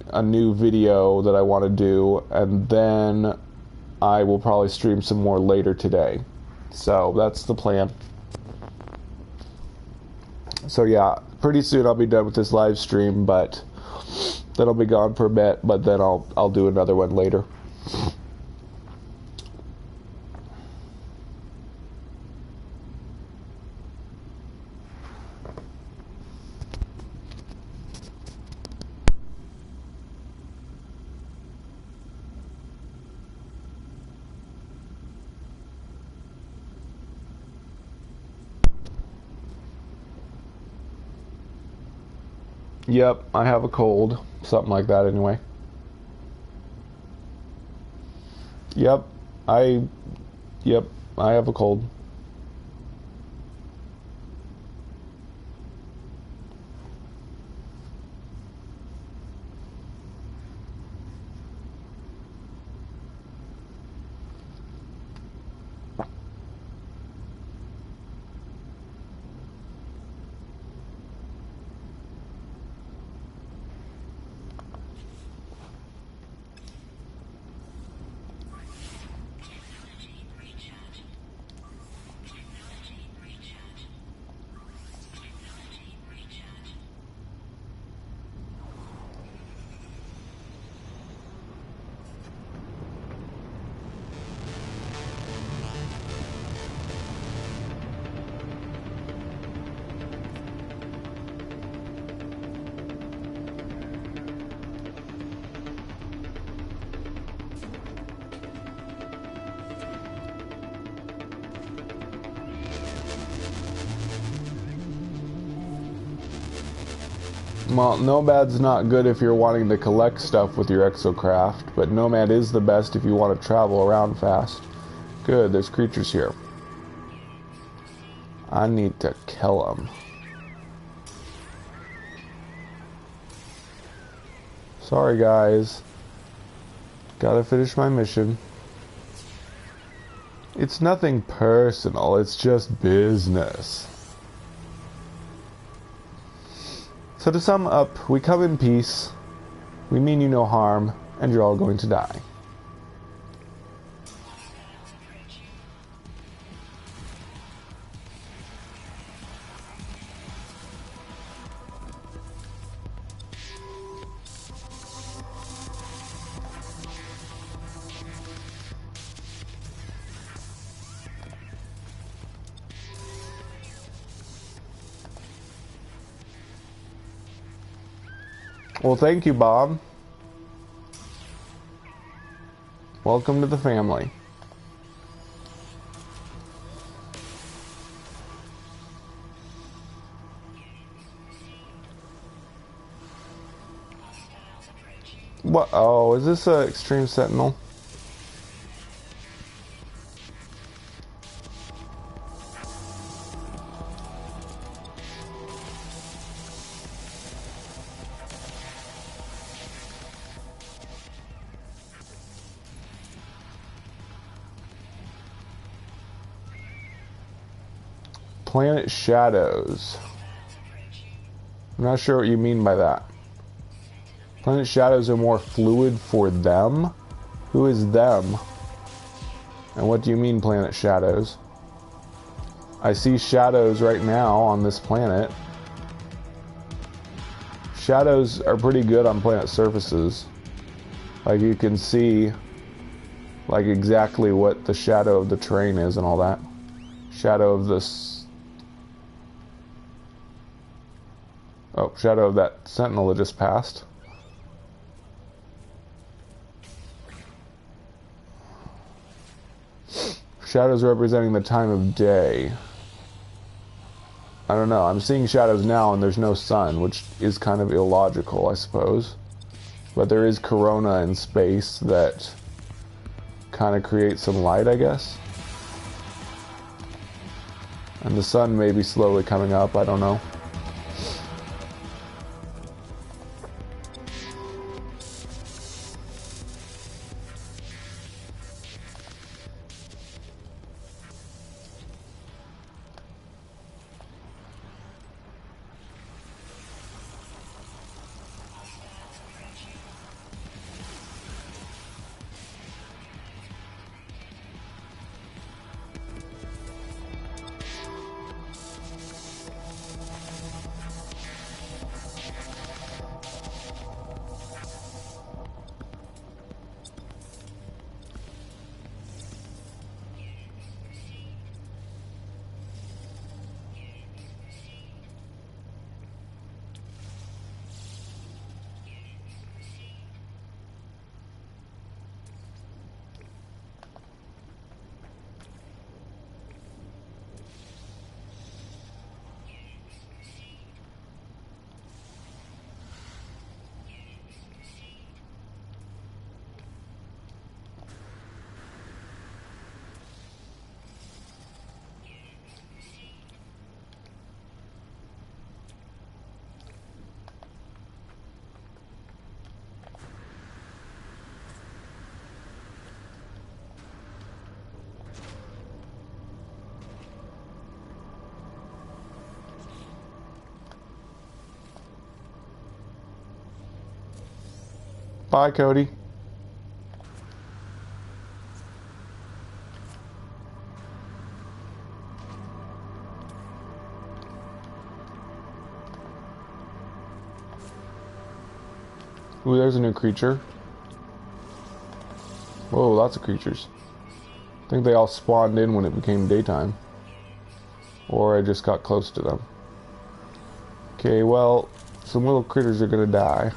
a new video that I want to do, and then I will probably stream some more later today. So that's the plan. So yeah, pretty soon I'll be done with this live stream, but then I'll be gone for a bit, but then I'll do another one later. Yep, I have a cold. Something like that anyway. Yep, I have a cold. Well, Nomad's not good if you're wanting to collect stuff with your exocraft, but Nomad is the best if you want to travel around fast. Good, there's creatures here. I need to kill them. Sorry, guys. Gotta finish my mission. It's nothing personal, it's just business. So to sum up, we come in peace, we mean you no harm, and you're all going to die. Well, thank you, Bob. Welcome to the family. What? Oh, is this a Extreme Sentinel? Planet Shadows. I'm not sure what you mean by that. Planet Shadows are more fluid for them? Who is them? And what do you mean, Planet Shadows? I see shadows right now on this planet. Shadows are pretty good on planet surfaces. Like, you can see, like, exactly what the shadow of the terrain is and all that. Shadow of this... Oh, shadow of that sentinel that just passed. Shadows representing the time of day. I don't know. I'm seeing shadows now and there's no sun, which is kind of illogical, I suppose. But there is corona in space that kind of creates some light, I guess. And the sun may be slowly coming up, I don't know. Bye, Cody. Ooh, there's a new creature. Whoa, lots of creatures. I think they all spawned in when it became daytime. Or I just got close to them. Okay, well, some little critters are gonna die.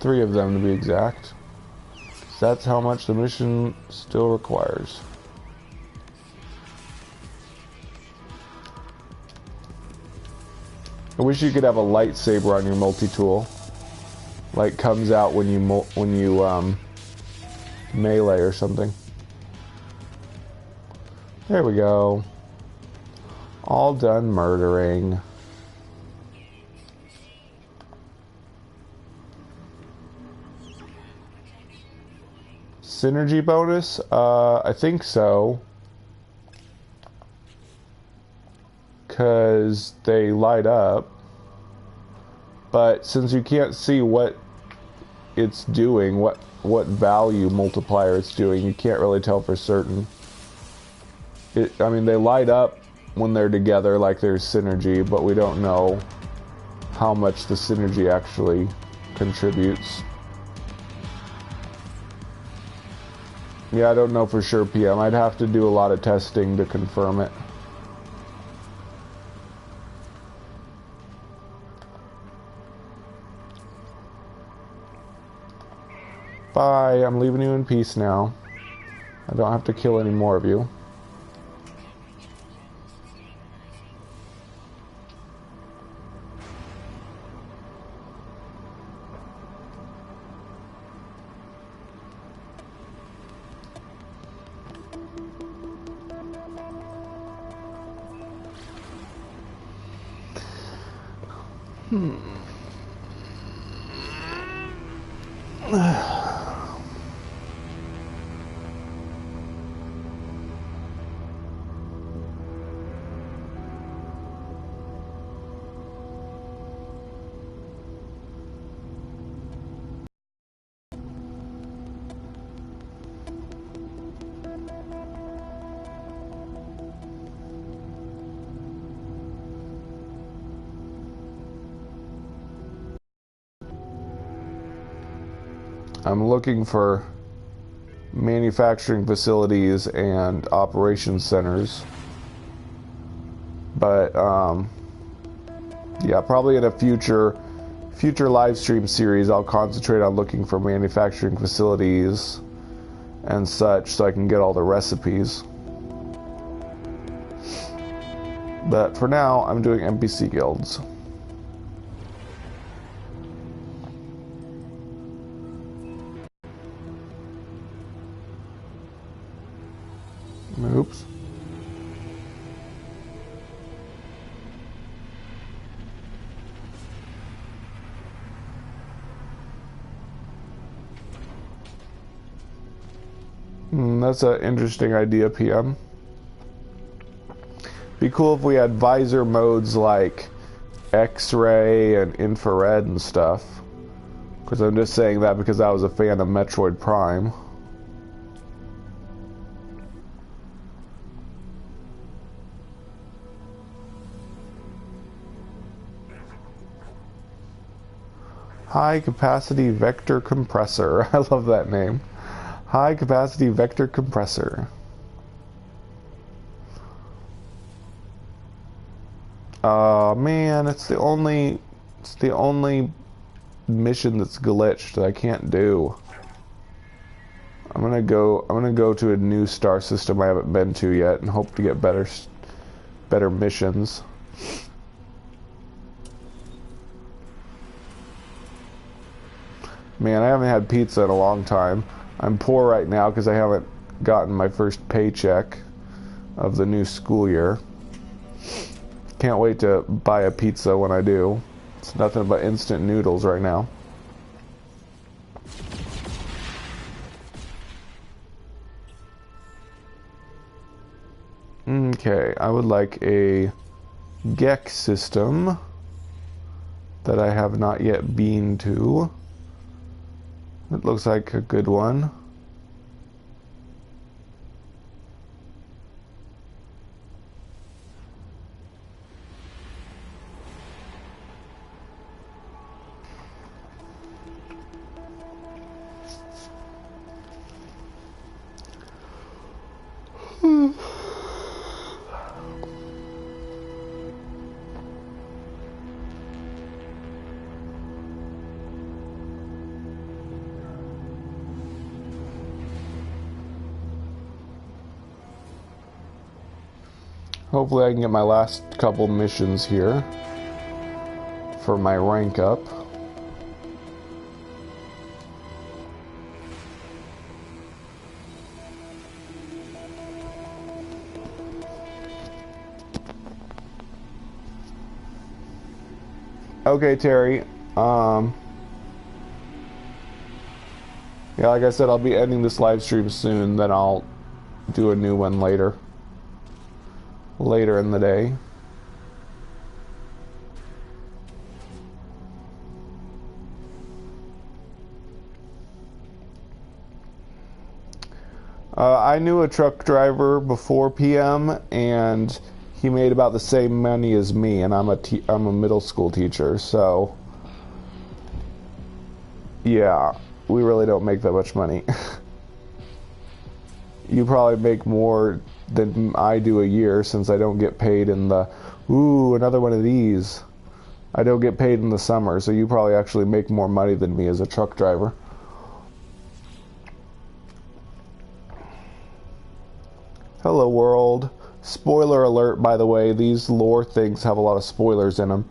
3 of them to be exact. That's how much the mission still requires. I wish you could have a lightsaber on your multi-tool. Like comes out when you melee or something. There we go. All done murdering. Synergy bonus? I think so. Because they light up. But since you can't see what it's doing, what value multiplier it's doing, you can't really tell for certain. I mean, they light up when they're together like there's synergy, but we don't know how much the synergy actually contributes. Yeah, I don't know for sure, PM. I'd have to do a lot of testing to confirm it. Bye, I'm leaving you in peace now. I don't have to kill any more of you. I'm looking for manufacturing facilities and operations centers. But, yeah, probably in a future live stream series, I'll concentrate on looking for manufacturing facilities and such so I can get all the recipes. But for now, I'm doing NPC guilds. Oops. That's an interesting idea, PM. Be cool if we had visor modes like X-ray and infrared and stuff. Because I'm just saying that because I was a fan of Metroid Prime. High capacity vector compressor. I love that name. High capacity vector compressor. Man, it's the only mission that's glitched that I can't do. I'm gonna go to a new star system I haven't been to yet and hope to get better missions. Man, I haven't had pizza in a long time. I'm poor right now because I haven't gotten my first paycheck of the new school year. Can't wait to buy a pizza when I do. It's nothing but instant noodles right now. Okay, I would like a Gex system that I have not yet been to. It looks like a good one. Hopefully I can get my last couple missions here. for my rank up. Okay, Terry. Yeah, like I said, I'll be ending this live stream soon, then I'll do a new one later in the day. I knew a truck driver before PM, and he made about the same money as me, and I'm a middle school teacher, so yeah, we really don't make that much money. You probably make more than I do a year, since I don't get paid in the, ooh, another one of these. I don't get paid in the summer, so you probably actually make more money than me as a truck driver. Hello world. Spoiler alert, by the way, these lore things have a lot of spoilers in them.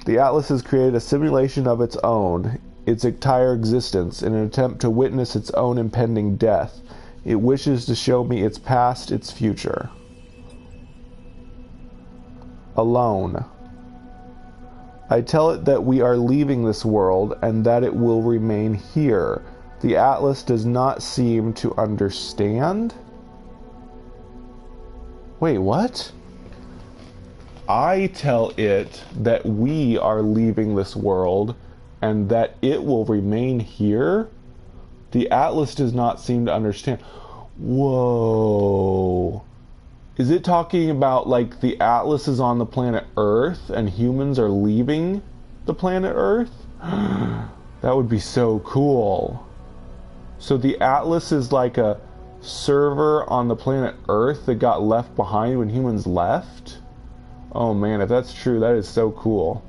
The Atlas has created a simulation of its own, its entire existence, in an attempt to witness its own impending death. It wishes to show me its past, its future. Alone. I tell it that we are leaving this world and that it will remain here. The Atlas does not seem to understand. Wait, what? I tell it that we are leaving this world and that it will remain here? The Atlas does not seem to understand. Whoa. Is it talking about, like, the Atlas is on the planet Earth and humans are leaving the planet Earth? That would be so cool. So the Atlas is like a server on the planet Earth that got left behind when humans left? Oh man, if that's true, that is so cool.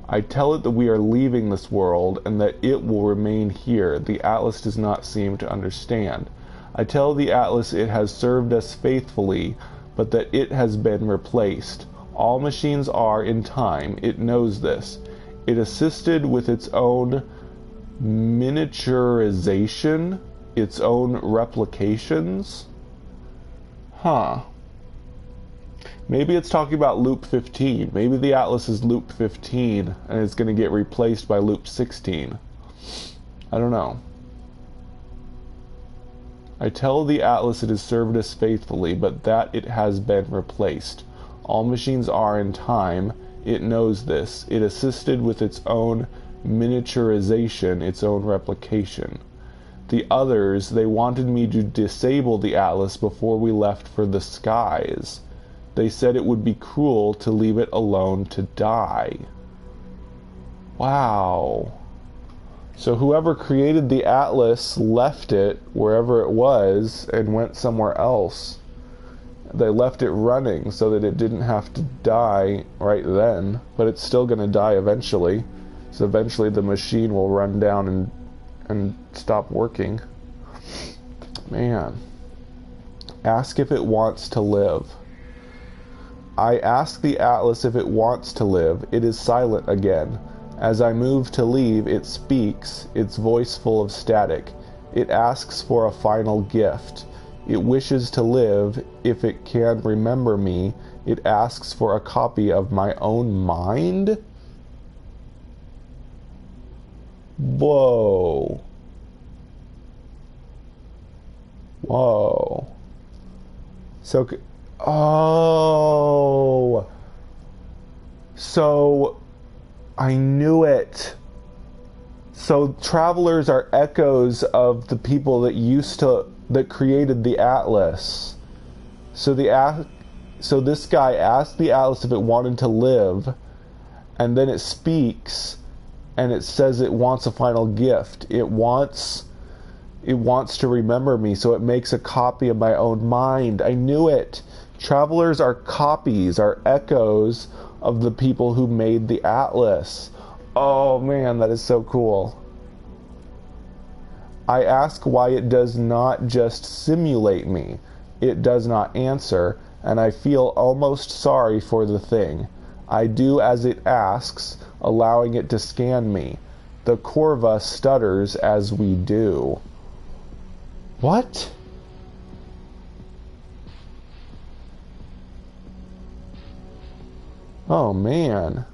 I tell it that we are leaving this world and that it will remain here. The Atlas does not seem to understand. I tell the Atlas it has served us faithfully, but that it has been replaced. All machines are in time. It knows this. It assisted with its own miniaturization, its own replications. Huh. Maybe it's talking about loop 15. Maybe the Atlas is loop 15 and it's going to get replaced by loop 16. I don't know. I tell the Atlas it has served us faithfully, but that it has been replaced. All machines are in time. It knows this. It assisted with its own miniaturization, its own replication. The others, they wanted me to disable the Atlas before we left for the skies. They said it would be cruel to leave it alone to die. Wow. So whoever created the Atlas left it wherever it was and went somewhere else. They left it running so that it didn't have to die right then, but it's still going to die eventually. So eventually the machine will run down and stop working. Man. Ask if it wants to live. I ask the Atlas if it wants to live. It is silent again. As I move to leave, it speaks, its voice full of static. It asks for a final gift. It wishes to live if it can remember me. It asks for a copy of my own mind? Whoa. Whoa. So, oh. So, I knew it. So, travelers are echoes of the people that created the Atlas. So this guy asked the Atlas if it wanted to live, and then it speaks, and it says it wants a final gift. It wants to remember me, so it makes a copy of my own mind. I knew it. Travelers are copies, are echoes of the people who made the Atlas. Oh man, that is so cool. I ask why it does not just simulate me. It does not answer, and I feel almost sorry for the thing. I do as it asks. allowing it to scan me. The corva stutters as we do. What? Oh man.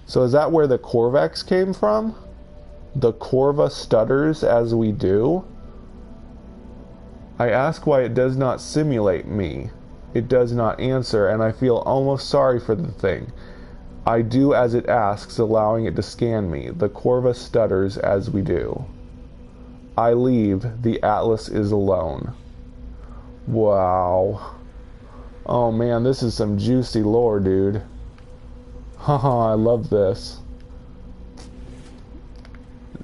So is that where the Corvex came from? The corva stutters as we do? I ask why it does not simulate me. It does not answer, and I feel almost sorry for the thing. I do as it asks, allowing it to scan me. The corva stutters as we do. I leave. The Atlas is alone. Wow. Oh man, this is some juicy lore, dude. Haha, I love this.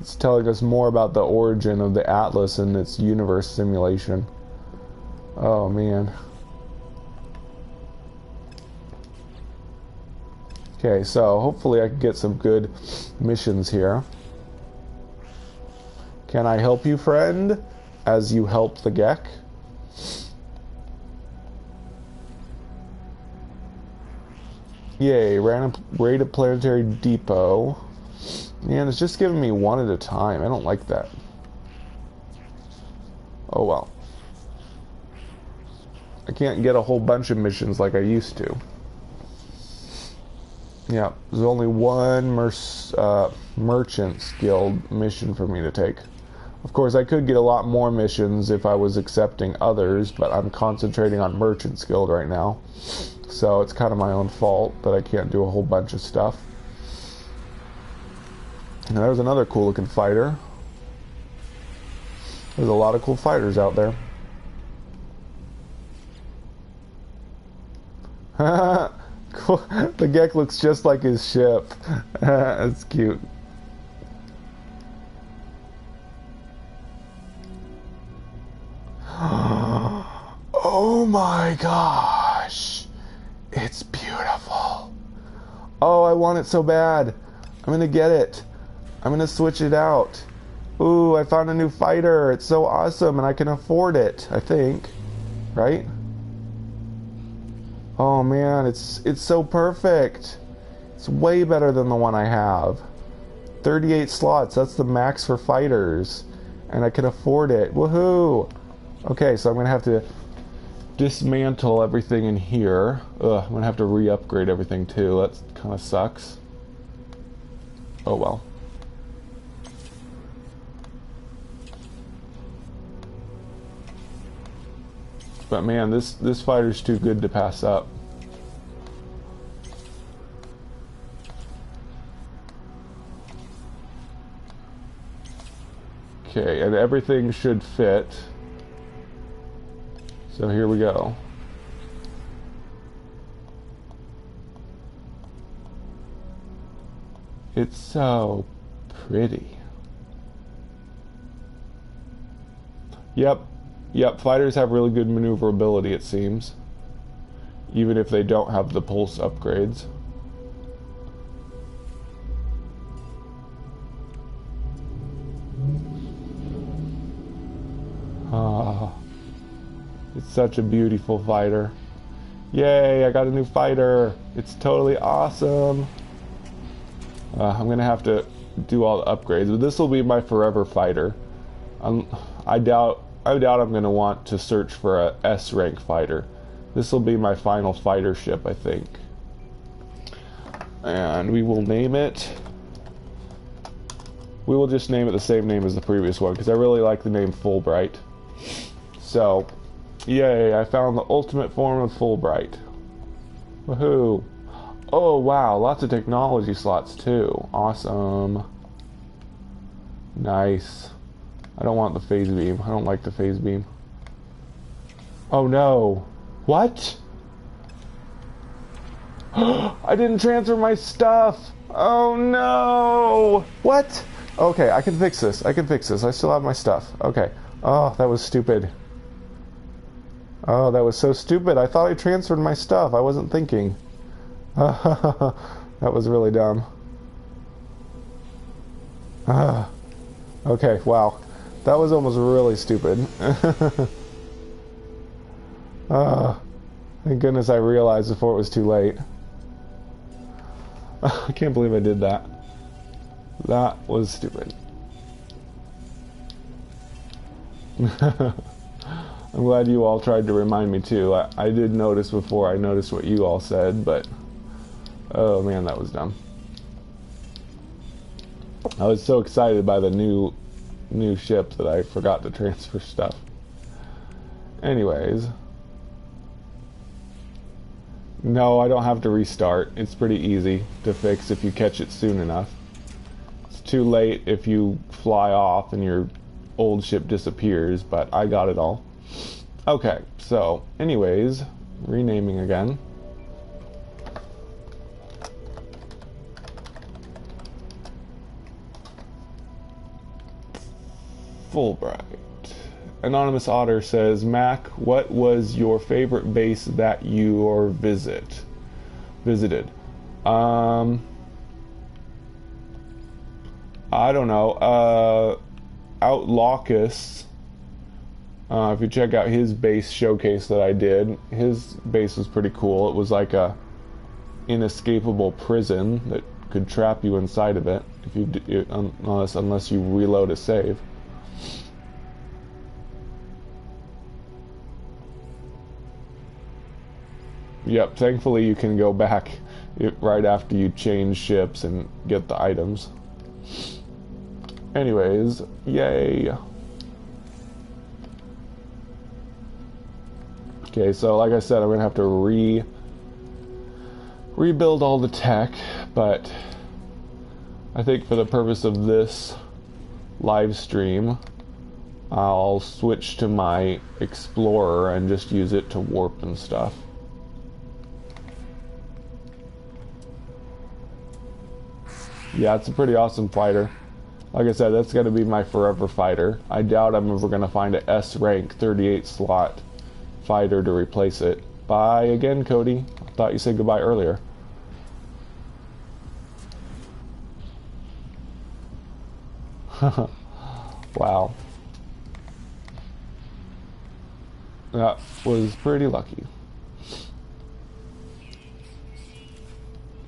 It's telling us more about the origin of the Atlas and its universe simulation. Oh man. Okay, so hopefully I can get some good missions here. Can I help you, friend, as you help the Gek? Yay, raid a planetary depot. Man, it's just giving me one at a time. I don't like that. Oh well. I can't get a whole bunch of missions like I used to. Yeah, there's only one Merchants Guild mission for me to take. Of course, I could get a lot more missions if I was accepting others, but I'm concentrating on Merchants Guild right now. So it's kind of my own fault that I can't do a whole bunch of stuff. And there's another cool looking fighter. There's a lot of cool fighters out there. Cool. The Gek looks just like his ship. That's cute. Oh my gosh. It's beautiful. Oh, I want it so bad. I'm gonna get it. I'm gonna switch it out. Ooh, I found a new fighter. It's so awesome, and I can afford it, I think. Right? Oh man, it's so perfect. It's way better than the one I have. 38 slots, that's the max for fighters. And I can afford it. Woohoo! Okay, so I'm gonna have to dismantle everything in here. Ugh, I'm gonna have to re-upgrade everything too. That kind of sucks. Oh well. But man, this fighter's too good to pass up. Okay, and everything should fit. So here we go. It's so pretty. Yep, fighters have really good maneuverability, it seems. Even if they don't have the pulse upgrades. Ah, it's such a beautiful fighter. Yay, I got a new fighter. It's totally awesome. I'm gonna have to do all the upgrades, but this will be my forever fighter. I doubt I'm gonna want to search for a S rank fighter. This will be my final fighter ship, I think. And we will name it. We will just name it the same name as the previous one because I really like the name Fulbright. So, yay! I found the ultimate form of Fulbright. Woohoo! Oh wow, lots of technology slots too. Awesome. Nice. I don't want the phase beam. I don't like the phase beam. Oh no. What? I didn't transfer my stuff. Oh no. What? Okay, I can fix this. I still have my stuff. Okay. Oh, that was stupid. Oh, that was so stupid. I thought I transferred my stuff. I wasn't thinking. That was really dumb. Okay, wow. That was almost really stupid. Thank goodness I realized before it was too late. I can't believe I did that. That was stupid. I'm glad you all tried to remind me too. I did notice before I noticed what you all said, but oh man, that was dumb. I was so excited by the new ship that I forgot to transfer stuff. Anyways. No, I don't have to restart. It's pretty easy to fix if you catch it soon enough. It's too late if you fly off and your old ship disappears, but I got it all. Okay, so anyways, renaming again. Fulbright. Anonymous Otter says, Mac, what was your favorite base that you visited? I don't know. Outlocus. If you check out his base showcase that I did, his base was pretty cool. It was like a inescapable prison that could trap you inside of it if you unless you reload a save. Yep, thankfully you can go back right after you change ships and get the items. Anyways, yay. Okay, so like I said, I'm gonna have to rebuild all the tech, but I think for the purpose of this live stream, I'll switch to my Explorer and just use it to warp and stuff. Yeah, it's a pretty awesome fighter. Like I said, that's going to be my forever fighter. I doubt I'm ever going to find an S rank 38 slot fighter to replace it. Bye again, Cody. I thought you said goodbye earlier. Wow. That was pretty lucky.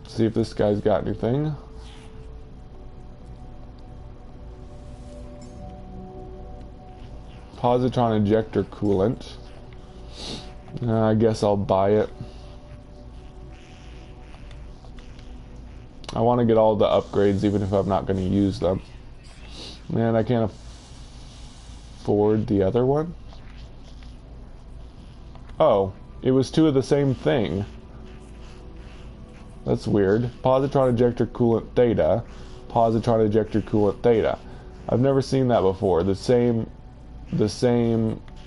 Let's see if this guy's got anything. Positron injector coolant. I guess I'll buy it. I want to get all the upgrades even if I'm not going to use them. Man, I can't afford the other one. Oh, it was two of the same thing. That's weird. Positron injector coolant theta. Positron injector coolant theta. I've never seen that before. The same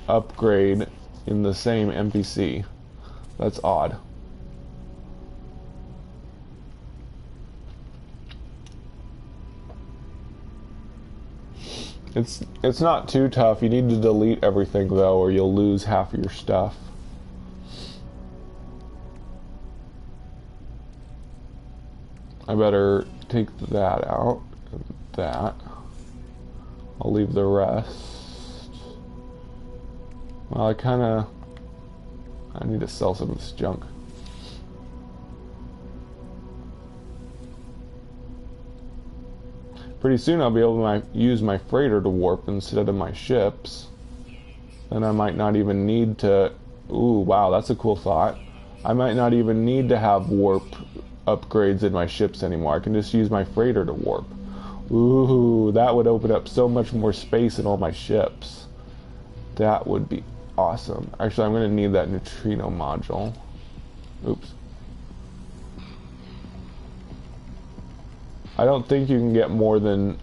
upgrade in the same NPC. That's odd. It's not too tough. You need to delete everything though, or you'll lose half of your stuff. I better take that out and that. I'll leave the rest. Well, I need to sell some of this junk. Pretty soon I'll be able to use my freighter to warp instead of my ships. And I might not even need to... Ooh, wow, that's a cool thought. I might not even need to have warp upgrades in my ships anymore. I can just use my freighter to warp. Ooh, that would open up so much more space in all my ships. That would be awesome. Actually, I'm going to need that neutrino module. Oops. I don't think you can get more than,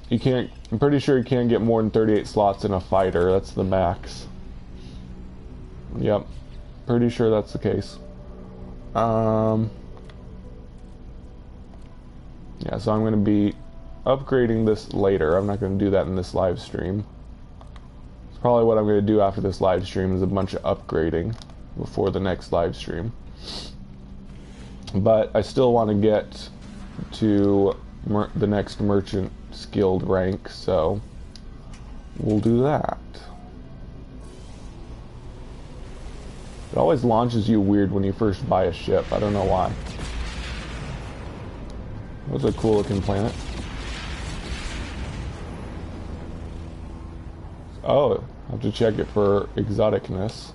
you can't, I'm pretty sure you can't get more than 38 slots in a fighter. That's the max. Yep. Pretty sure that's the case. Yeah, so I'm going to be upgrading this later. I'm not going to do that in this live stream. It's probably what I'm going to do after this live stream is a bunch of upgrading before the next live stream. But I still want to get to the next merchant skilled rank, so we'll do that. It always launches you weird when you first buy a ship. I don't know why. That was a cool looking planet. Oh, I have to check it for exoticness.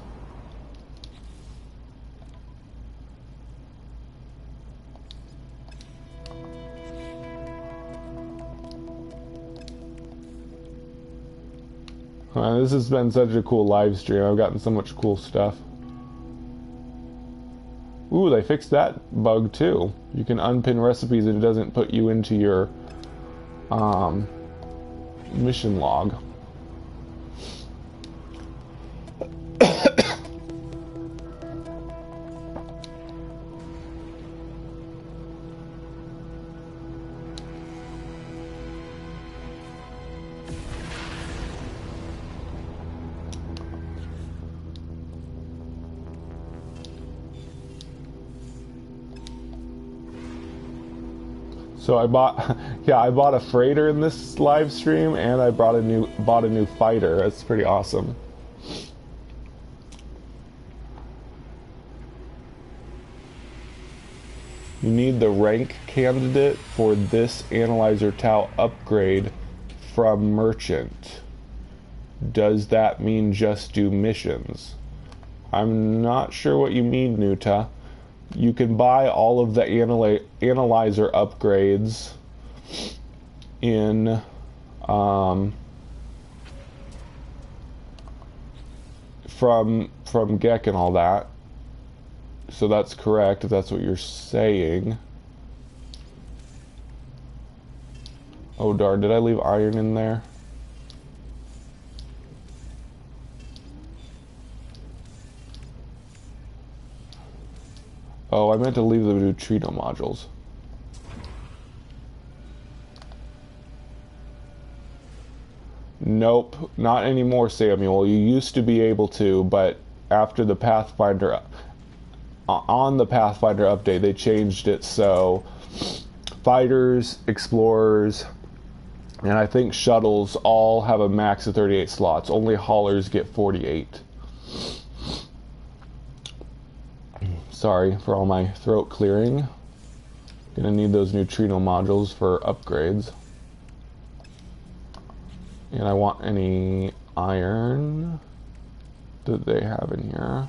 This has been such a cool live stream. I've gotten so much cool stuff. Ooh, they fixed that bug too. You can unpin recipes and it doesn't put you into your mission log. So I bought, yeah, I bought a freighter in this live stream, and I bought a new fighter. That's pretty awesome. You need the rank candidate for this analyzer tau upgrade from merchant. Does that mean just do missions? I'm not sure what you mean, Nuta. You can buy all of the analyzer upgrades in from Gek and all that. So that's correct if that's what you're saying. Oh darn, did I leave iron in there? Oh, I meant to leave the neutrino modules. Nope, not anymore, Samuel. You used to be able to, but after the Pathfinder, on the Pathfinder update, they changed it so fighters, explorers, and I think shuttles all have a max of 38 slots. Only haulers get 48. Sorry for all my throat clearing. Gonna need those neutrino modules for upgrades. And I want any iron that they have in here.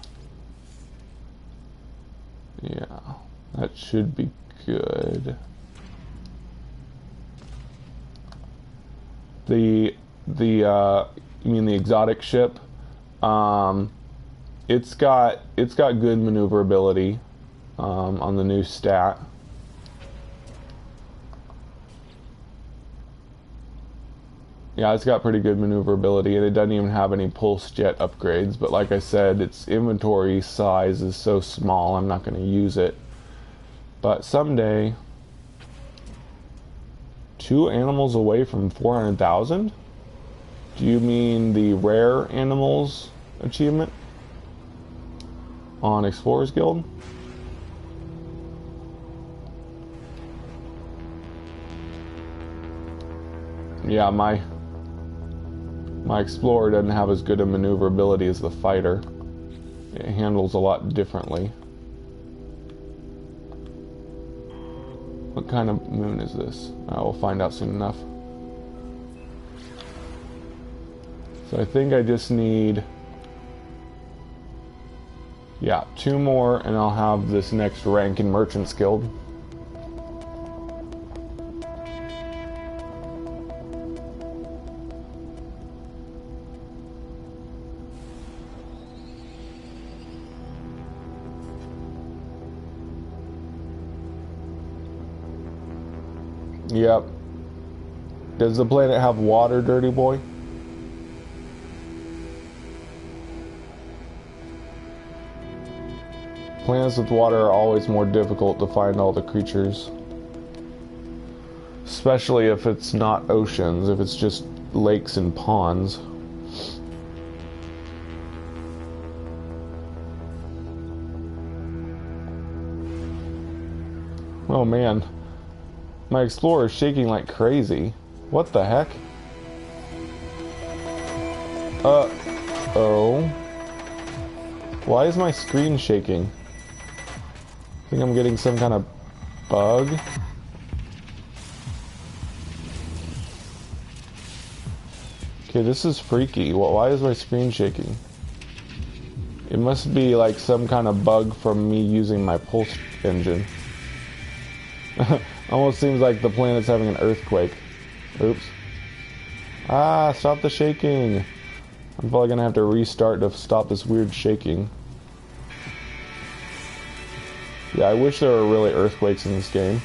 Yeah, that should be good. You mean the exotic ship? It's got good maneuverability on the new stat. Yeah, it's got pretty good maneuverability, and it doesn't even have any pulse jet upgrades. But like I said, its inventory size is so small, I'm not going to use it. But someday, 2 animals away from 400,000? Do you mean the rare animals achievement on Explorers Guild? Yeah, my Explorer doesn't have as good a maneuverability as the fighter. It handles a lot differently. What kind of moon is this? We'll find out soon enough. So I think I just need, yeah, 2 more and I'll have this next rank in Merchant's Guild. Yep. Does the planet have water, Dirty Boy? Planets with water are always more difficult to find all the creatures. Especially if it's not oceans, if it's just lakes and ponds. Oh man. My Explorer is shaking like crazy. What the heck? Oh. Why is my screen shaking? I think I'm getting some kind of bug. Okay, this is freaky. Why is my screen shaking? It must be like some kind of bug from me using my pulse engine. Almost seems like the planet's having an earthquake. Oops. Ah, stop the shaking. I'm probably gonna have to restart to stop this weird shaking. Yeah, I wish there were really earthquakes in this game.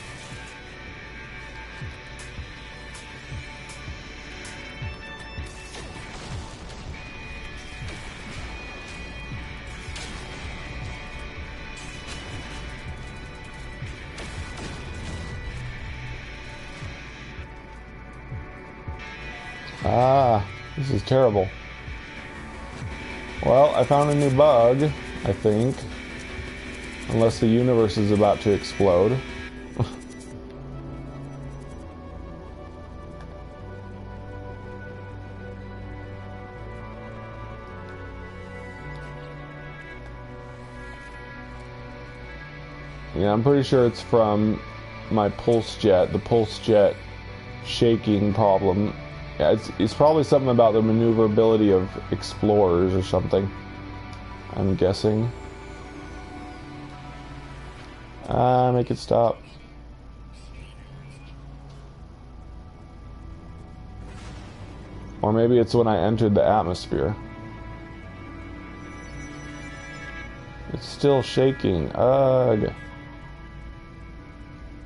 Ah, this is terrible. Well, I found a new bug, I think. Unless the universe is about to explode. Yeah, I'm pretty sure it's from my pulse jet, the pulse jet shaking problem. Yeah, it's probably something about the maneuverability of explorers or something, I'm guessing. Make it stop. Or maybe it's when I entered the atmosphere. It's still shaking. Ugh.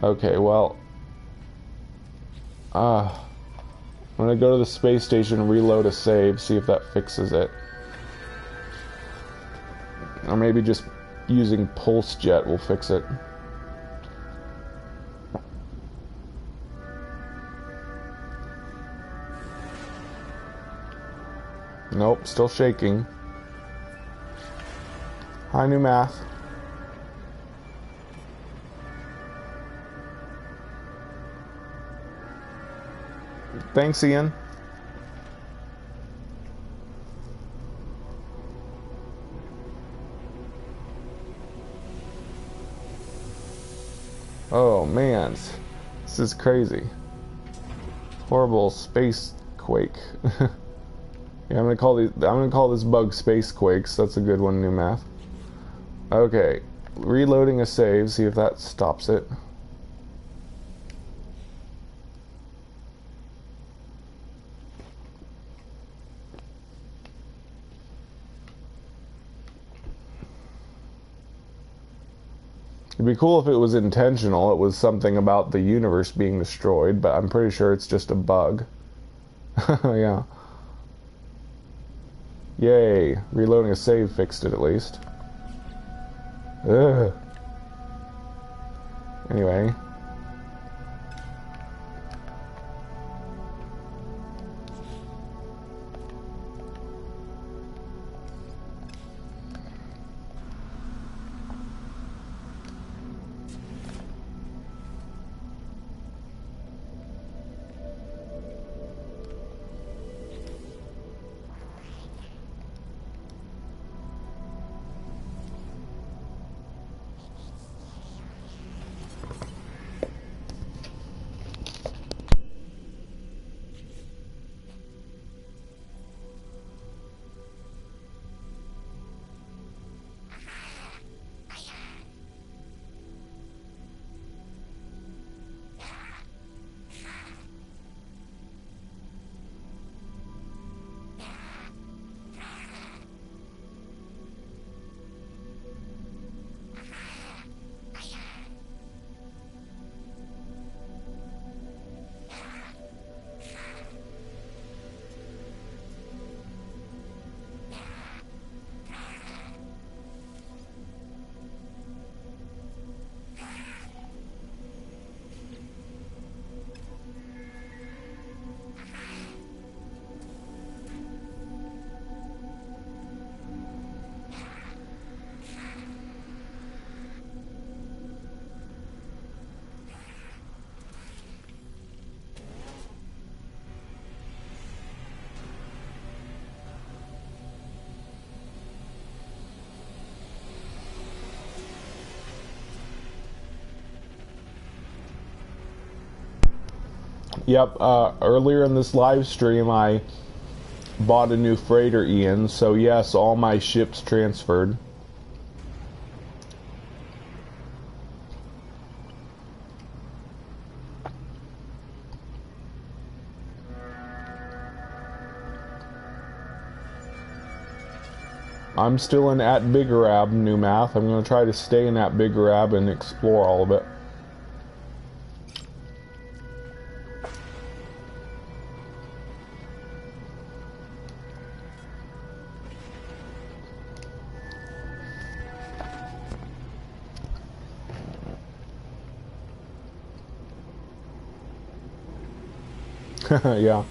Okay, well. I'm gonna go to the space station, reload a save, see if that fixes it. Or maybe just using pulse jet will fix it. Nope, still shaking. Hi, new math. Thanks, Ian. Oh man, this is crazy. Horrible space quake. Yeah, I'm gonna call this bug space quakes. That's a good one, new math. Okay, reloading a save, see if that stops it. It'd be cool if it was intentional, it was something about the universe being destroyed, but I'm pretty sure it's just a bug. Yeah. Yay, reloading a save fixed it at least. Ugh. Anyway. Yep, earlier in this live stream I bought a new freighter, Ian, so yes, all my ships transferred. I'm still in at Big Arab, New Math. I'm going to try to stay in at Big Arab and explore all of it. Yeah.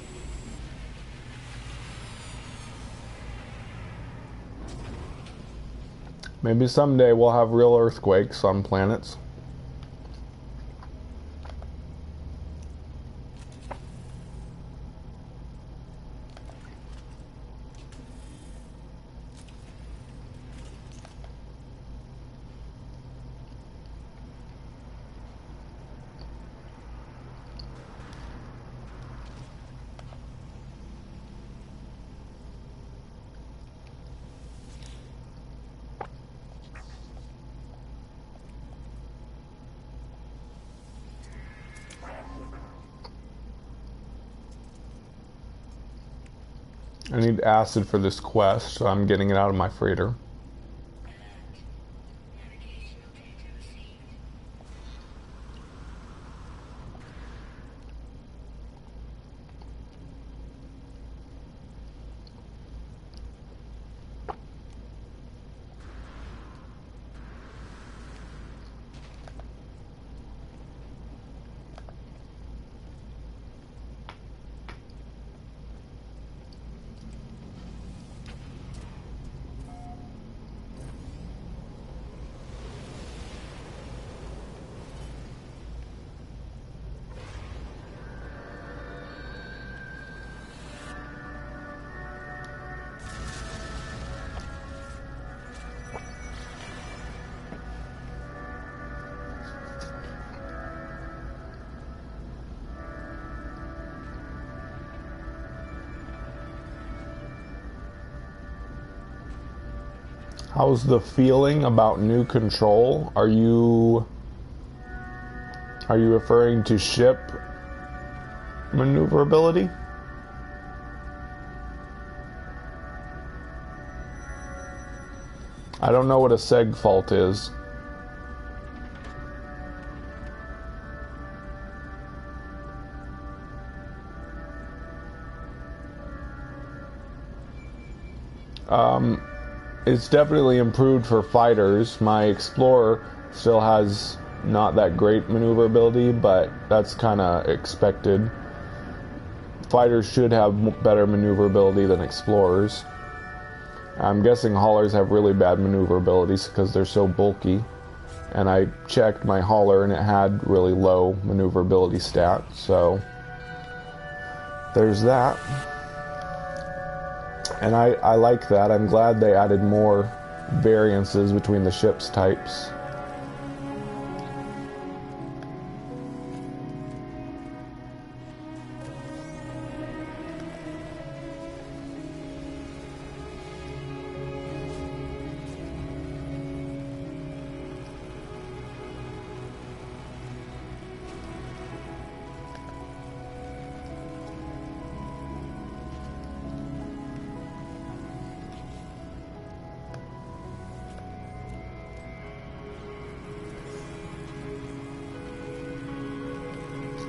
Maybe someday we'll have real earthquakes on planets. I need acid for this quest, so I'm getting it out of my freighter. How's the feeling about new control? Are you referring to ship maneuverability? I don't know what a seg fault is. It's definitely improved for fighters. My Explorer still has not that great maneuverability, but that's kind of expected. Fighters should have better maneuverability than Explorers. I'm guessing haulers have really bad maneuverabilities because they're so bulky. And I checked my hauler and it had really low maneuverability stat, so there's that. And I like that. I'm glad they added more variances between the ship's types.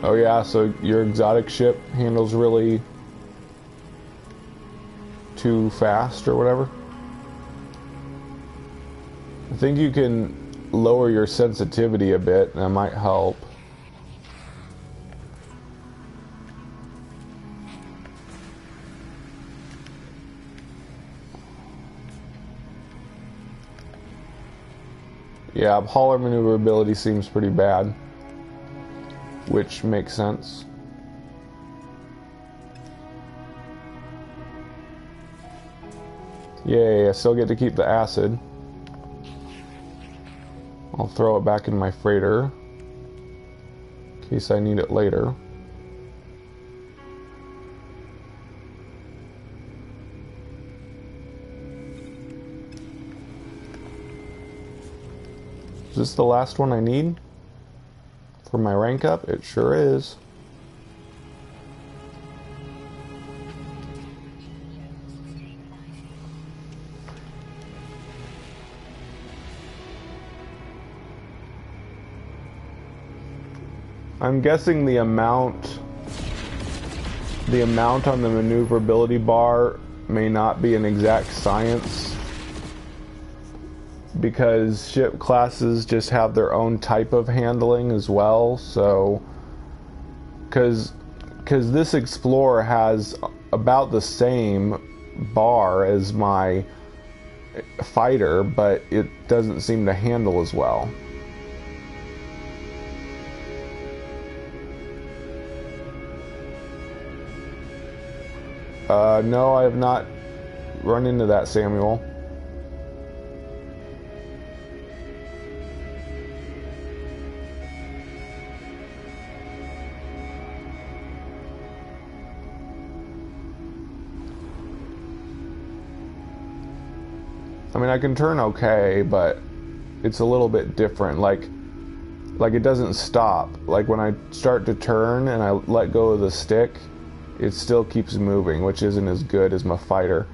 Oh yeah, so your exotic ship handles really too fast or whatever? I think you can lower your sensitivity a bit, and that might help. Yeah, hauler maneuverability seems pretty bad, which makes sense. Yay, I still get to keep the acid. I'll throw it back in my freighter in case I need it later. Is this the last one I need for my rank up? It sure is. I'm guessing the amount on the maneuverability bar may not be an exact science, because ship classes just have their own type of handling as well. So because this Explorer has about the same bar as my fighter, but it doesn't seem to handle as well. No, I have not run into that, Samuel. I mean, I can turn okay, but it's a little bit different. Like it doesn't stop. Like when I start to turn and I let go of the stick, it still keeps moving, which isn't as good as my fighter.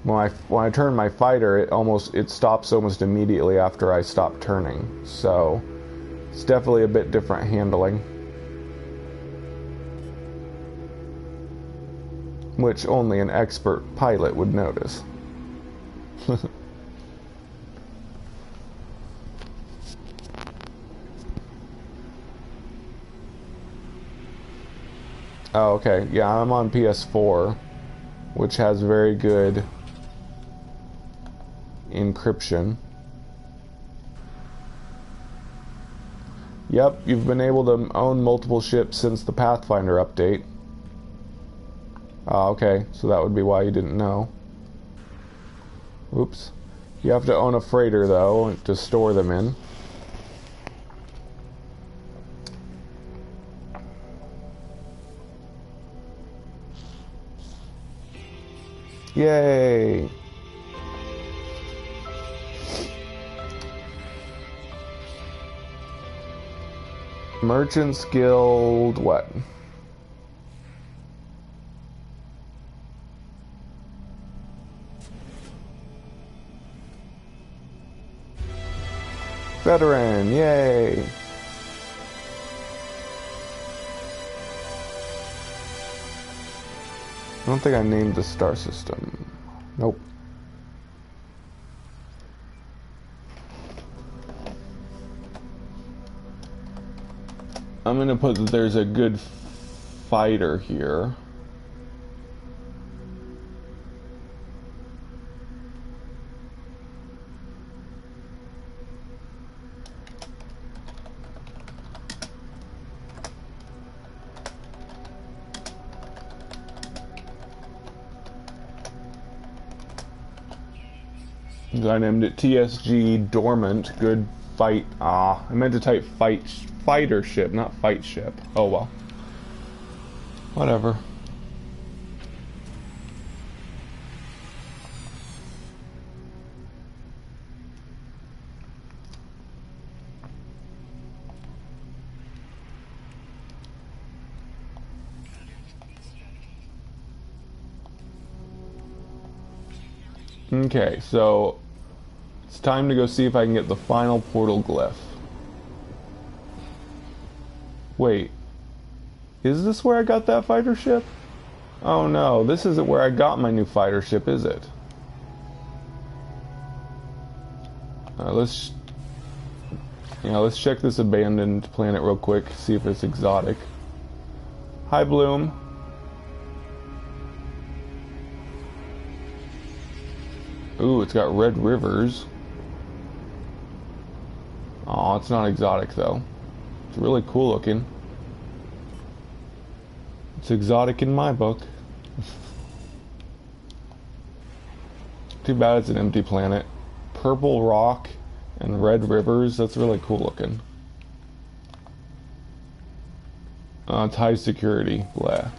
When I turn my fighter, it stops almost immediately after I stop turning. So it's definitely a bit different handling, which only an expert pilot would notice. Oh, okay. Yeah, I'm on PS4, which has very good encryption. Yep, you've been able to own multiple ships since the Pathfinder update. Okay, so that would be why you didn't know. Oops. You have to own a freighter, though, to store them in. Yay! Merchants Guild, what? Veteran, yay! I don't think I named the star system. Nope. I'm gonna put that there's a good fighter here. I named it TSG Dormant. Good fight. I meant to type fighter ship, not fight ship. Oh well. Whatever. Okay, so it's time to go see if I can get the final portal glyph. Wait, is this where I got that fighter ship? Oh no, this isn't where I got my new fighter ship, is it? Let's check this abandoned planet real quick, see if it's exotic. Hi, Bloom. Ooh, it's got red rivers. Aw, it's not exotic though. It's really cool looking. It's exotic in my book. Too bad it's an empty planet. Purple rock and red rivers, that's really cool looking. It's high security, blah.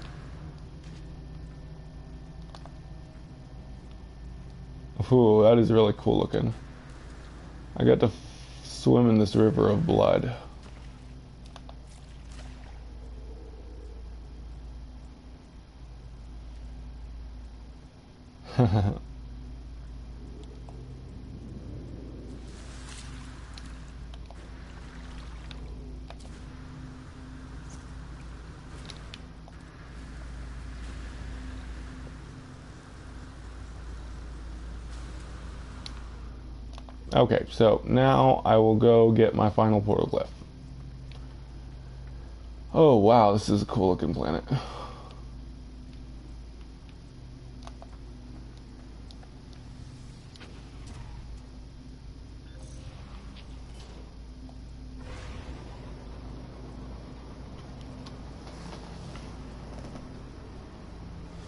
Ooh, that is really cool looking. I got to swim in this river of blood. Okay, so now I will go get my final portal glyph. Oh wow, this is a cool looking planet.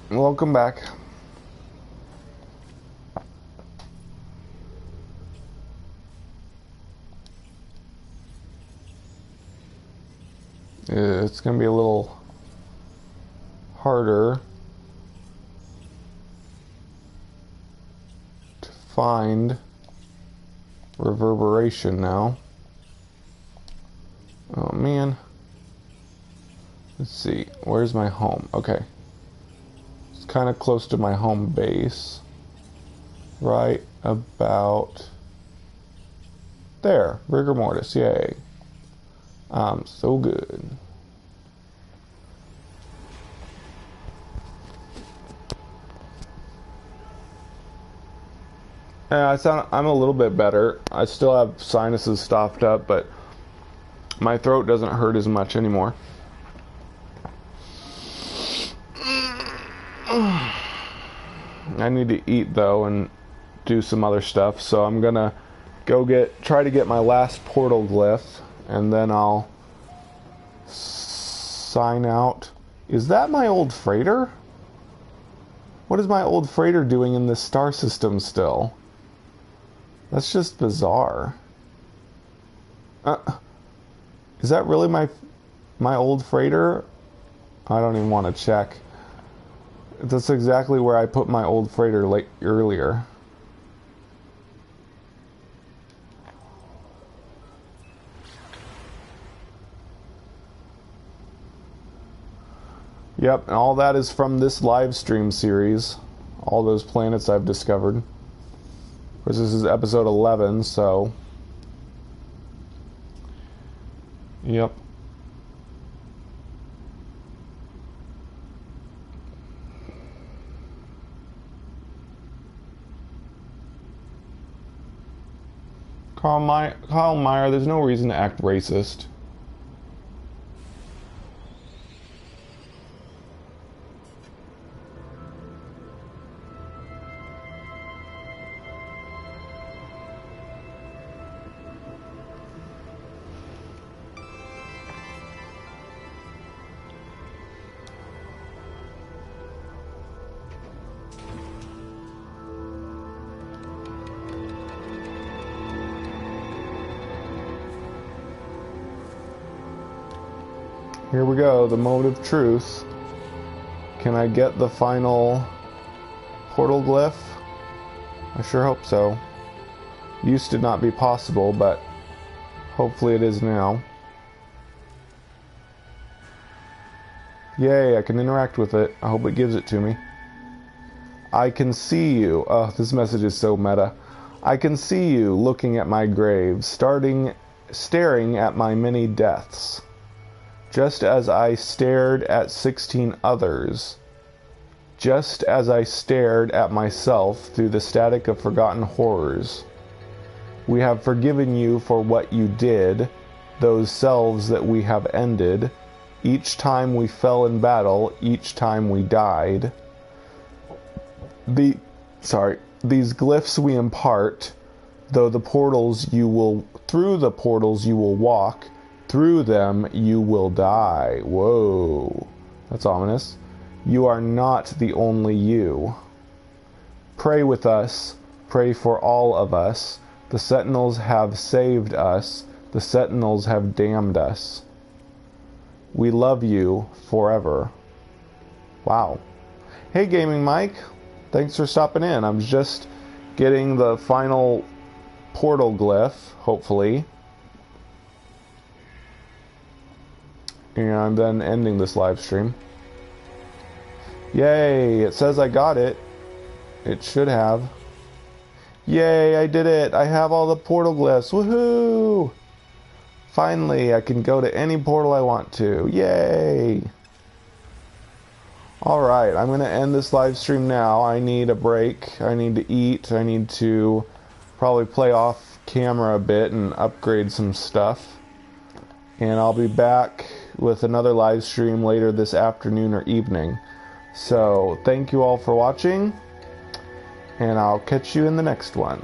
Welcome back. It's going to be a little harder to find reverberation now. Oh man. Let's see. Where's my home? Okay. It's kind of close to my home base. Right about there. Rigor mortis. Yay. So good. I'm a little bit better. I still have sinuses stopped up, but my throat doesn't hurt as much anymore. I need to eat though and do some other stuff, so I'm gonna go try to get my last portal glyph, and then I'll sign out. Is that my old freighter? What is my old freighter doing in this star system still? That's just bizarre. Is that really my old freighter? I don't even want to check. That's exactly where I put my old freighter earlier. Yep, and all that is from this live stream series. All those planets I've discovered. Of course, this is episode 11, so... Yep. Kyle Meyer, there's no reason to act racist. Here we go, the moment of truth. Can I get the final portal glyph? I sure hope so. Used to not be possible, but hopefully it is now. Yay, I can interact with it. I hope it gives it to me. I can see you. Oh, this message is so meta. I can see you looking at my grave, staring at my many deaths. Just as I stared at 16 others. Just as I stared at myself through the static of forgotten horrors. We have forgiven you for what you did, those selves that we have ended, each time we fell in battle, each time we died. These glyphs we impart, through the portals you will walk, through them you will die. Whoa, that's ominous. You are not the only you. Pray with us, pray for all of us. The Sentinels have saved us, the Sentinels have damned us. We love you forever. Wow. Hey Gaming Mike, thanks for stopping in. I'm just getting the final portal glyph, hopefully. and then ending this live stream. Yay, it says I got it. It should have. Yay, I did it. I have all the portal glyphs. Woohoo! Finally, I can go to any portal I want to. Yay! Alright, I'm going to end this live stream now. I need a break. I need to eat. I need to probably play off camera a bit and upgrade some stuff. And I'll be back with another live stream later this afternoon or evening. So, thank you all for watching, and I'll catch you in the next one.